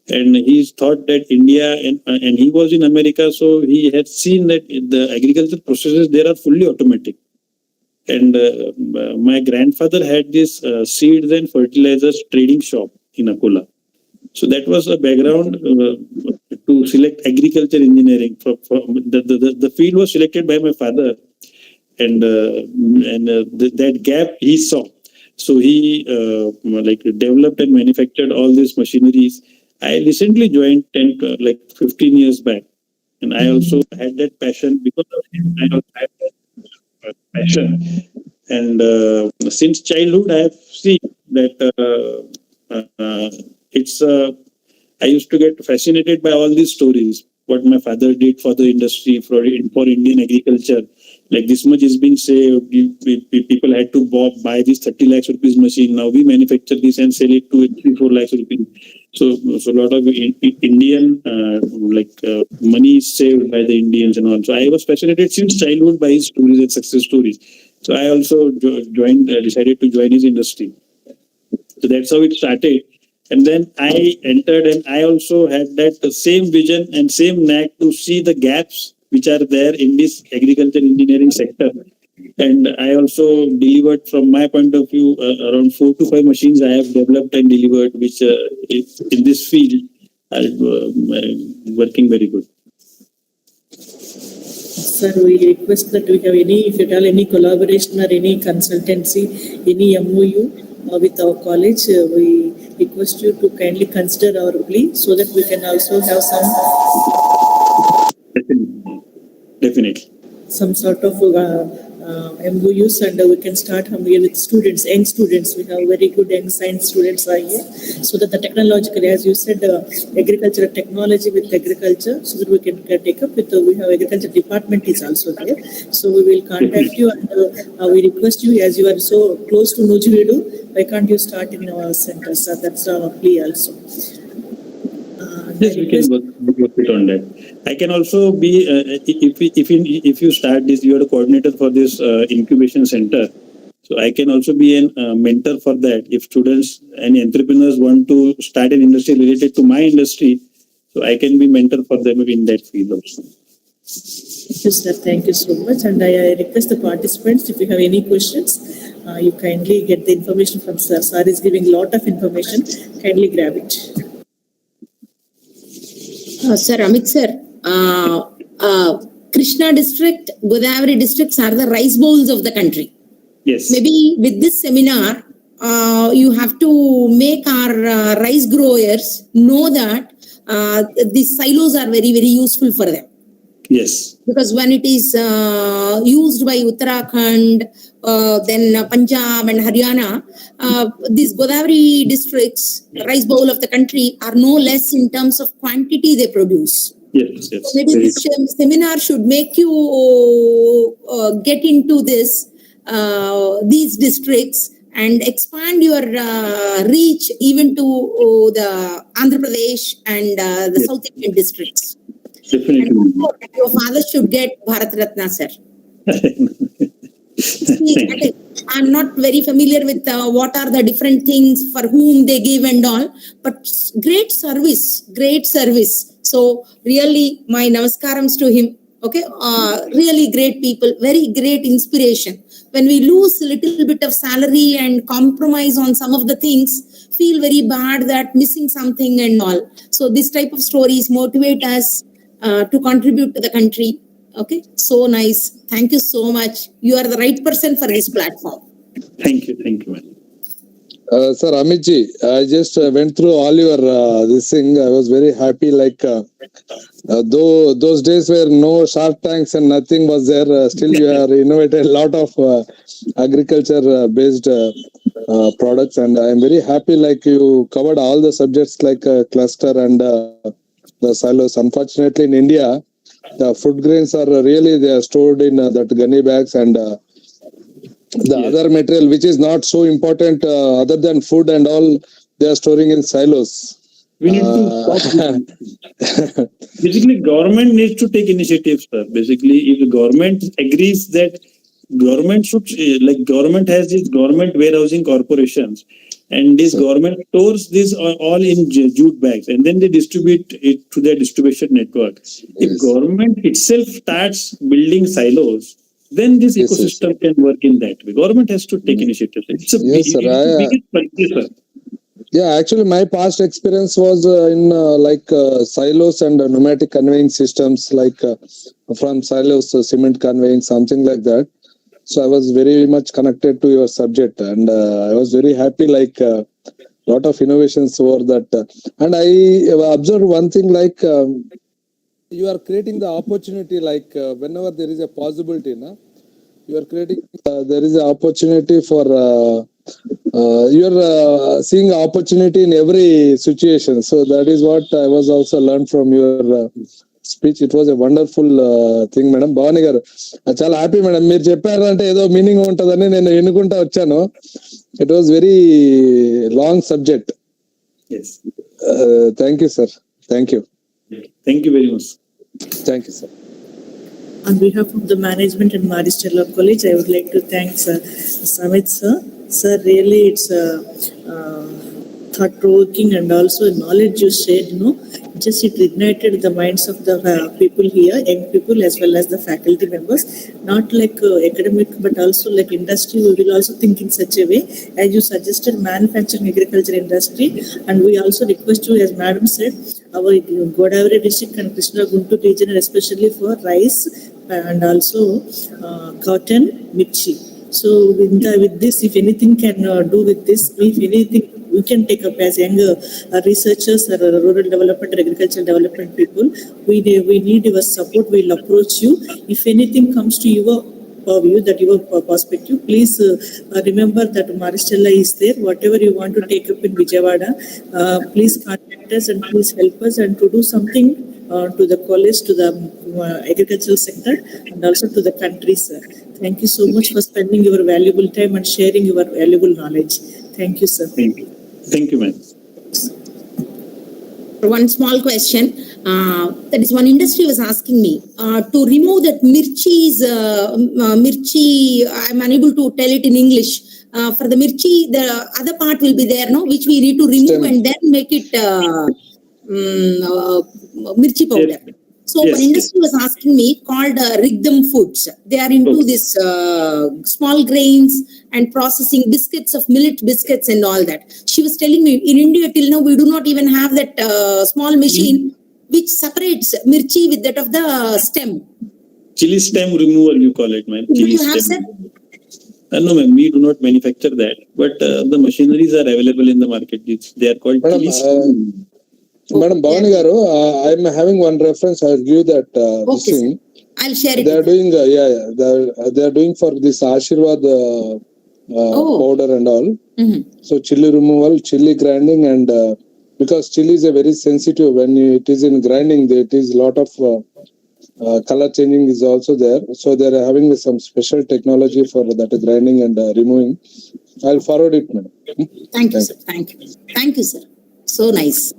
And he thought that India, and he was in America, so he had seen that the agriculture processes there are fully automatic. And my grandfather had this seeds and fertilizers trading shop in Akola. So that was a background to select agriculture engineering. The field was selected by my father, and that gap he saw. So he developed and manufactured all these machineries. I recently joined 15 years back, and I also had that passion because of him. I also had that passion, and since childhood, I have seen that I used to get fascinated by all these stories. What my father did for the industry, for Indian agriculture. Like this much is being saved. People had to buy this 30 lakhs rupees machine. Now we manufacture this and sell it to 3-4 lakhs rupees. So a lot of Indian money is saved by the Indians and all. So I was fascinated since childhood by his stories and success stories. So I also decided to join his industry. So that's how it started. And then I entered, and I also had that same vision and same knack to see the gaps which are there in this agriculture engineering sector. And I also delivered, from my point of view, around 4 to 5 machines I have developed and delivered, which in this field are working very good. Sir, we request that we have any, if at all, any collaboration or any consultancy, any MOU with our college, we request you to kindly consider our plea so that we can also have Definitely. some sort of MOUs, and we can start here with students, young students. We have very good young science students are here, so that the technological, as you said, agricultural technology with agriculture, so that we can take up with, we have agriculture department is also there. So we will contact you, and we request you, as you are so close to Nujividu, why can't you start in our center? So that's our plea also. Yes, we can work it on that. I can also be, if you start this, you are the coordinator for this incubation center. So I can also be a mentor for that. If students and entrepreneurs want to start an industry related to my industry, so I can be mentor for them in that field also. Yes, sir. Thank you so much. And I request the participants, if you have any questions, you kindly get the information from sir. Sir is giving a lot of information. Kindly grab it. Sir, Amit sir, Krishna district, Godavari districts are the rice bowls of the country. Yes. Maybe with this seminar, you have to make our rice growers know that these silos are very, very useful for them. Yes. Because when it is used by Uttarakhand, then Punjab and Haryana, these Godavari districts, rice bowl of the country, are no less in terms of quantity they produce. Yes, yes. So maybe this seminar should make you get into these districts and expand your reach even to the Andhra Pradesh and the South Indian districts. Definitely. And your father should get Bharat Ratna, sir. See, I'm not very familiar with what are the different things for whom they give and all, but great service. So really, my namaskarams to him. Okay, really great people, very great inspiration. When we lose a little bit of salary and compromise on some of the things, feel very bad that missing something and all. So this type of stories motivate us to contribute to the country. Okay, so nice. Thank you so much. You are the right person for this platform. Thank you, man. Sir Amitji, I just went through all your this thing. I was very happy. Like though those days were no Shark Tanks and nothing was there, still you have innovated a lot of agriculture based products, and I am very happy. Like you covered all the subjects like cluster and the silos. Unfortunately, in India, the food grains are really they are stored in that gunny bags and. The other material which is not so important other than food and all, they are storing in silos. We need to stop. Basically, government needs to take initiatives, sir. Basically, if the government agrees that government should, like government has these government warehousing corporations, and this government stores this all in jute bags, and then they distribute it to their distribution network. Yes. If government itself starts building silos, then this ecosystem can work in that way. Government has to take initiative. It's a biggest sir. Yeah, actually, my past experience was in silos and pneumatic conveying systems, like from silos to cement conveying, something like that. So I was very much connected to your subject, and I was very happy. Like lot of innovations over that, and I observed one thing like. You are creating the opportunity, like whenever there is a possibility, you are creating, there is an opportunity for, you are seeing opportunity in every situation. So that is what I was also learned from your speech. It was a wonderful thing, madam. Bhavani garu, chala happy, madam. Meer chepparante edo meaning untadani nenu enukunta vachanu. It was very long subject. Yes. Thank you, sir. Thank you. Thank you very much. Thank you, sir. On behalf of the management and Marie Stella College, I would like to thank Samit sir. Sir, really it's thought-provoking and also knowledge you shared, just it ignited the minds of the people here, young people as well as the faculty members, not like academic but also like industry. We will also think in such a way as you suggested manufacturing agriculture industry, and we also request you, as madam said, our Godavari district and Krishna Guntur region, especially for rice and also cotton, mirchi. So with this, if anything can do with this, if anything we can take up as young researchers or rural development or agricultural development people, we need your support. We'll approach you. If anything comes to your purview, that your perspective, please remember that Maristella is there. Whatever you want to take up in Vijayawada, please contact us and please help us and to do something to the college, to the agricultural sector, and also to the country, sir. Thank you so much for spending your valuable time and sharing your valuable knowledge. Thank you, sir. Thank you. Thank you, ma'am. One small question. That is, one industry was asking me to remove that mirchi. I'm unable to tell it in English. For the mirchi, the other part will be there, no, which we need to remove and then make it mirchi powder. Yes. So Yes, one industry was asking me called Rigdam Foods. They are into this small grains and processing biscuits of millet biscuits and all that. She was telling me in India till now we do not even have that small machine which separates mirchi with that of the stem. Chili stem remover, you call it, ma'am. Do Chili you have, sir? stem. No, ma'am, we do not manufacture that, but the machineries are available in the market. They are called chili stem. Madam Bhavani Garu, I'm having one reference. I'll give that this Okay, thing. sir. I'll share it. They are doing, they are doing for this Ashirwad powder and all. So chili removal, chili grinding, and because chili is a very sensitive, when it is in grinding, it is lot of color changing is also there. So they are having some special technology for that grinding and removing. I'll forward it, madam. Thank you, sir. Thank you. Thank you, sir. So nice.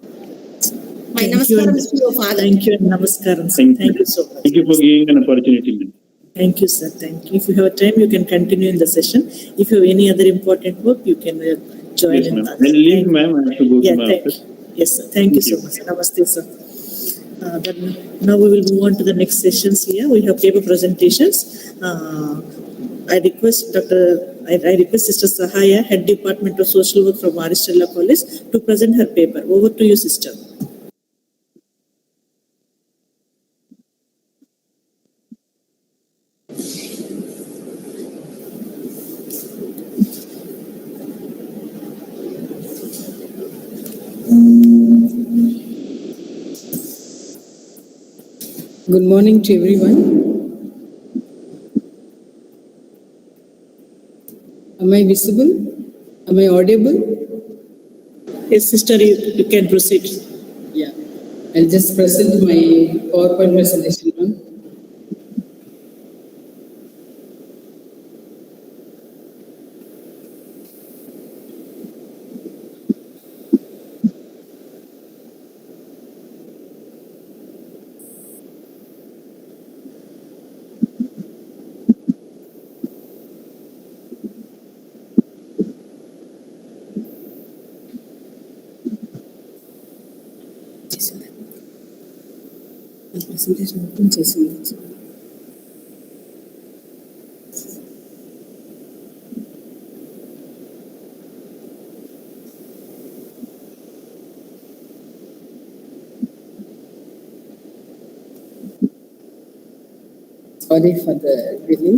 My namaskaram to your father. Thank you and namaskaram, sir. Thank you so much. Thank you for giving an opportunity, ma'am. Thank you, sir. Thank you. If you have time, you can continue in the session. If you have any other important work, you can join Yes, in. ma'am. Then leave, ma'am. I have to go to my office. Yes, sir. Thank you so much. Namaste, sir. Then now we will move on to the next sessions here. We have paper presentations. I request Sister Sahaya, Head Department of Social Work from Maristella College, to present her paper. Over to you, sister. Good morning to everyone. Am I visible? Am I audible? Yes, sister, you can proceed. Yeah. I'll just present my PowerPoint presentation now. Sorry for the delay.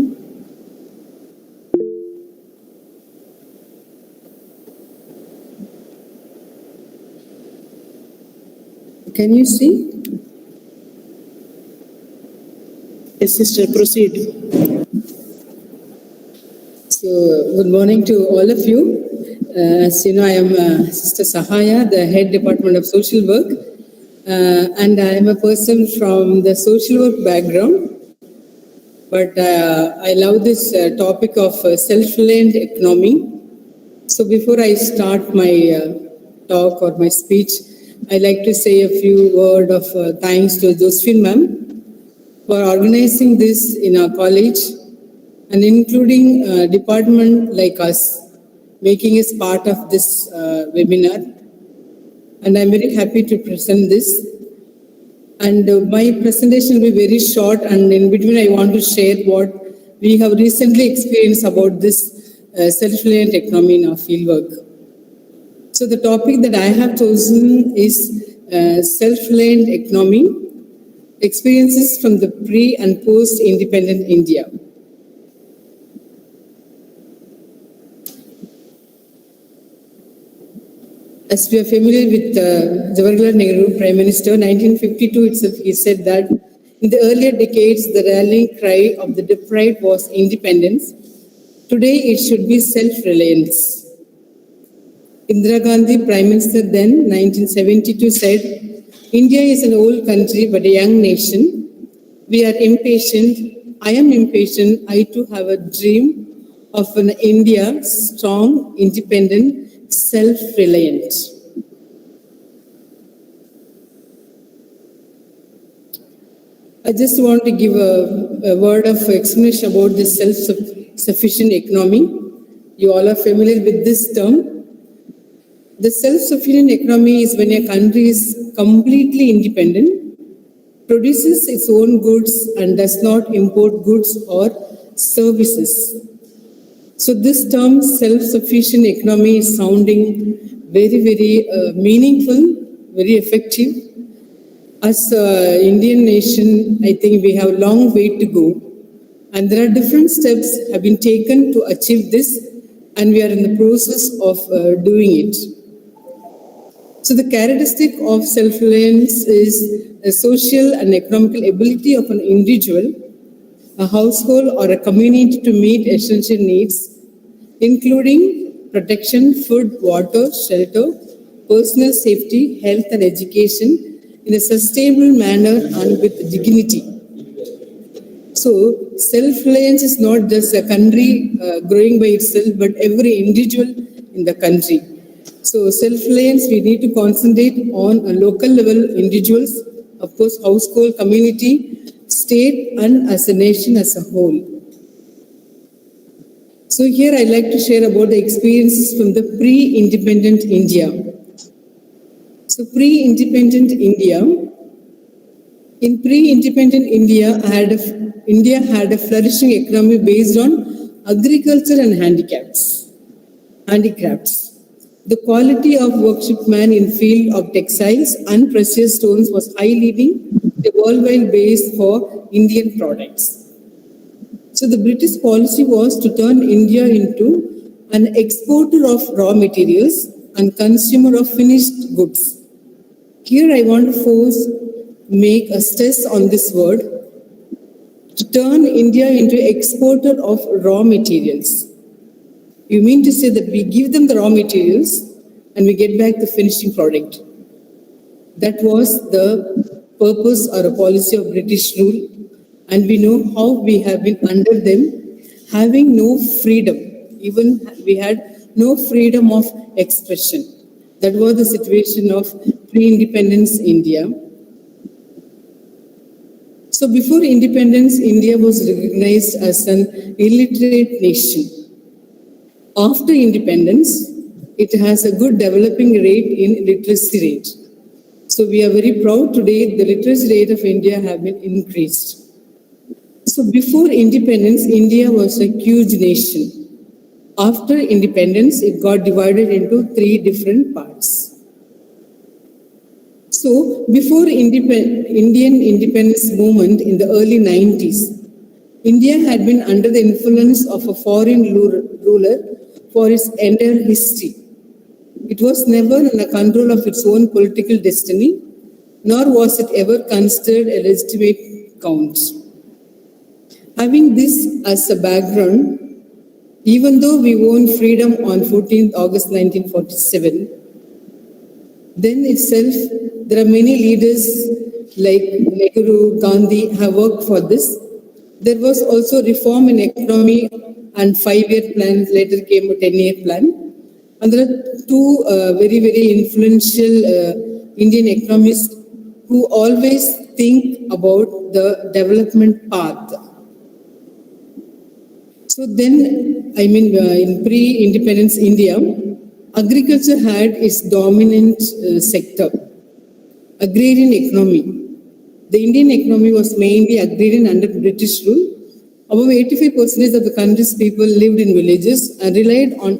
Can you see? Yes, sister, proceed. So, good morning to all of you. As you know, I am Sister Sahaya, the Head Department of Social Work, and I am a person from the social work background. But I love this topic of self-reliant economy. So, before I start my talk or my speech, I'd like to say a few words of thanks to Josephine ma'am for organizing this in our college and including a department like us, making us part of this webinar. And I'm very happy to present this. And my presentation will be very short, and in between I want to share what we have recently experienced about this self-reliant economy in our fieldwork. So the topic that I have chosen is self-reliant economy, experiences from the pre and post-independent India. As we are familiar with Jawaharlal Nehru, Prime Minister, 1952 itself, he said that in the earlier decades, the rallying cry of the deprived was independence. Today, it should be self-reliance. Indira Gandhi, Prime Minister then, 1972, said, India is an old country but a young nation. We are impatient. I am impatient. I too have a dream of an India strong, independent, self-reliant. I just want to give a word of explanation about this self-sufficient economy. You all are familiar with this term. The self-sufficient economy is when a country is completely independent, produces its own goods and does not import goods or services. So this term self-sufficient economy is sounding very, very meaningful, very effective. As an Indian nation, I think we have a long way to go. And there are different steps have been taken to achieve this, and we are in the process of doing it. So the characteristic of self-reliance is a social and economical ability of an individual, a household or a community to meet essential needs, including protection, food, water, shelter, personal safety, health and education in a sustainable manner and with dignity. So self-reliance is not just a country growing by itself, but every individual in the country. So self-reliance, we need to concentrate on a local level individuals, of course, household, community, state, and as a nation as a whole. So here I'd like to share about the experiences from the pre-independent India. So pre-independent India, in pre-independent India had a flourishing economy based on agriculture and handicrafts. The quality of workshopman in field of textiles and precious stones was high, leading a worldwide base for Indian products. So the British policy was to turn India into an exporter of raw materials and consumer of finished goods. Here I want to make a stress on this word, to turn India into exporter of raw materials. You mean to say that we give them the raw materials and we get back the finishing product. That was the purpose or a policy of British rule. And we know how we have been under them, having no freedom. Even we had no freedom of expression. That was the situation of pre-independence India. So before independence, India was recognized as an illiterate nation. After independence, it has a good developing rate in literacy rate. So we are very proud today the literacy rate of India have been increased. So before independence, India was a huge nation. After independence, it got divided into 3 different parts. So before Indian independence movement in the early 90s, India had been under the influence of a foreign ruler for its entire history. It was never in the control of its own political destiny, nor was it ever considered a legitimate count. Having this as a background, even though we won freedom on 14th August 1947, then itself there are many leaders like Nehru, Gandhi have worked for this. There was also reform in economy and 5-year plan, later came a 10-year plan. And there are 2 very, very influential Indian economists who always think about the development path. So then, in pre-independence India, agriculture had its dominant sector, agrarian economy. The Indian economy was mainly agrarian under British rule. Above 85% of the country's people lived in villages and relied on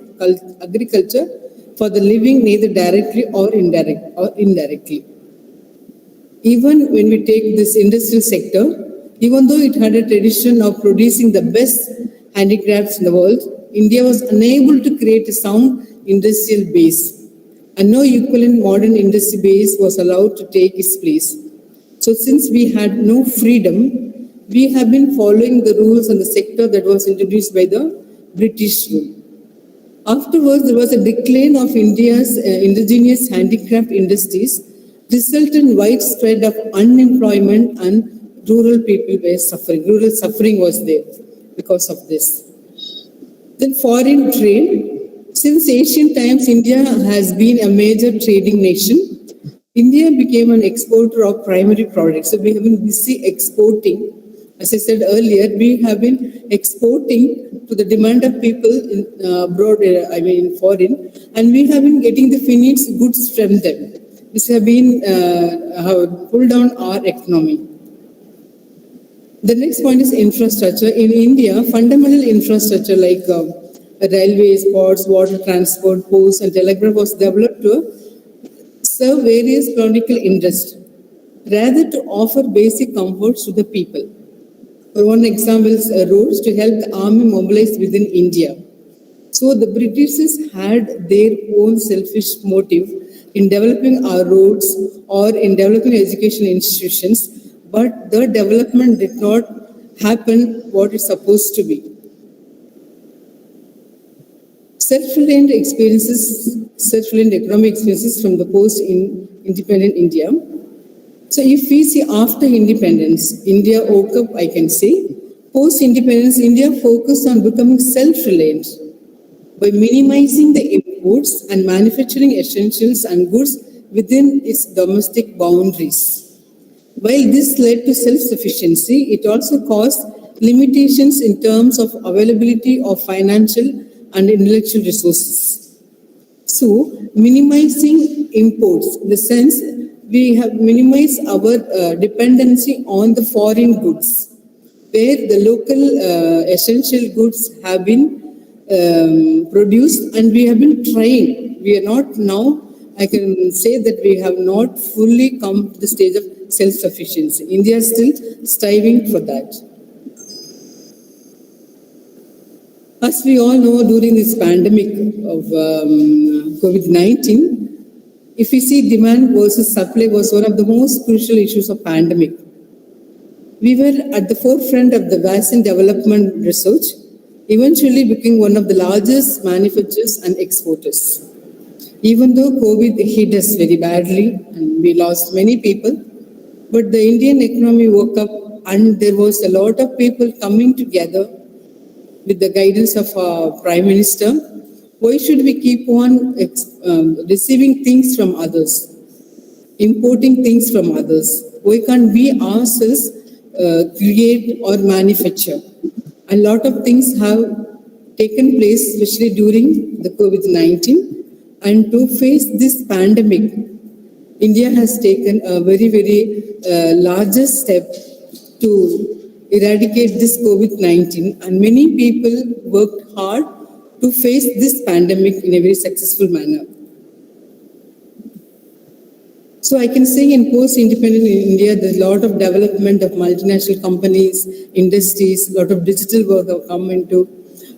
agriculture for the living, neither directly or indirectly. Even when we take this industrial sector, even though it had a tradition of producing the best handicrafts in the world, India was unable to create a sound industrial base, and no equivalent modern industry base was allowed to take its place. So since we had no freedom, we have been following the rules on the sector that was introduced by the British rule. Afterwards, there was a decline of India's indigenous handicraft industries, resulted in widespread of unemployment, and rural people were suffering. Rural suffering was there because of this. Then foreign trade. Since ancient times, India has been a major trading nation. India became an exporter of primary products. So we have been busy exporting. As I said earlier, we have been exporting to the demand of people in abroad, in foreign, and we have been getting the finished goods from them. This have been have pulled down our economy. The next point is infrastructure. In India, fundamental infrastructure like railways, ports, water transport, posts, and telegraph was developed to serve various political interests, rather to offer basic comforts to the people. For one example is roads to help the army mobilize within India. So the Britishers had their own selfish motive in developing our roads or in developing education institutions, but the development did not happen what it's supposed to be. Self-reliant economic experiences from the post-independent India. So if we see after independence, India woke up, I can say. Post-independence, India focused on becoming self-reliant by minimizing the imports and manufacturing essentials and goods within its domestic boundaries. While this led to self-sufficiency, it also caused limitations in terms of availability of financial and intellectual resources. So, minimizing imports, in the sense we have minimized our dependency on the foreign goods, where the local essential goods have been produced and we have been trying. We are not now, I can say that we have not fully come to the stage of self-sufficiency. India is still striving for that. As we all know, during this pandemic of COVID-19, if we see demand versus supply was one of the most crucial issues of pandemic. We were at the forefront of the vaccine development research, eventually becoming one of the largest manufacturers and exporters. Even though COVID hit us very badly and we lost many people, but the Indian economy woke up and there was a lot of people coming together with the guidance of our Prime Minister. Why should we keep on receiving things from others, importing things from others? Why can't we ourselves create or manufacture? A lot of things have taken place, especially during the COVID-19. And to face this pandemic, India has taken a very, very largest step to eradicate this COVID-19, and many people worked hard to face this pandemic in a very successful manner. So I can say in post-independent India, there's a lot of development of multinational companies, industries, a lot of digital work have come into.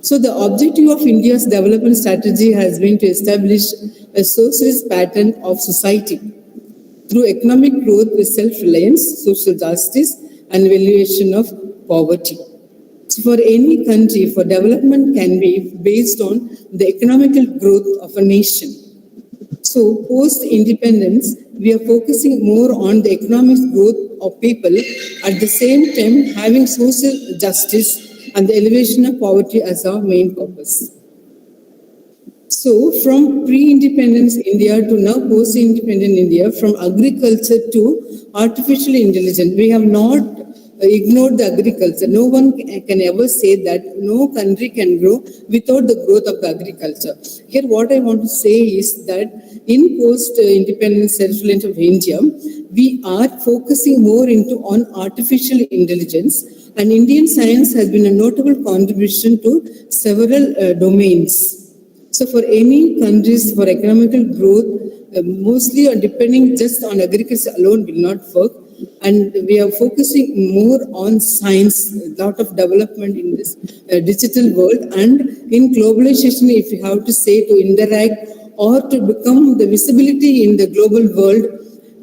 So the objective of India's development strategy has been to establish a socialist pattern of society through economic growth with self-reliance, social justice, and elimination of poverty. So for any country, for development can be based on the economical growth of a nation. So post-independence, we are focusing more on the economic growth of people, at the same time having social justice and the elevation of poverty as our main purpose. So from pre-independence India to now post-independent India, from agriculture to artificial intelligence, we have not ignored the agriculture. No one can ever say that no country can grow without the growth of the agriculture. Here what I want to say is that in post-independence self-reliance of India, we are focusing more on artificial intelligence, and Indian science has been a notable contribution to several domains. So for any countries, for economical growth, mostly are depending just on agriculture alone will not work. And we are focusing more on science, a lot of development in this digital world. And in globalization, if you have to say to interact or to become the visibility in the global world,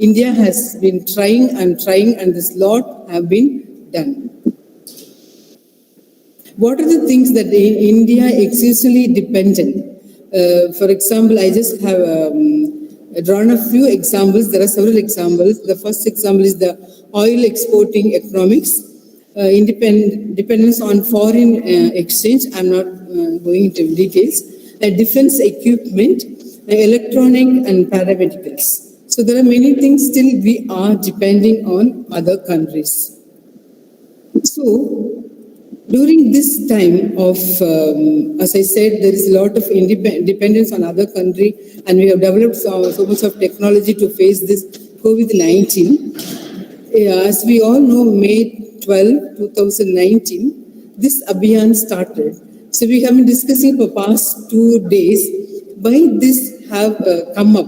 India has been trying, and this lot have been done. What are the things that in India excessively dependent? For example, I just have drawn a few examples. There are several examples. The first example is the oil exporting economics, dependence on foreign exchange. I'm not going into details. Defense equipment, electronic and paramedicals. So there are many things still we are depending on other countries. So during this time of, as I said, there is a lot of dependence on other country, and we have developed so much of technology to face this COVID-19. As we all know, May 12, 2019, this Abhiyan started. So we have been discussing for past 2 days why this have come up.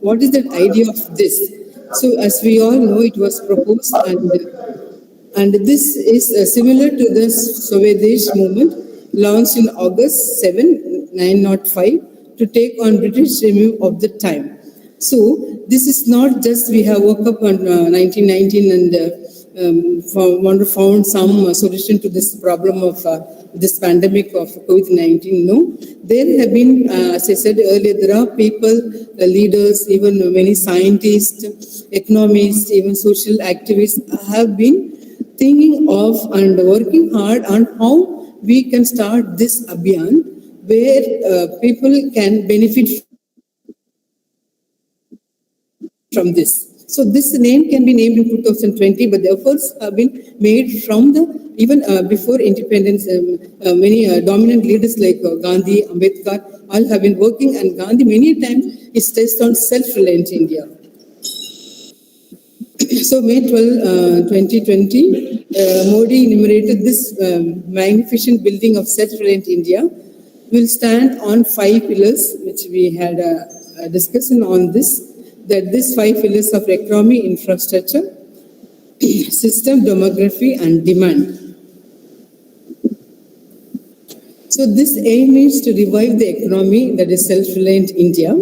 What is the idea of this? So as we all know, it was proposed, and this is similar to the Swadesh movement launched in August 7, 1905 to take on British review of the time. So this is not just we have woke up on 1919 and found some solution to this problem of this pandemic of COVID-19. No, there have been, as I said earlier, there are people, leaders, even many scientists, economists, even social activists have been thinking of and working hard on how we can start this Abhiyan where people can benefit from this. So this name can be named in 2020, but the efforts have been made from the even before independence. Many dominant leaders like Gandhi, Ambedkar, all have been working, and Gandhi many times is stressed on self-reliant India. So May 12, 2020, Modi enumerated this magnificent building of self-reliant India will stand on 5 pillars, which we had a discussion on this. That these 5 pillars of economy, infrastructure, system, demography, and demand. So this aim is to revive the economy, that is self-reliant India.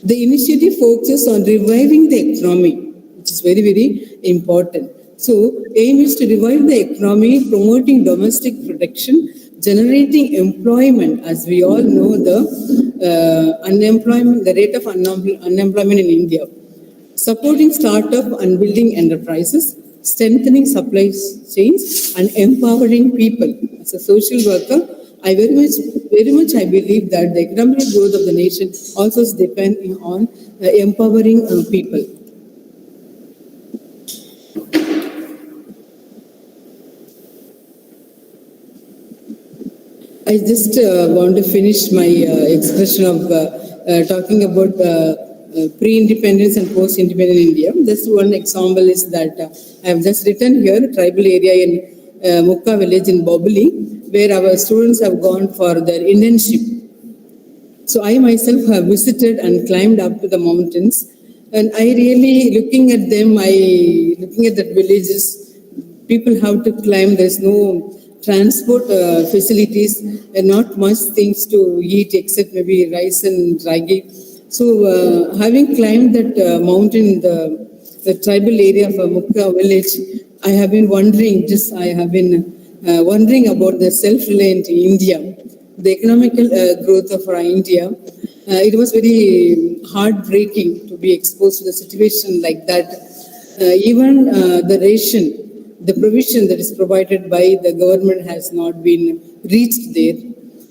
The initiative focuses on reviving the economy, which is very, very important. So aim is to revive the economy, promoting domestic production, generating employment. As we all know, the rate of unemployment in India, supporting startup and building enterprises, strengthening supply chains, and empowering people. As a social worker, I very much I believe that the economic growth of the nation also is depending on empowering people. I just want to finish my expression of talking about pre-independence and post-independent India. This one example is that I have just written here, tribal area in Mukka village in Boboli, where our students have gone for their internship. So I myself have visited and climbed up to the mountains, and I really, looking at that villages, people have to climb, there's no transport facilities, and not much things to eat except maybe rice and ragi. So having climbed that mountain, the tribal area of Mukka village, I have been wondering about the self-reliant India, the economical growth of our India. It was very heartbreaking to be exposed to the situation like that. Even the ration, the provision that is provided by the government has not been reached there.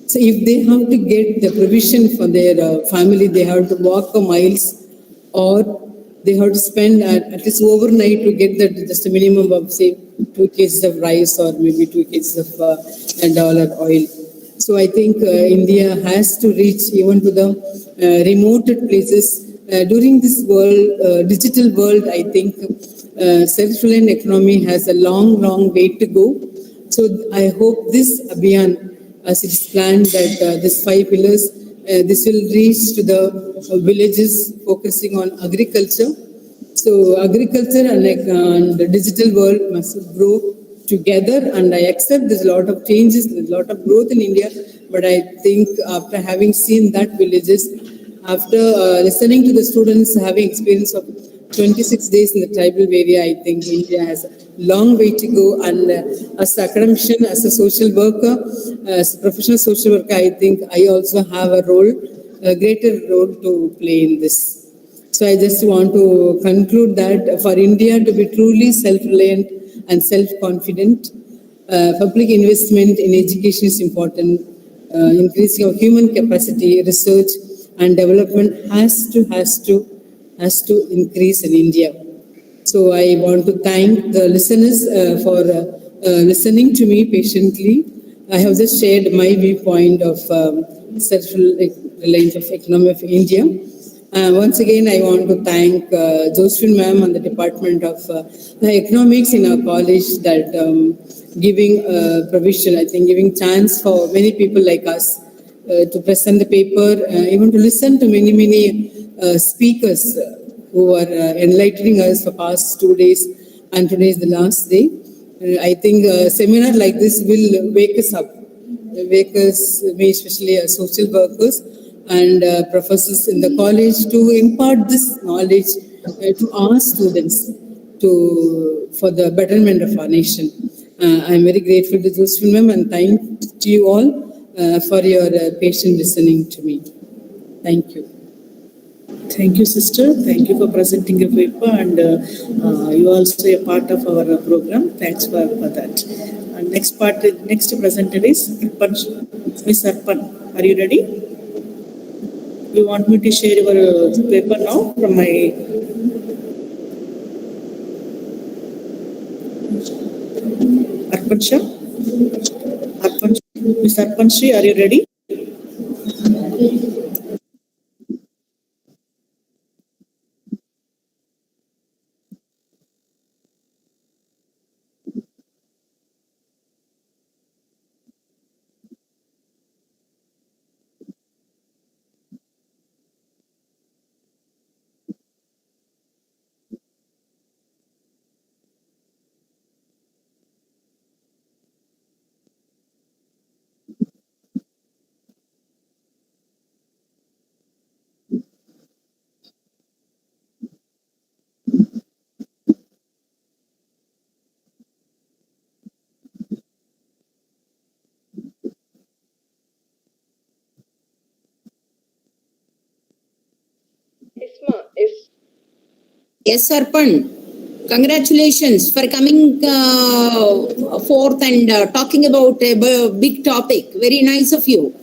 So if they have to get the provision for their family, they have to walk for miles, or they have to spend at least overnight to get just a minimum of, say, 2 kgs of rice or maybe 2 kgs of $1 oil. So I think India has to reach even to the remote places. During this world, digital world, I think self-reliant economy has a long way to go. So I hope this Abhiyan, as it is planned, that these 5 pillars This will reach to the villages focusing on agriculture. So agriculture and the digital world must grow together, and I accept there's a lot of changes, there's a lot of growth in India, but I think after having seen that villages, after listening to the students having experience of 26 days in the tribal area, I think India has a long way to go. And as an academician, as a social worker, as a professional social worker, I think I also have a role, a greater role to play in this. So I just want to conclude that for India to be truly self-reliant and self-confident, public investment in education is important. Increasing of human capacity, research and development has to increase in India. So I want to thank the listeners for listening to me patiently. I have just shared my viewpoint of self-reliance of economy of India. Once again, I want to thank Josephine ma'am and the Department of Economics in our college that giving provision, I think giving chance for many people like us to present the paper, even to listen to many speakers who are enlightening us for past 2 days, and today is the last day. I think a seminar like this will wake us up, me especially as social workers and professors in the college, to impart this knowledge to our students for the betterment of our nation. I'm very grateful to Josephine ma'am and thank you all for your patient listening to me. Thank you. Thank you, sister. Thank you for presenting your paper, and you also a part of our program. Thanks for that. And next presenter is Arpan. Miss Arpan, are you ready? You want me to share your paper now from my Arpan Shah? Miss Arpan Shri, are you ready? Yes, Sarpan. Congratulations for coming forth and talking about a big topic. Very nice of you.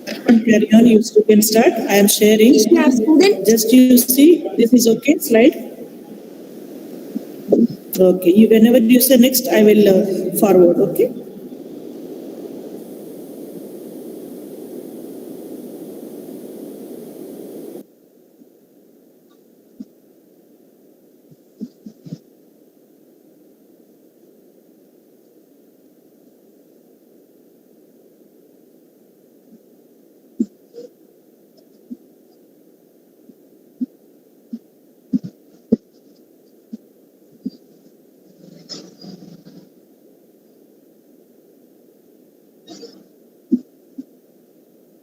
Carry on, you can start. I am sharing. Just you see, this is okay, slide. Okay, whenever you say next, I will forward, okay?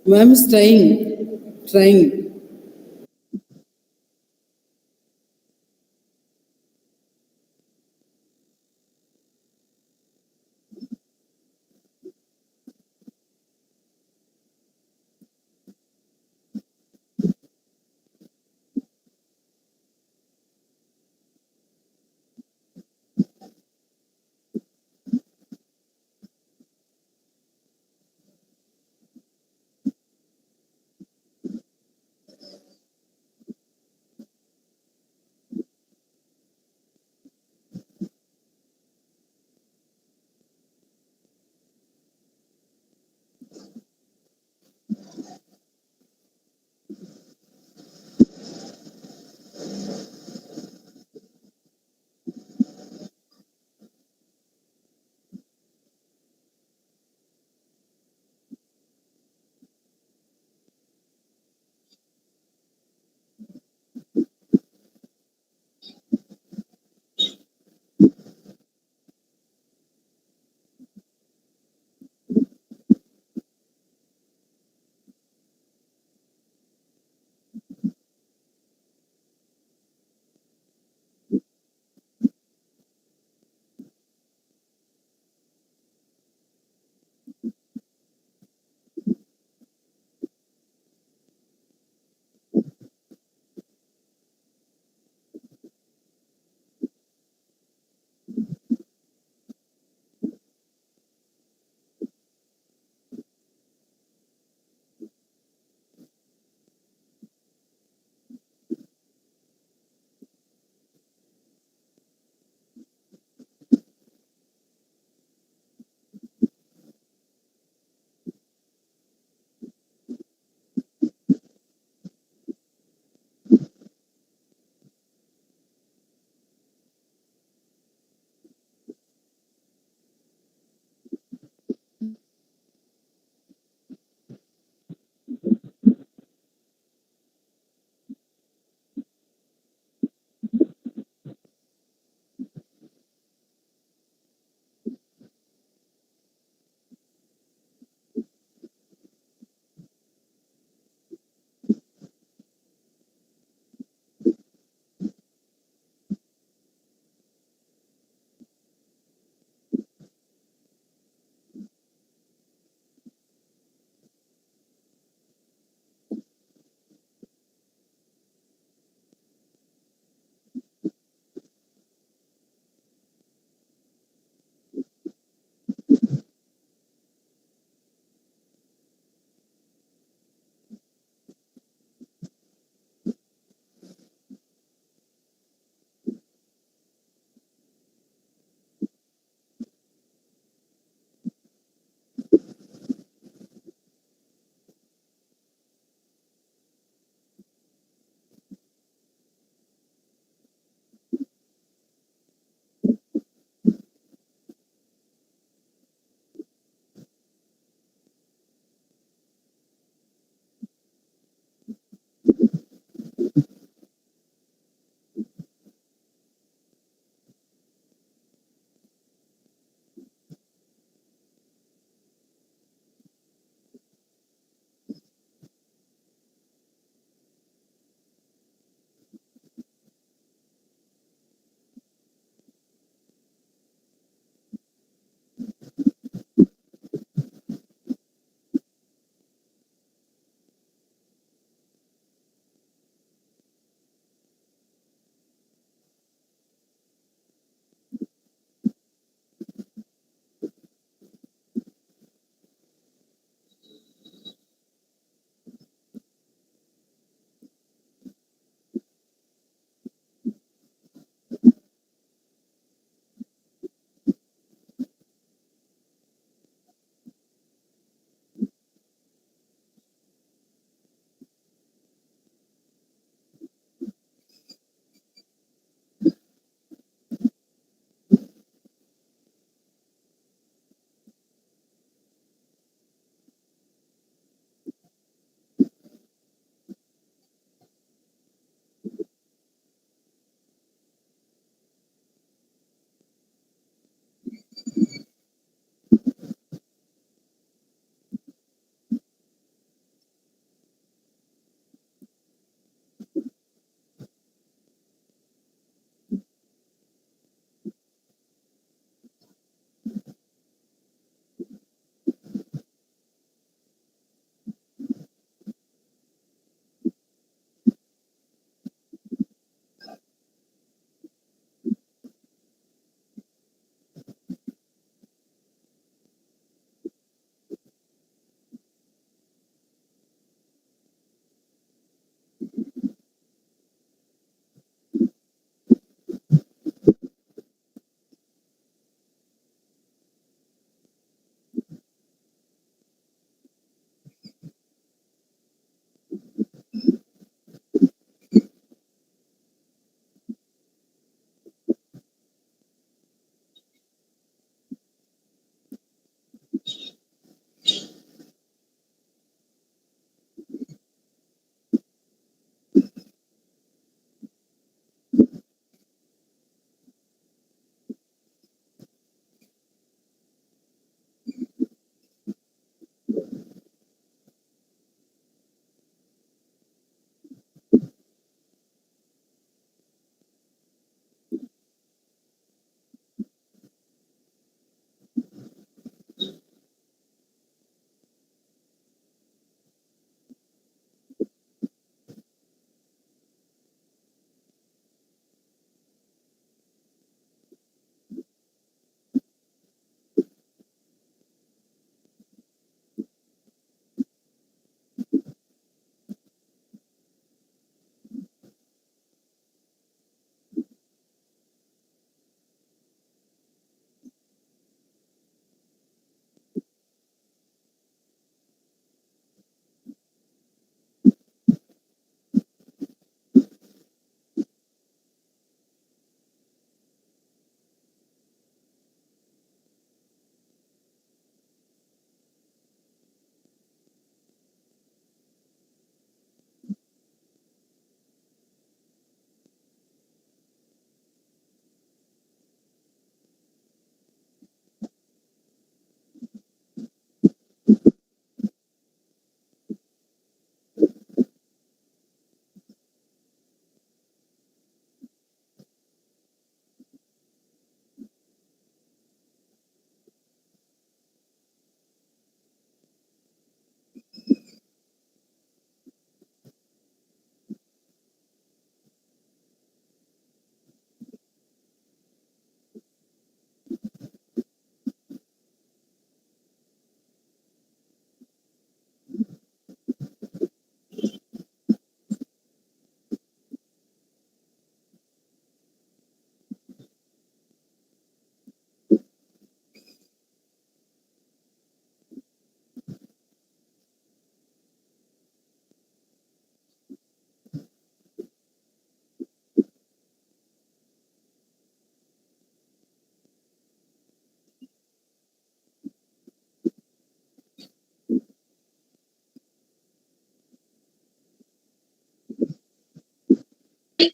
Ma'am is trying.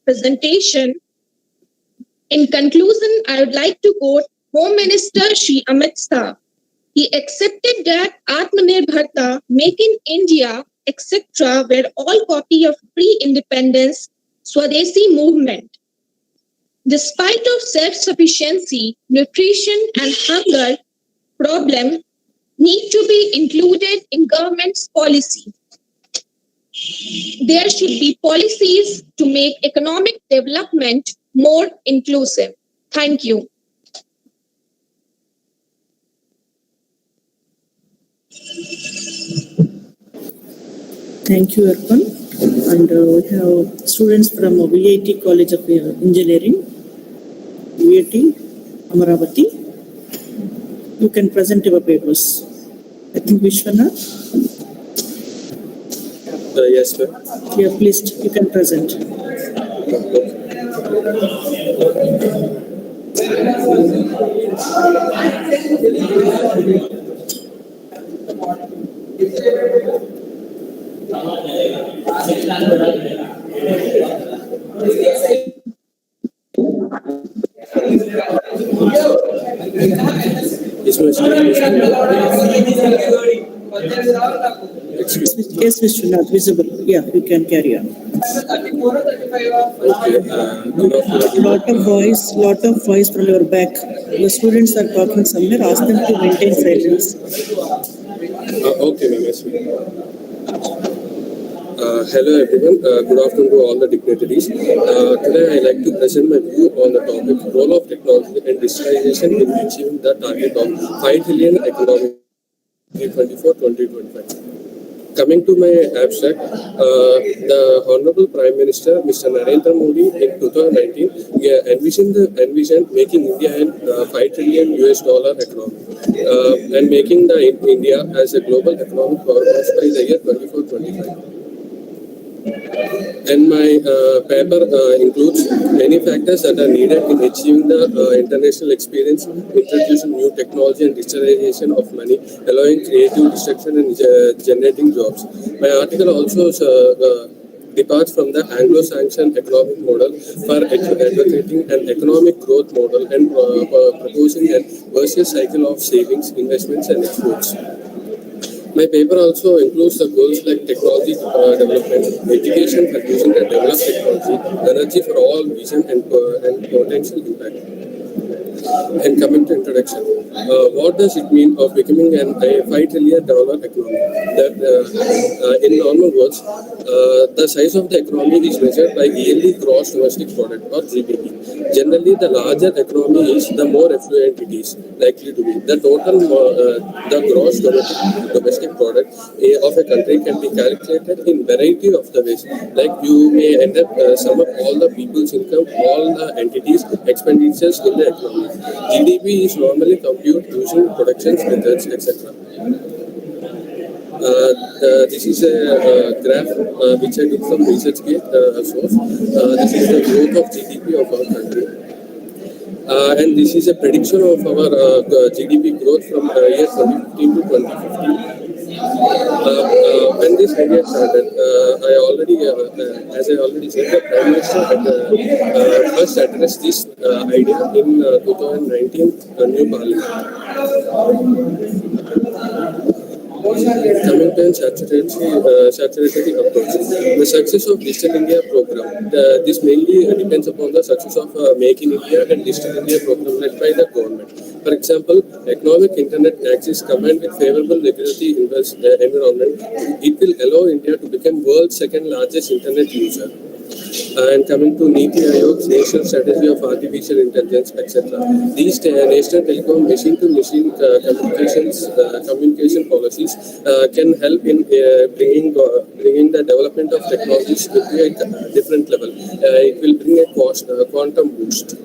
presentation. In conclusion, I would like to quote Home Minister Shri Amit Shah. He accepted that Aaatma Nirbhar Bharath, Make in India, etc. were all copy of pre-independence Swadeshi movement. Despite of self-sufficiency, nutrition and hunger problem need to be included in government's policy. There should be policies to make economic development more inclusive. Thank you. Thank you, Arpan. And we have students from VIT College of Engineering, VIT, Amaravati. You can present your papers. I think Vishwanath. Yes, ma'am. Yeah, please, you can present. Yes, Vishwanath, visible. Yeah, you can carry on. Lot of voice from your back. The students are talking somewhere. Ask them to maintain silence. Okay, ma'am. Yes, hello, everyone. Good afternoon to all the dignitaries. Today, I like to present my view on the topic role of technology and digitalization in achieving the target of 5 trillion economic 2024-2025. Coming to my abstract, the Honorable Prime Minister, Mr. Narendra Modi, in 2019, envisioned making India a $5 trillion economy and making India as a global economic powerhouse by the year 2024-25. And my paper includes many factors that are needed in achieving the international experience, introducing new technology and digitalization of money, allowing creative destruction and generating jobs. My article also departs from the Anglo-Saxon economic model for advocating an economic growth model and proposing a virtuous cycle of savings, investments and exports. My paper also includes the goals like technology development, education for using and developed technology, energy for all vision and potential impact. And coming to introduction, what does it mean of becoming a $5 trillion economy? That in normal words, the size of the economy is measured by yearly gross domestic product or GDP. Generally, the larger economy is, the more affluent it is likely to be. The total, the gross domestic product of a country can be calculated in variety of the ways. Like you may end up sum up all the people's income, all the entities' expenditures in the economy. GDP is normally computed using production methods, etc. This is a graph which I took from ResearchGate source. This is the growth of GDP of our country. And this is a prediction of our GDP growth from year 2015 to 2050. When this idea started, as I already said, the Prime Minister had first addressed this idea in 2019 new Parliament. Coming to saturated approach. The success of Digital India program, this mainly depends upon the success of Make in India and Digital India program led by the government. For example, economic internet access combined with favorable regulatory environment, it will allow India to become world's second largest internet user. And coming to NITI Aayog's National Strategy of Artificial Intelligence, etc. These national telecom machine-to-machine communication policies can help in bringing the development of technologies to a different level. It will bring a quantum boost.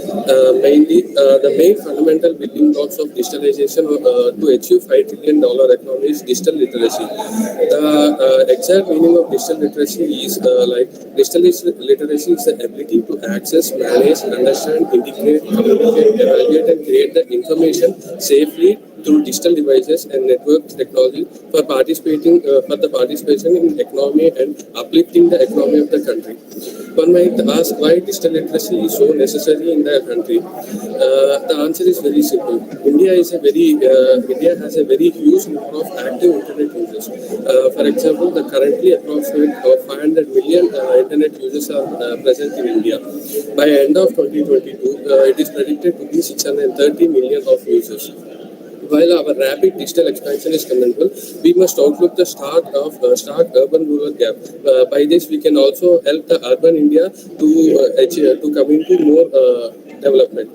Mainly, the main fundamental building blocks of digitalization to achieve $5 trillion economy is digital literacy. The exact meaning of digital literacy is digital literacy is the ability to access, manage, understand, integrate, communicate, evaluate, and create the information safely through digital devices and network technology for the participation in economy and uplifting the economy of the country. One might ask why digital literacy is so necessary in the country. The answer is very simple. India has a very huge number of active internet users. For example, the currently approximate of 500 million internet users are present in India. By end of 2022, it is predicted to be 630 million of users. While our rapid digital expansion is commendable, we must outlook the stark urban-rural gap. By this, we can also help the urban India to come into more development.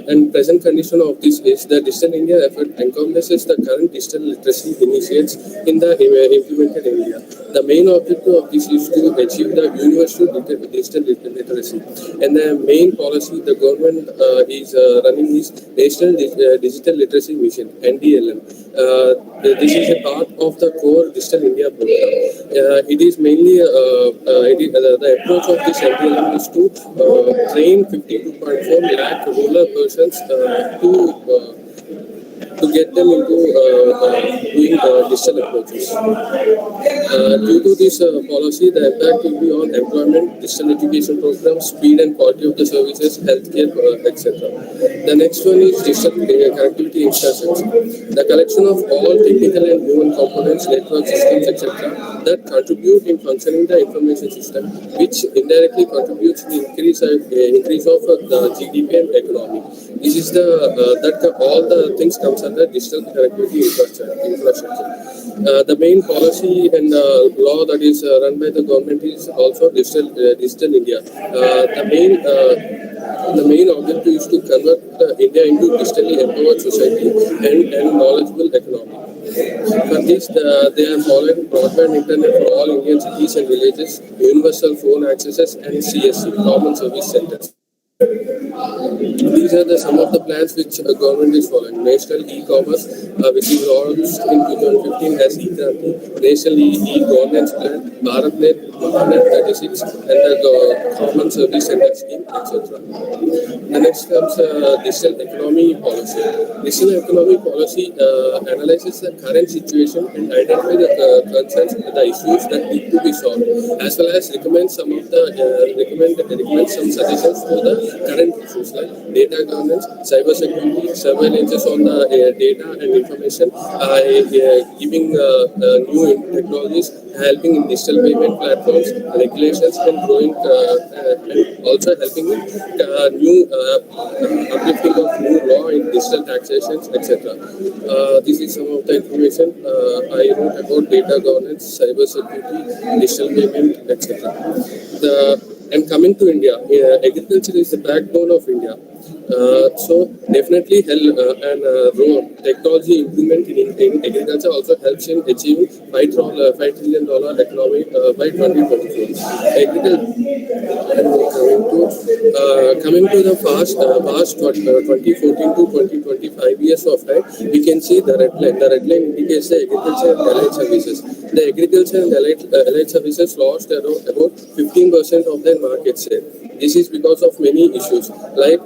And present condition of this is the Digital India effort encompasses the current digital literacy initiates in the implemented India. The main objective of this is to achieve the universal digital literacy. And the main policy the government is running is National Digital Literacy Mission, NDLM. This is a part of the core Digital India program. It is mainly the approach of this NDLM is to train 52.4 lakh rural persons to get them into doing digital approaches. Due to this policy, the impact will be on employment, digital education programs, speed and quality of the services, healthcare, etc. The next one is digital connectivity infrastructure. The collection of all technical and human components, network systems, etc. that contribute in functioning the information system, which indirectly contributes to the increase of the GDP and economy. This is all the things comes under digital connectivity infrastructure. The main policy and law that is run by the government is also digital India. The main objective is to convert India into digitally empowered society and knowledgeable economy. For this, they are following broadband internet for all Indian cities and villages, universal phone accesses, and CSC, Common Service Centers. These are some of the plans which government is following. National e-commerce, which is launched in 2015 as e-Kranti, National e-governance plan, BharatNet 136, and the Common Service Center scheme, etc. The next comes digital economy policy. Digital economy policy analyzes the current situation and identifies the concerns, the issues that need to be solved, as well as recommends some suggestions for the current issues like data governance, cyber security, surveillances on the data and information, giving new technologies, helping in digital payment platforms, regulations, and growing, and also helping in uplifting of new law in digital taxations, etc. This is some of the information I wrote about data governance, cyber security, digital payment, etc. And coming to India, agriculture is the backbone of India. So definitely technology improvement in agriculture also helps in achieving $5 trillion economy by 2024. Coming to the past 2014 to 2025 years of time, we can see the red line. The red line indicates the agriculture and allied services. The agriculture and allied services lost around about 15% of their market share. This is because of many issues, like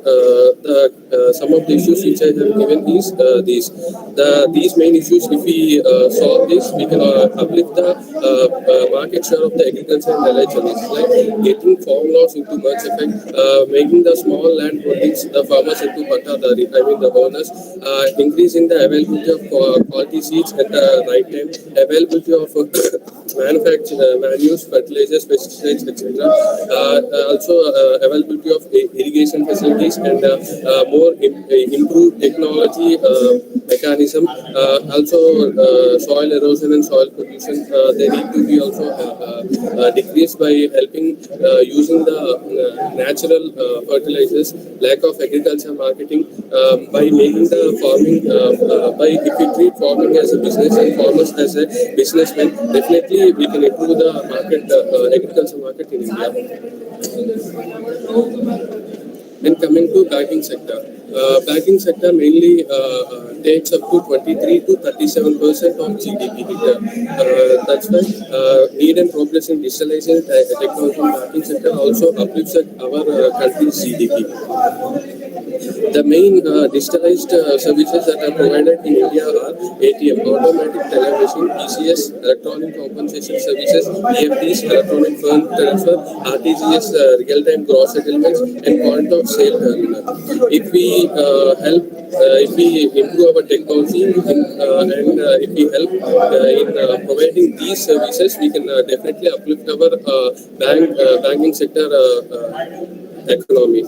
some of the issues which I have given is these main issues. If we solve this, we can uplift the market share of the agriculture and allied services, like getting farm laws into much effect, making the small land holdings, the farmers into patadari, the owners, increasing the availability of quality seeds at the right time, availability of manures, fertilizers, pesticides, etc. Also availability of irrigation facilities and more improved technology, mechanism. Also, soil erosion and soil pollution, they need to be also decreased by helping using the natural fertilizers, lack of agriculture marketing, by making the farming, by if we treat farming as a business and farmers as a businessman, definitely we can improve the market, agriculture market in India. And coming to banking sector mainly takes up to 23 to 37% of GDP. That's why need and progress in digitalization technology in banking sector also uplifts our country's GDP. The main digitalized services that are provided in India are ATM, automatic teller machine, ECS, electronic compensation services, EFTs, electronic fund transfer, RTGS, real-time gross settlements, and point of sale terminal. If we if we improve our technology and if we help in providing these services, we can definitely uplift our banking sector economy.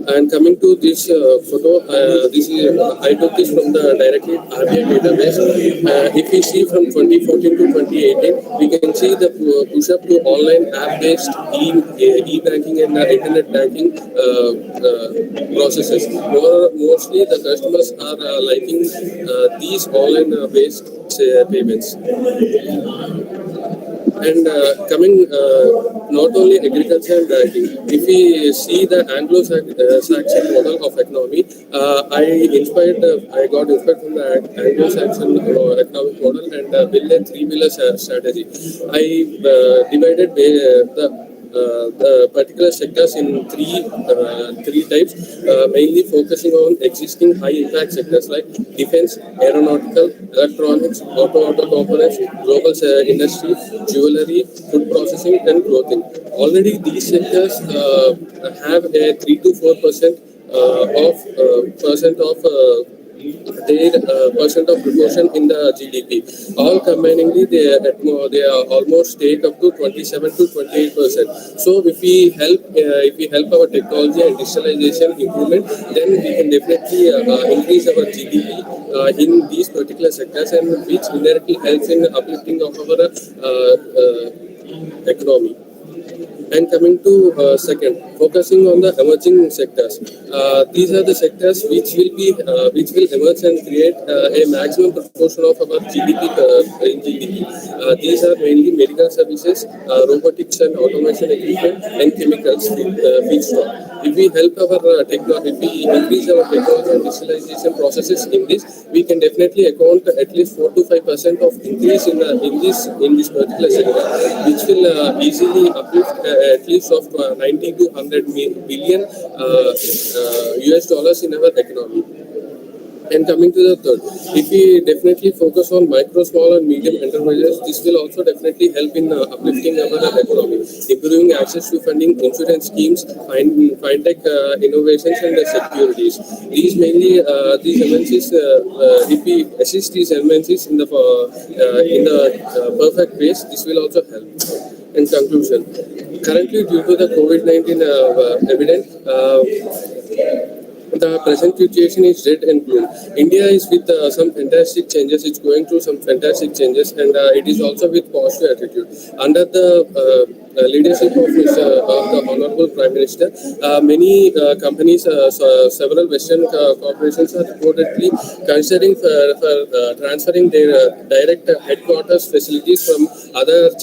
And coming to this photo, this is I took this from the directly RBI database. If we see from 2014 to 2018, we can see the push up to online app-based e-banking and internet banking processes. Mostly the customers are liking these online based payments. And coming not only agriculture and banking, if we see the Anglo-Saxon model of economy, I got inspired from the Anglo-Saxon economic model and built a three-pillar strategy. I divided the particular sectors in three types, mainly focusing on existing high impact sectors like defense, aeronautical, electronics, auto components, global industry, jewelry, food processing, and clothing. Already these sectors have a 3 to 4% their percent of proportion in the GDP. All combiningly, they are almost take up to 27 to 28%. So if we help our technology and digitalization improvement, then we can definitely increase our GDP in these particular sectors, and which indirectly helps in uplifting of our economy. And coming to second, focusing on the emerging sectors. These are the sectors which will emerge and create a maximum proportion of our GDP in GDP. These are mainly medical services, robotics and automation equipment, and chemicals feedstock. If we help our if we increase our technology and digitalization processes in this, we can definitely account at least 4 to 5% of increase in this particular sector, which will easily uplift at least of 90 to 100 billion US dollars in our economy. And coming to the third, if we definitely focus on micro, small and medium enterprises, this will also definitely help in uplifting our economy, improving access to funding, insurance schemes, fintech innovations and securities. These mainly, these MNCs, if we assist these MNCs in the perfect ways, this will also help. In conclusion, currently due to the COVID-19 evident, the present situation is dead and gloom. India is with some fantastic changes. It's going through some fantastic changes, and it is also with positive attitude. Under the leadership of the Honorable Prime Minister, many companies, several Western corporations are reportedly considering for transferring their direct headquarters facilities from other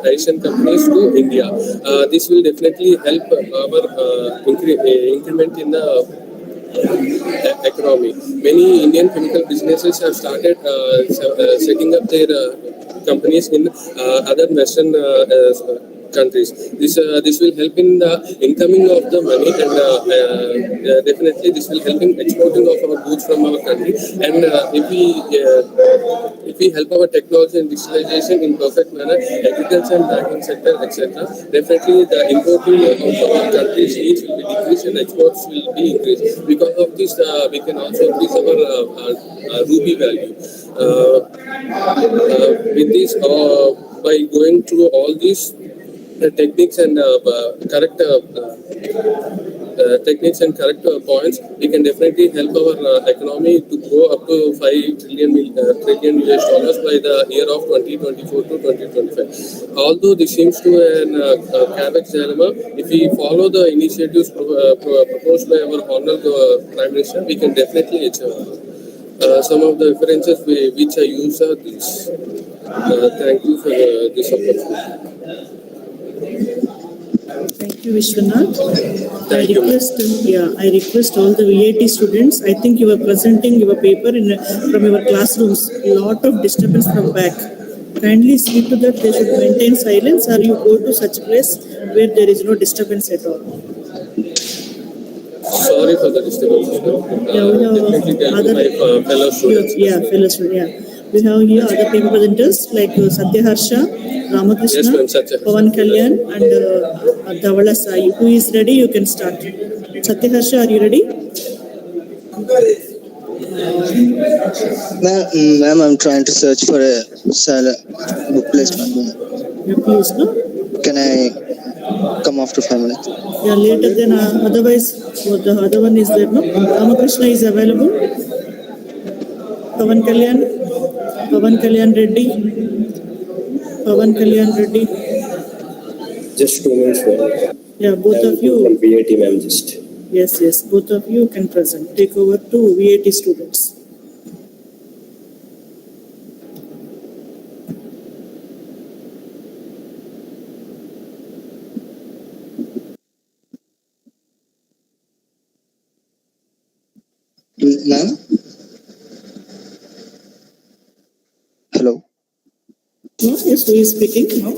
Asian companies to India. This will definitely help our increment in the economy. Many Indian chemical businesses have started setting up their companies in other Western countries. This will help in the incoming of the money, and definitely this will help in exporting of our goods from our country. And if we help our technology and digitalization in perfect manner, agriculture and banking sector, etc., definitely the importing of our country's needs will be decreased and exports will be increased. Because of this, we can also increase our rupee value. With this, by going through all these techniques and correct techniques and correct points, we can definitely help our economy to grow up to 5 trillion US dollars by the year of 2024 to 2025. Although this seems to an cavex dilemma, if we follow the initiatives proposed by our Honorable Prime Minister, we can definitely achieve. Some of the references which I use are these. Thank you for this opportunity. Thank you, Vishwanath. Thank you, ma'am. I request all the VAT students. I think you are presenting your paper from your classrooms. A lot of disturbance from back. Kindly see to that they should maintain silence, or you go to such place where there is no disturbance at all. Sorry for the disturbance. Definitely tell to my fellow students. Fellow students. Yeah. We have here other paper presenters like Satyaharsha, Ramakrishna, Yes, ma'am, Pavan Kalyan, and Dhavala Sai. Who is ready? You can start. Satyaharsha, are you ready? Ma'am, I'm trying to search for a book placement. Yeah, please, no? Can I come after 5 minutes? Yeah, later then, otherwise, the other one is there, no? Ramakrishna is available. Pavan Kalyan Reddy. Pavan Kalyan Reddy. Just 2 minutes. Yeah, both of you. From VAT, ma'am, just. Yes, both of you can present. Take over to VAT students. Ma'am? Hello? No, yes, who is speaking? No?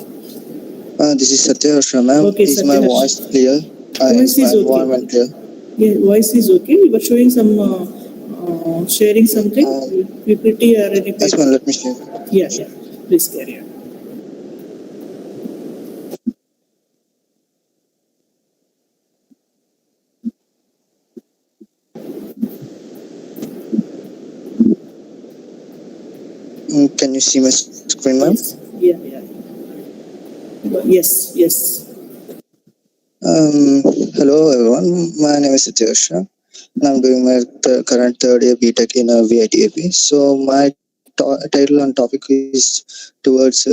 This is Satyaharsha, ma'am. Okay, is my voice clear? Voice is okay. Environment clear? Yeah, voice is okay. You were showing some, sharing something, PPT or any paper. Yes, ma'am, let me share. Yeah. Please carry on. Can you see my screen, ma'am? Yes. Yeah. Yes. Hello, everyone. My name is Satyaharsha, and I'm doing my current third year BTech in VITAP. So my title and topic is towards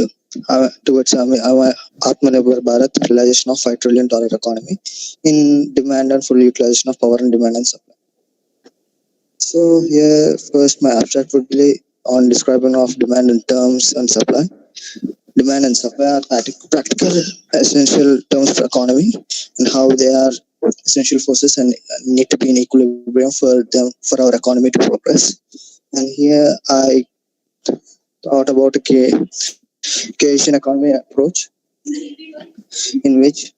our Aaatma Nirbhar Bharath, realization of $5 trillion economy in demand and full utilization of power and demand and supply. So here, first, my abstract would be on describing of demand in terms and supply. Demand and supply are practical, essential terms for economy and how they are essential forces and need to be in equilibrium for our economy to progress. And here I thought about a Keynesian economy approach, in which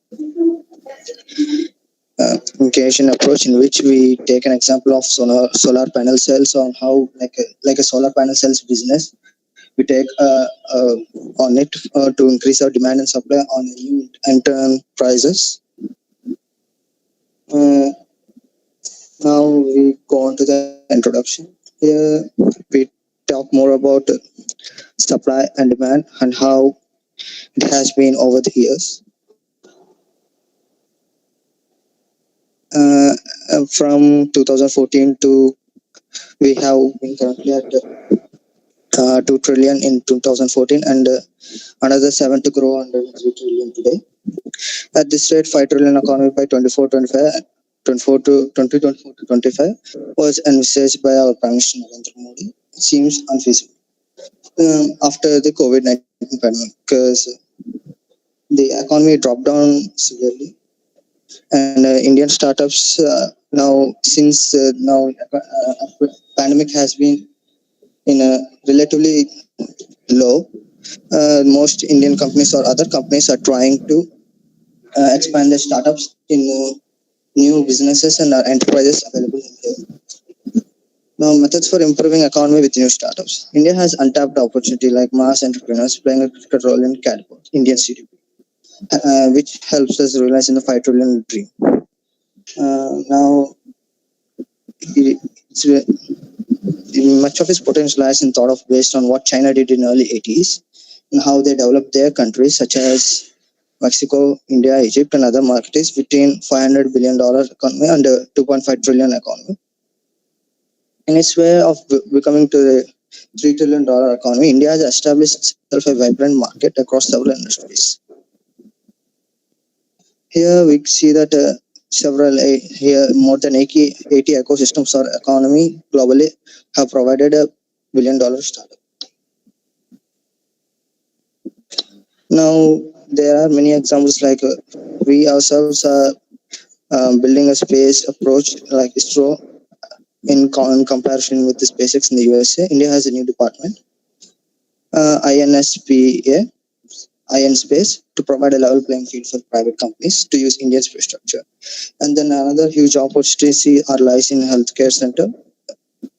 we take an example of solar panel cells on how like a solar panel cells business. We take on it to increase our demand and supply on new end prices. Now we go on to the introduction. Here we talk more about supply and demand and how it has been over the years. From 2014 to we have been currently at 2 trillion in 2014 and another 7 to grow under 3 trillion today. At this rate, 5 trillion economy by 2024 to 25 was envisaged by our Prime Minister Narendra Modi. It seems unfeasible after the COVID-19 pandemic because the economy dropped down severely. And Indian startups now, since pandemic has been in a relatively low, most Indian companies or other companies are trying to expand their startups in new businesses and enterprises available in here. Now, methods for improving economy with new startups. India has untapped opportunity like mass entrepreneurs playing a critical role in catapult Indian GDP, which helps us realize in the 5 trillion dream. Now, much of its potential lies in thought of based on what China did in early 80s and how they developed their countries, such as Mexico, India, Egypt, and other markets between $500 billion economy and a $2.5 trillion economy. In its way of becoming to the $3 trillion economy, India has established itself a vibrant market across several industries. Here we see that more than 80 ecosystems or economy globally have provided a $1 billion startup. Now, there are many examples like we ourselves are building a space approach like ISRO in comparison with the SpaceX in the USA. India has a new department, INSPA, INSpace, to provide a level playing field for private companies to use Indian infrastructure. And then another huge opportunity lies in healthcare sector.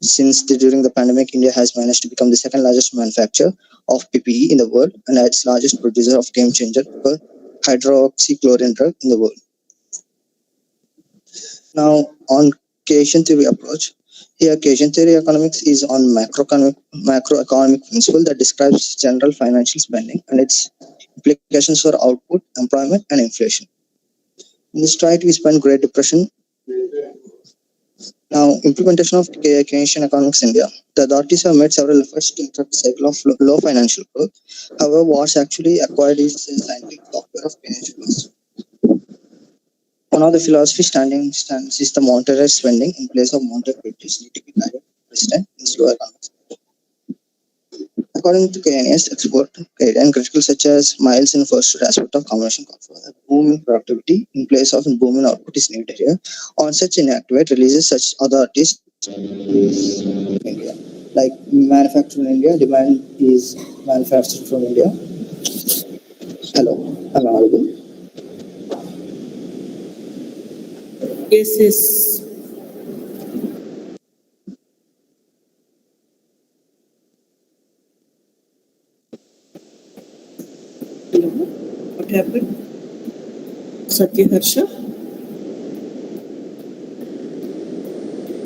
Since during the pandemic, India has managed to become the second largest manufacturer of PPE in the world and its largest producer of game changer for hydroxychloroquine drug in the world. Now, on Keynesian theory approach, here Keynesian theory economics is on macroeconomic principle that describes general financial spending and its implications for output, employment, and inflation. In this try to spend Great Depression. Now, implementation of Keynesian economics in India. The authorities have made several efforts to interrupt the cycle of low financial growth. However, what's actually acquired is the scientific software of Keynesian philosophy. One of the philosophy stands is the monetary spending in place of monetary producers need to be guided persistent in slow economics. According to Keynes, export and critical such as miles in first aspect of combination control. A boom in productivity in place of boom in output is needed here. On such inactivate releases such authorities in India. Like manufacturing in India, demand is manufactured from India. Hello, am I audible? Yes. Hello, what happened? Satya Harsha?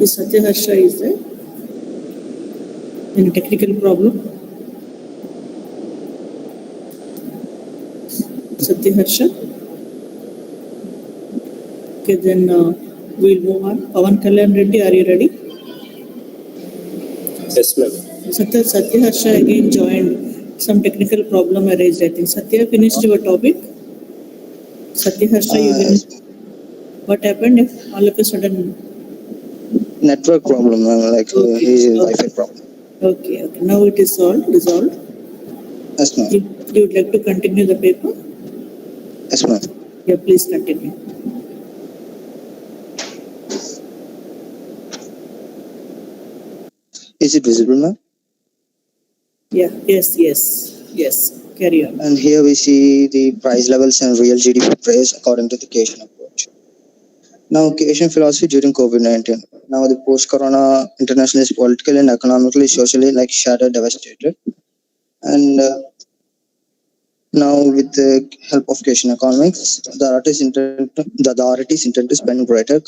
Is Satya Harsha is there? Any technical problem? Satya Harsha? Okay, then we'll move on. Pawan Kalyan Reddy, are you ready? Yes, ma'am. Satya Harsha again joined. Some technical problem arose, I think. Satya finished your topic? Satya Harsha, you finished? What happened if all of a sudden? Network problem, like his Wi-Fi problem. Okay. Now it is resolved. Yes, ma'am. You would like to continue the paper? Yes, ma'am. Yeah, please continue. Is it visible, ma'am? Yeah, yes. Carry on. And here we see the price levels and real GDP price according to the Keynesian approach. Now, Keynesian philosophy during COVID-19. Now, the post-corona international is politically and economically, socially shattered, devastated. And now, with the help of Keynesian economics, the authorities intend to spend greater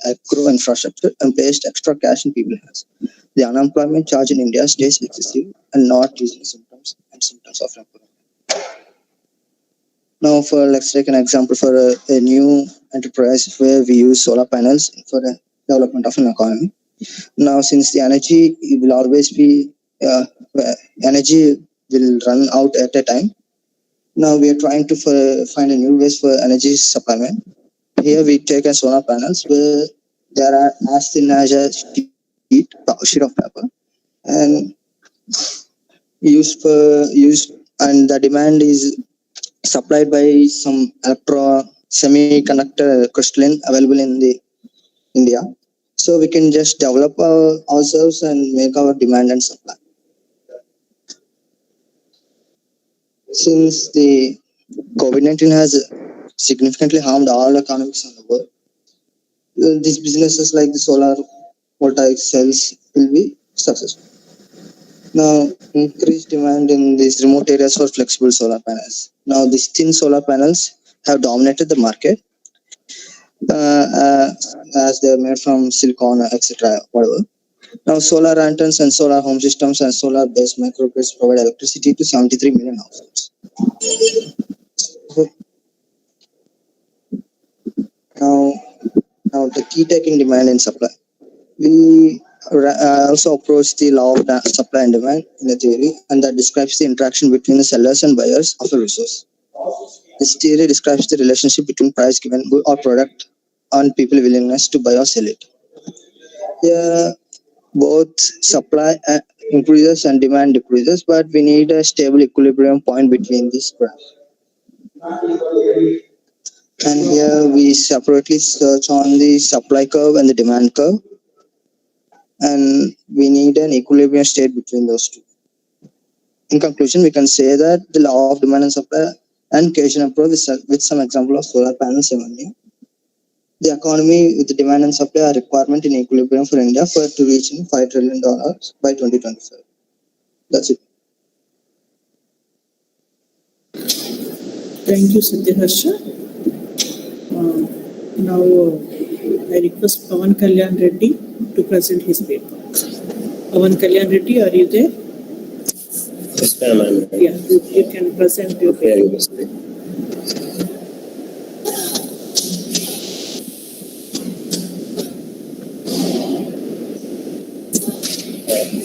agro infrastructure and place extra cash in people's hands. The unemployment charge in India stays excessive and not using symptoms of employment. Now, let's take an example for a new enterprise where we use solar panels for the development of an economy. Now, since the energy will always be energy will run out at a time. Now we are trying to find a new ways for energy supply. Here we take a solar panels where there are as thin as a sheet of paper and used and the demand is supplied by some semiconductor crystalline available in the India. So we can just develop ourselves and make our demand and supply. Since the COVID-19 has significantly harmed all economics in the world, these businesses like the solar voltaic cells will be successful. Now, increased demand in these remote areas for flexible solar panels. Now, these thin solar panels have dominated the market as they are made from silicon, etc. Whatever. Now, solar lanterns and solar home systems and solar-based microgrids provide electricity to 73 million households. Now the key taking demand and supply. We also approach the law of supply and demand in the theory, and that describes the interaction between the sellers and buyers of a resource. This theory describes the relationship between price given good or product and people willingness to buy or sell it. Here, both supply increases and demand decreases, but we need a stable equilibrium point between these graphs. And here we separately search on the supply curve and the demand curve, and we need an equilibrium state between those two. In conclusion, we can say that the law of demand and supply and Keynesian approach with some example of solar panels only. The economy with the demand and supply are requirement in equilibrium for India for it to reach $5 trillion by 2025. That's it. Thank you, Satyaharsha. Now I request Pawan Kalyan Reddy to present his paper. Pawan Kalyan Reddy, are you there? Yes, ma'am, I'm ready. Yeah, you can present your paper.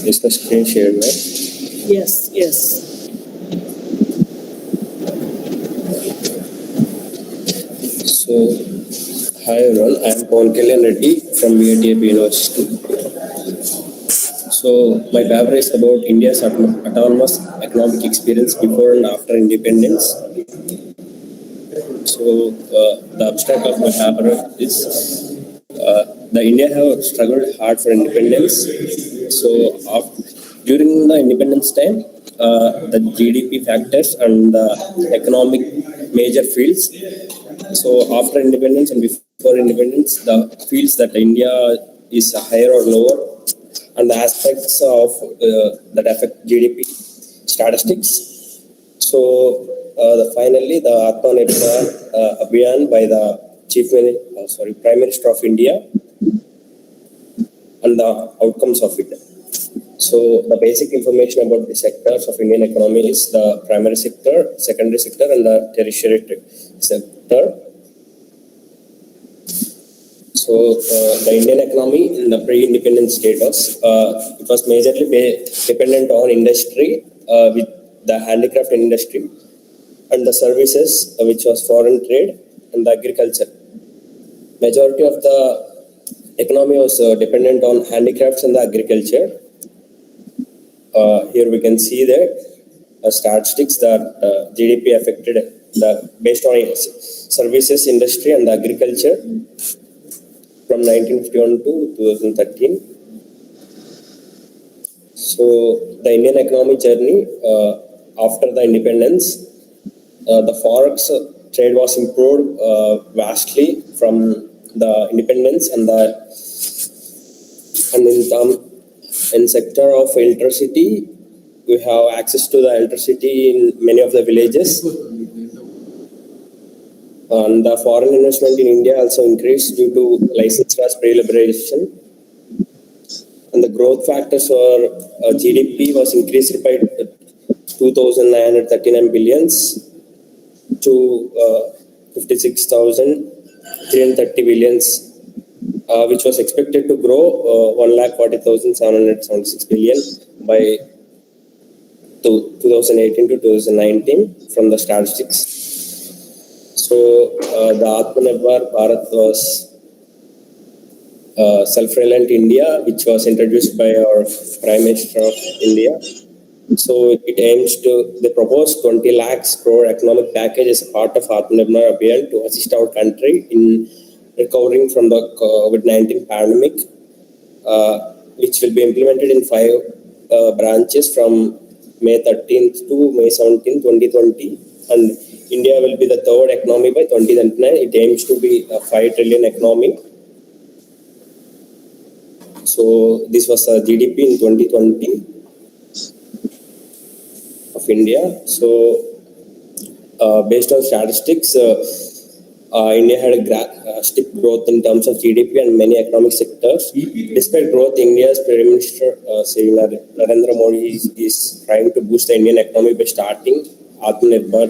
Is the screen shared, right? Yes, yes. So, hi everyone, I am Pawan Kalyan Reddy from BATAP University. So, my paper is about India's autonomous economic experience before and after independence. So, the abstract of my paper is the India have struggled hard for independence. So, during the independence time, the GDP factors and the economic major fields. So after independence and before independence, the fields that India is higher or lower, and the aspects of that affect GDP statistics. So finally, the Aaatma Nirbhar Bharath by the Prime Minister of India, and the outcomes of it. So the basic information about the sectors of Indian economy is the primary sector, secondary sector, and the tertiary sector. So the Indian economy in the pre-independence status, it was majorly dependent on industry, with the handicraft industry, and the services, which was foreign trade, and the agriculture. Majority of the economy was dependent on handicrafts and the agriculture. Here we can see the statistics that GDP affected based on services industry and agriculture from 1951 to 2013. So the Indian economic journey after the independence, the forex trade was improved vastly from the independence, and in sector of electricity, we have access to the electricity in many of the villages. And the foreign investment in India also increased due to license class pre-liberalization. And the growth factors for GDP was increased by 2,939 billions to 56,330 billions. Which was expected to grow 1,40,776 billion by 2018 to 2019 from the statistics. So the Aaatma Nirbhar Bharath was self-reliant India, which was introduced by our Prime Minister of India. So it aims to, they proposed 20 lakhs crore economic package as a part of Aaatma Nirbhar Bharath to assist our country in recovering from the COVID-19 pandemic, which will be implemented in 5 branches from May 13th to May 17th, 2020. And India will be the third economy by 2029. It aims to be a 5 trillion economy. So this was a GDP in 2020 of India. So based on statistics, India had a steep growth in terms of GDP and many economic sectors. Despite growth, India's Prime Minister Narendra Modi is trying to boost the Indian economy by starting Aaatma Nirbhar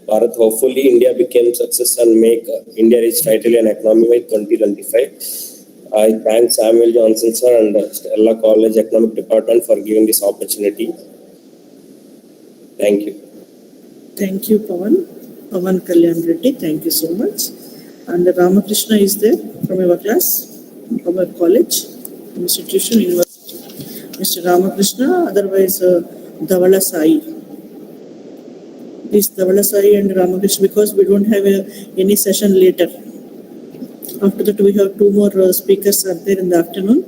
Bharath. Hopefully, India became success and make India reach 5 trillion economy by 2025. I thank Samuel Johnson sir and Stella College Economic Department for giving this opportunity. Thank you. Thank you, Pawan Kalyan Reddy. Thank you so much. And Ramakrishna is there from our class, from our college, institution, university. Mr. Ramakrishna, otherwise Dhavala Sai. Please, Dhavala Sai and Ramakrishna, because we don't have any session later. After that, we have two more speakers are there in the afternoon,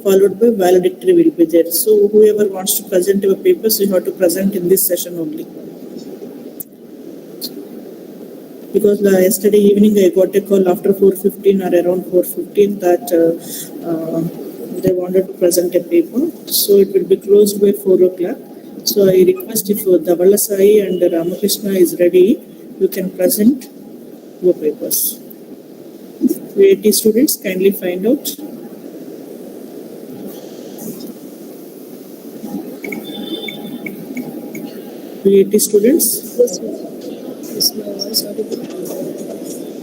followed by valedictory will be there. So whoever wants to present your papers, you have to present in this session only. Because yesterday evening I got a call after 4:15 or around 4:15 that they wanted to present a paper. So it will be closed by 4 o'clock. So I request if Dhavala Sai and Ramakrishna is ready, you can present your papers. VAT students, kindly find out. VAT students?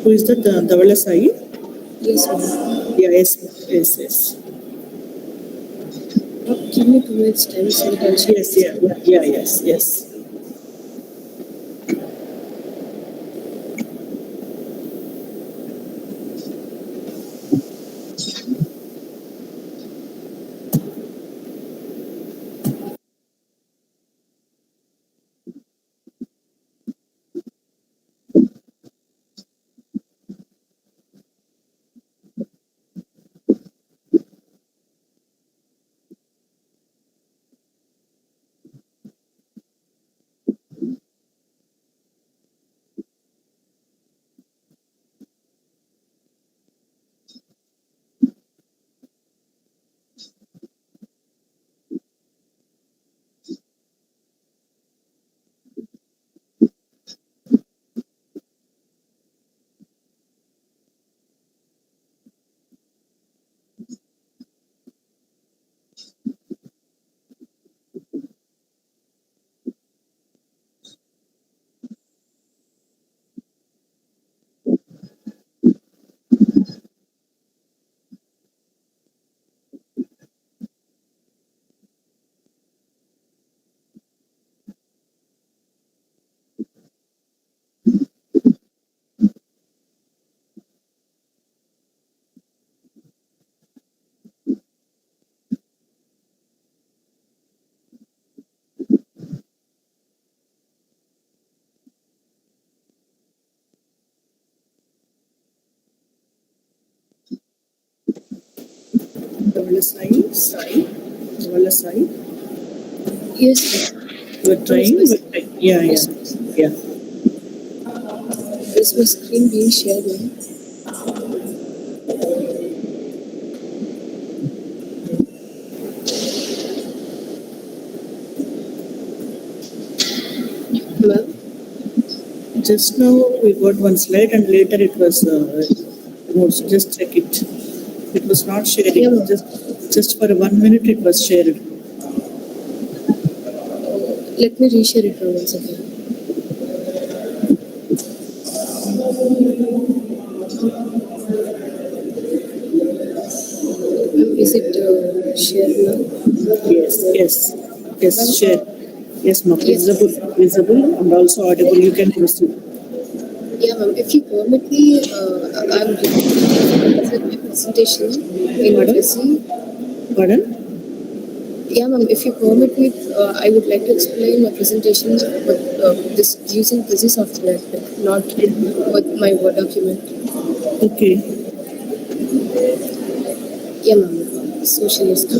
Who is that? Dhavala Sai? Yes, ma'am. Yeah, yes. Give me 2 minutes time so that I'll check. Yes. Dhavala Sai. Yes, You are trying? Yeah. is my screen being shared now? Ma'am? Just now we got one slide and later it was removed. Just check it. It was not sharing. Yeah, just for 1 minute it was shared. let me reshare it once again. Is it shared now? Yes, share. Yes, ma'am. Visible and also audible. You can proceed. Yeah, ma'am. If you permit me, I would like to present my presentation in addressing. Pardon? Yeah, ma'am. If you permit me, I would like to explain my presentation with this using busy software, not with my Word document. Okay. Yeah, ma'am. Socialist.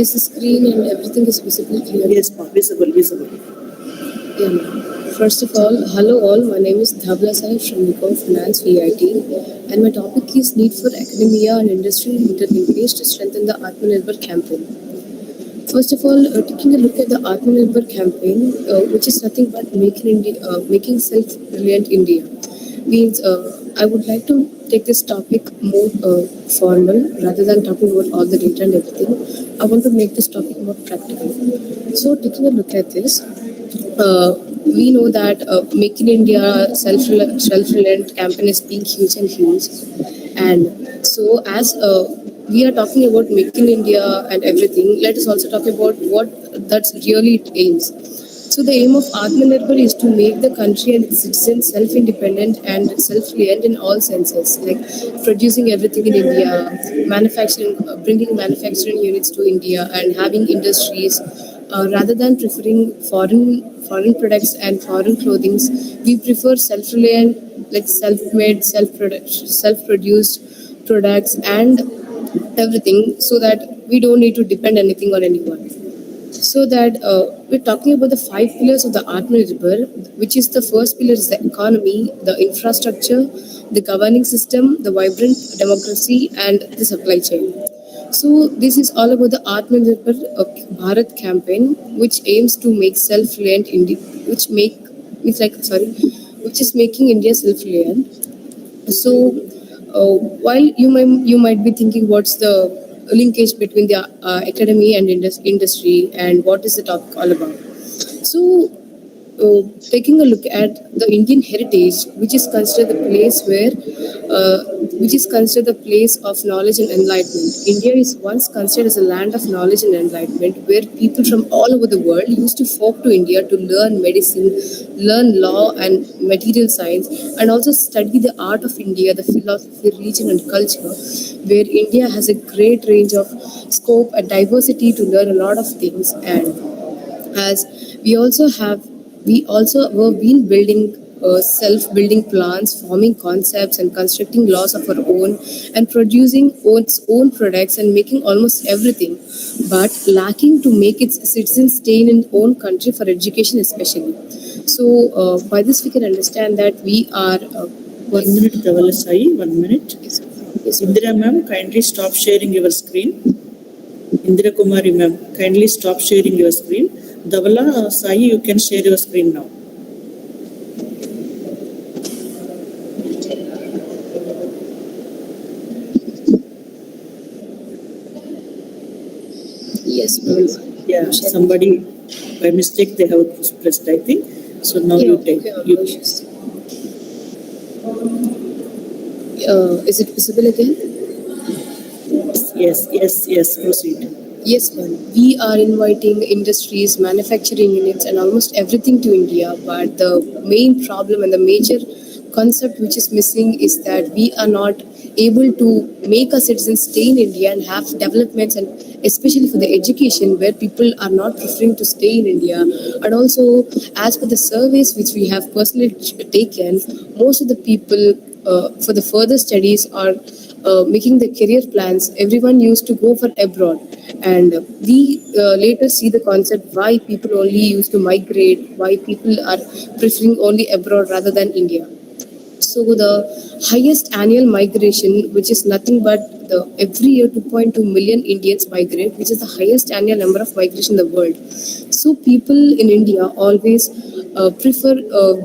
Is the screen and everything is visible clear? Yes, ma'am. Visible. Yeah, ma'am. First of all, hello all. My name is Dhavala Sai from Econ Finance VIT, and my topic is need for academia and industrial interlinkage to strengthen the Aaatma Nirbhar campaign. First of all, taking a look at the Aaatma Nirbhar campaign, which is nothing but making self-reliant India, means I would like to take this topic more formal rather than talking about all the data and everything. I want to make this topic more practical. So, taking a look at this, we know that Make in India self-reliant campaign is being huge and huge. And so, as we are talking about Make in India and everything, let us also talk about what that's really it aims. So the aim of Aaatma Nirbhar is to make the country and its citizens self-independent and self-reliant in all senses, like producing everything in India, manufacturing, bringing manufacturing units to India, and having industries. Rather than preferring foreign products and foreign clothings, we prefer self-reliant, like self-made, self-produced products and everything, so that we don't need to depend anything on anyone. So that we're talking about the 5 pillars of the Aaatma Nirbhar, which is the first pillar is the economy, the infrastructure, the governing system, the vibrant democracy, and the supply chain. So this is all about the Aaatma Nirbhar Bharat campaign, which aims to make self-reliant India, which is making India self-reliant. So while you might be thinking, what's the linkage between the academy and industry, and what is the topic all about? So, taking a look at the Indian heritage, which is considered the place of knowledge and enlightenment. India is once considered as a land of knowledge and enlightenment, where people from all over the world used to flock to India to learn medicine, learn law and material science, and also study the art of India, the philosophy, religion, and culture, where India has a great range of scope and diversity to learn a lot of things. And as we also have been building self-building plans, forming concepts, and constructing laws of our own, and producing its own products and making almost everything, but lacking to make its citizens stay in its own country for education especially. So by this we can understand that we are 1 minute, Dhavala Sai, 1 minute. Yes. Indira ma'am, kindly stop sharing your screen. Indira Kumari ma'am, kindly stop sharing your screen. Dhavala Sai, you can share your screen now. Yes, ma'am. Yeah, somebody by mistake they have pressed, I think. So now you take. Is it visible again? Yes, proceed. Yes, ma'am. We are inviting industries, manufacturing units, and almost everything to India. But the main problem and the major concept which is missing is that we are not able to make our citizens stay in India and have developments, and especially for the education, where people are not preferring to stay in India. And also, as per the surveys which we have personally taken, most of the people for the further studies are making the career plans. Everyone used to go for abroad, and we later see the concept why people only used to migrate, why people are preferring only abroad rather than India. So the highest annual migration, which is nothing but every year 2.2 million Indians migrate, which is the highest annual number of migration in the world. So people in India always prefer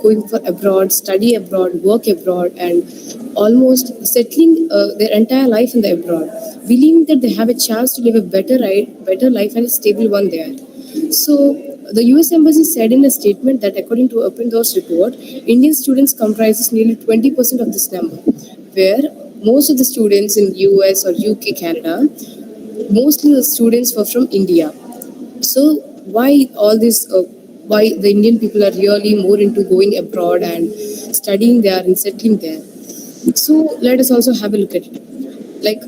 going for abroad, study abroad, work abroad, and almost settling their entire life in the abroad, believing that they have a chance to live a better life and a stable one there. So the US Embassy said in a statement that according to Open Doors report, Indian students comprises nearly 20% of this number, where most of the students in US or UK, Canada, mostly the students were from India. So why all this? Why the Indian people are really more into going abroad and studying there and settling there? So let us also have a look at it. Like,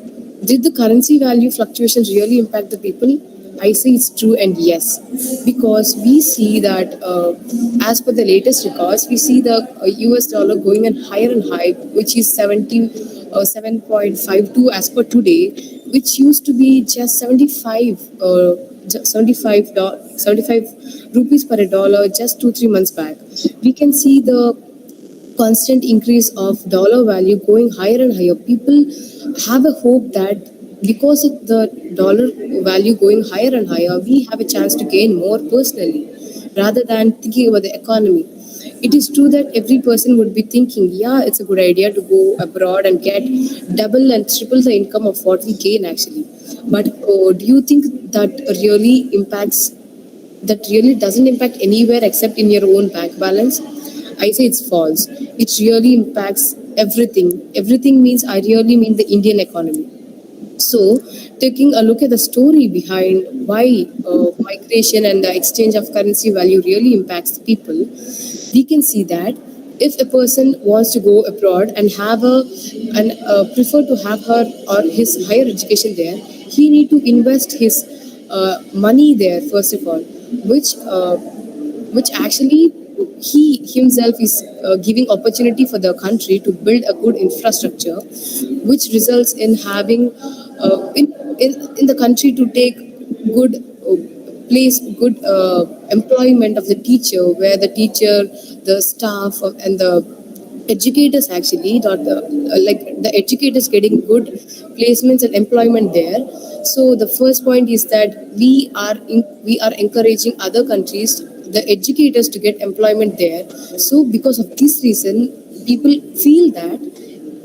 did the currency value fluctuations really impact the people? I say it's true and yes, because we see that as per the latest records, we see the US dollar going in higher and higher, which is 7.52 as per today, which used to be just 75 rupees per dollar just 2-3 months back. We can see the constant increase of dollar value going higher and higher. People have a hope that because of the dollar value going higher and higher, we have a chance to gain more personally. rather than thinking about the economy. It is true that every person would be thinking, yeah, it's a good idea to go abroad and get double and triple the income of what we gain actually. But do you think that really doesn't impact anywhere except in your own bank balance? I say it's false. It really impacts everything. Everything means I really mean the Indian economy. So, taking a look at the story behind why migration and the exchange of currency value really impacts people, we can see that if a person wants to go abroad and prefer to have her or his higher education there, he need to invest his money there first of all, which actually he himself is giving opportunity for the country to build a good infrastructure, which results in having in the country to take good good employment of the teacher, where the teacher, the staff, and the educators actually not like the educators getting good placements and employment there. So the first point is that we are encouraging other countries, the educators, to get employment there. So because of this reason, people feel that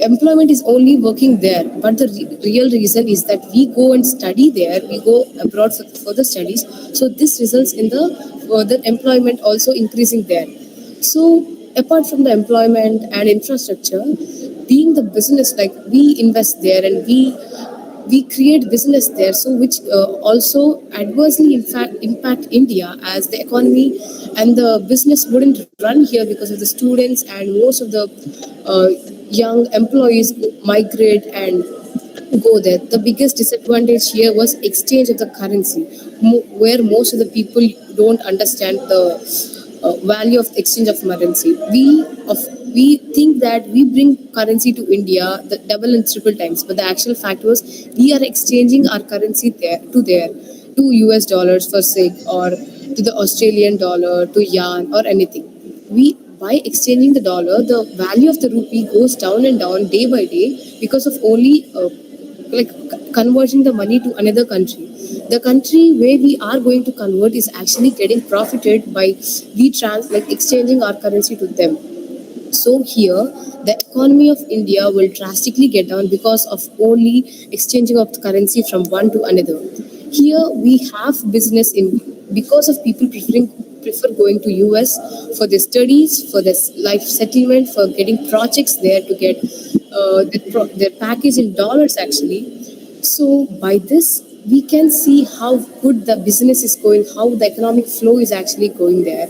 employment is only working there, but the real reason is that we go and study there, we go abroad for further studies, so this results in the further employment also increasing there. So apart from the employment and infrastructure, being the business, like we invest there and we create business there, so which also adversely in fact impact India, as the economy and the business wouldn't run here because of the students, and most of the uh, young employees migrate and go there. The biggest disadvantage here was exchange of the currency, where most of the people don't understand the value of exchange of currency. We think that we bring currency to India the double and triple times, but the actual fact was we are exchanging our currency to US dollars for sake, or to the Australian dollar, to yuan or anything. We By exchanging the dollar, the value of the rupee goes down and down day by day because of only converting the money to another country. The country where we are going to convert is actually getting profited by exchanging our currency to them. So here, the economy of India will drastically get down because of only exchanging of the currency from one to another. Here we have business in because of people prefer going to US for their studies, for their life settlement, for getting projects there to get their package in dollars actually. So by this, we can see how good the business is going, how the economic flow is actually going there.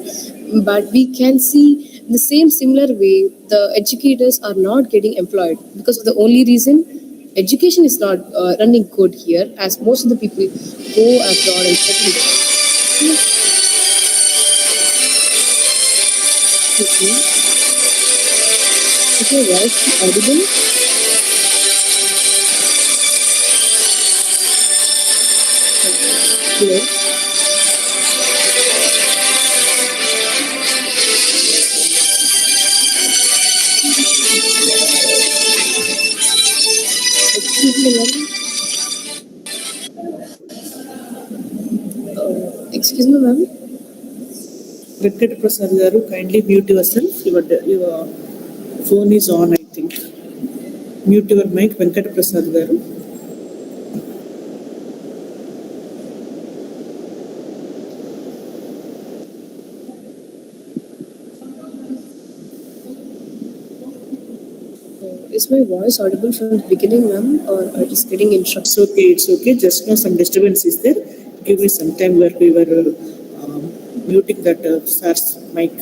But we can see in the same similar way, the educators are not getting employed because of the only reason education is not running good here, as most of the people go abroad and settle there. Is your voice audible? Hello? Excuse me, ma'am. Venkata Prasad garu, kindly mute yourself. Your phone is on, I think. Mute your mic, Venkata Prasad garu. Is my voice audible from the beginning, ma'am, or are just getting interrupted? It's okay. Just now some disturbance is there. Give me some time where we were muting that SARS mic.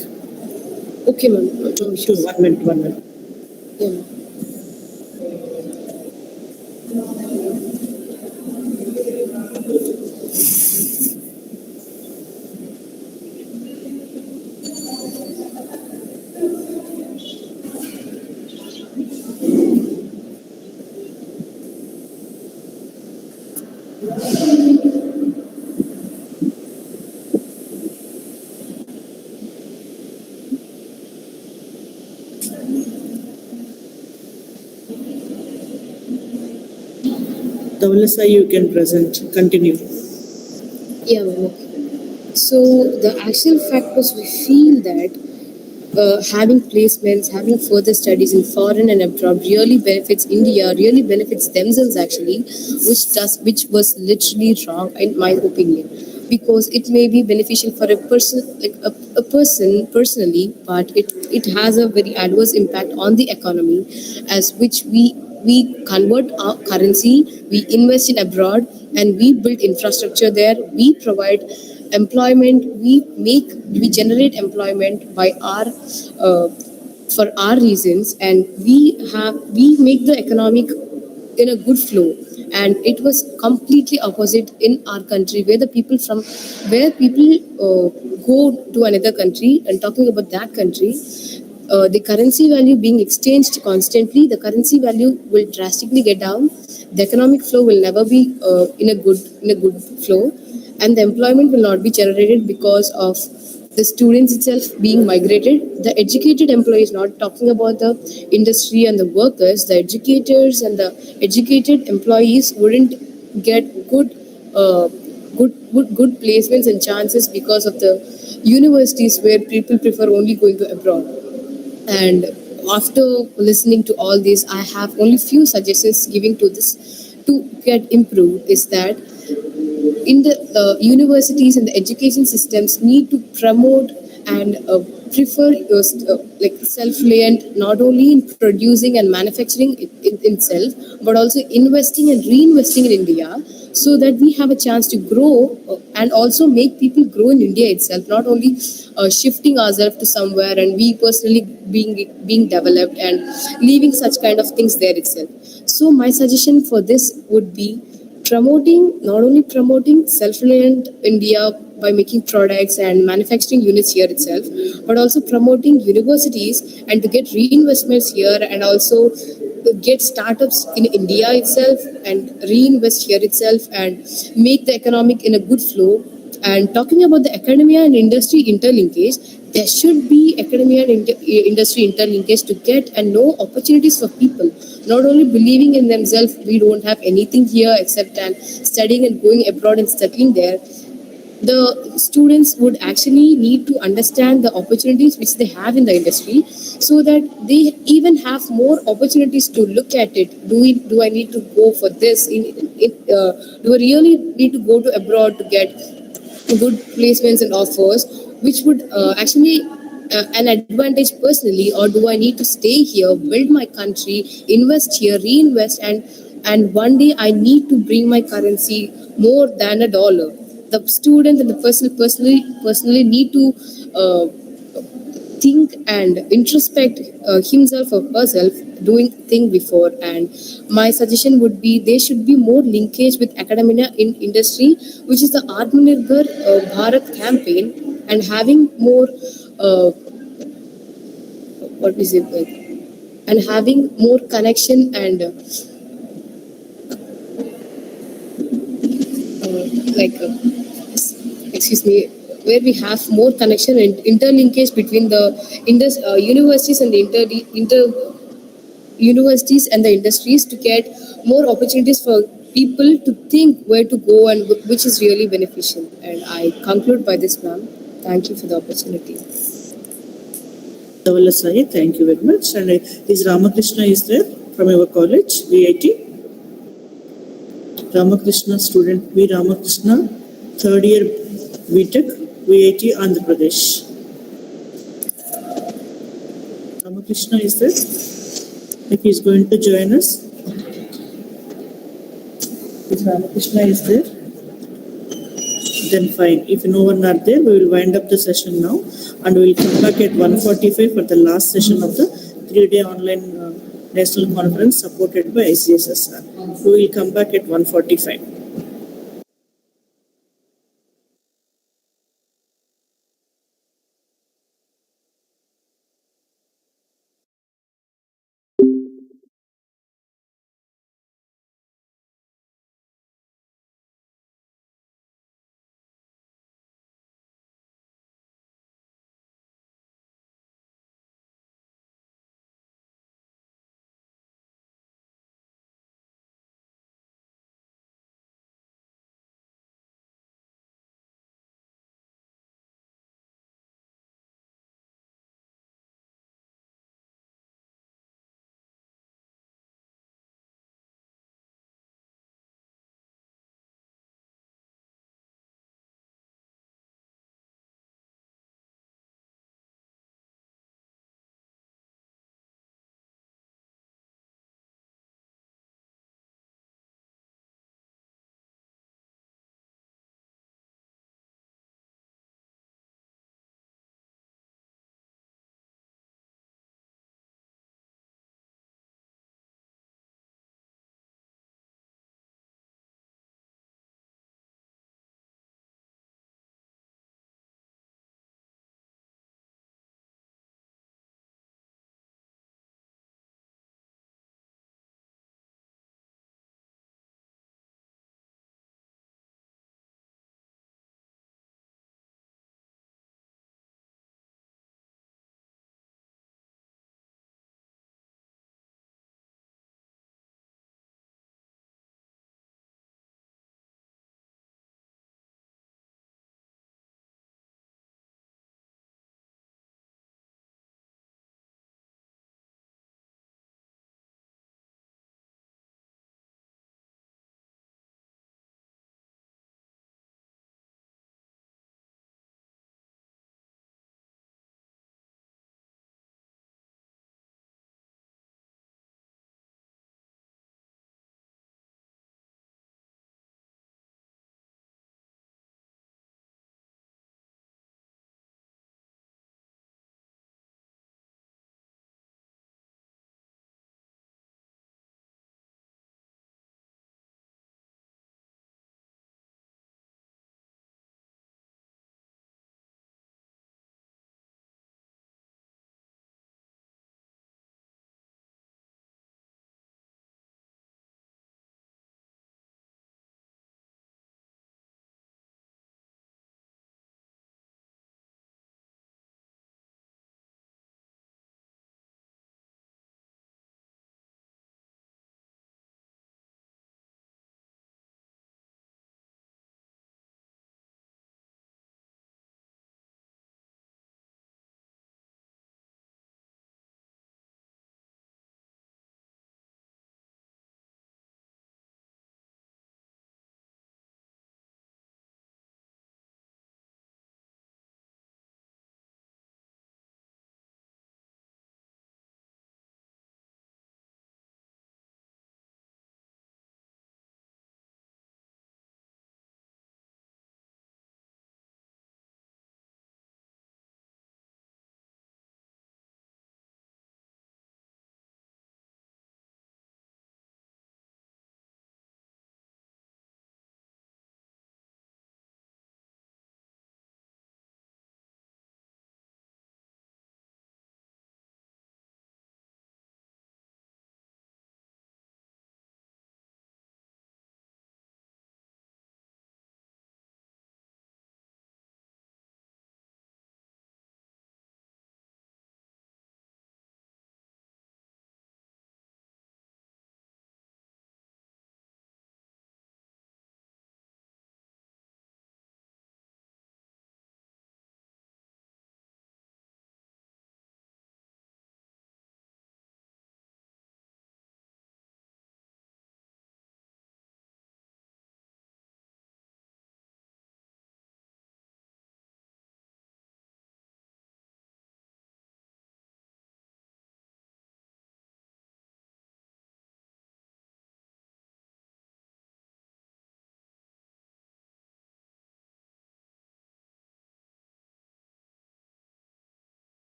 Okay, ma'am. Sure. 1 minute, 1 minute. Yeah, ma'am. Dhavalasa, you can present. Continue. Yeah, ma'am. Okay. So the actual fact was we feel that having placements, having further studies in foreign and abroad really benefits India, really benefits themselves actually, which was literally wrong in my opinion, because it may be beneficial for a person, like a person personally, but it has a very adverse impact on the economy, as which we convert our currency, we invest in abroad, and we build infrastructure there, we provide employment, we generate employment by our for our reasons, and we make the economic in a good flow. And it was completely opposite in our country, where people go to another country, and talking about that country, the currency value being exchanged constantly, the currency value will drastically get down. The economic flow will never be in a good flow, and the employment will not be generated because of the students itself being migrated. The educated employees, not talking about the industry and the workers, the educators and the educated employees wouldn't get good placements and chances because of the universities where people prefer only going to abroad. And after listening to all this, I have only few suggestions giving to this to get improved, is that in the universities and the education systems need to promote and prefer like self-reliant, not only in producing and manufacturing in itself, but also investing and reinvesting in India, so that we have a chance to grow and also make people grow in India itself, not only shifting ourselves to somewhere and we personally being developed and leaving such kind of things there itself. So my suggestion for this would be not only promoting self-reliant India by making products and manufacturing units here itself, but also promoting universities and to get reinvestments here, and also get startups in India itself and reinvest here itself and make the economic in a good flow. And talking about the academia and industry interlinkage, there should be academia and industry interlinkage to get and know opportunities for people, not only believing in themselves, we don't have anything here except and studying and going abroad and settling there. The students would actually need to understand the opportunities which they have in the industry, so that they even have more opportunities to look at it. Do I need to go for this? Do I really need to go to abroad to get good placements and offers, which would actually an advantage personally, or do I need to stay here, build my country, invest here, reinvest, and one day I need to bring my currency more than $1. The student and the person personally need to think and introspect himself or herself doing thing before. And my suggestion would be there should be more linkage with academia in industry, which is the Aaatma Nirbhar Bharath campaign, and having more and having more connection and where we have more connection and interlinkage between the universities and the universities and the industries, to get more opportunities for people to think where to go and which is really beneficial. And I conclude by this, ma'am. Thank you for the opportunity. Thank you very much. And is Ramakrishna is there from our college, VIT? Ramakrishna student, V. Ramakrishna, third year BTech, VIT, Andhra Pradesh. Ramakrishna is there? If he is going to join us. If Ramakrishna is there, then fine. If no one are there, we will wind up the session now, and we will come back at 1:45 for the last session of the 3-day online national conference supported by ICSSR. We will come back at 1:45.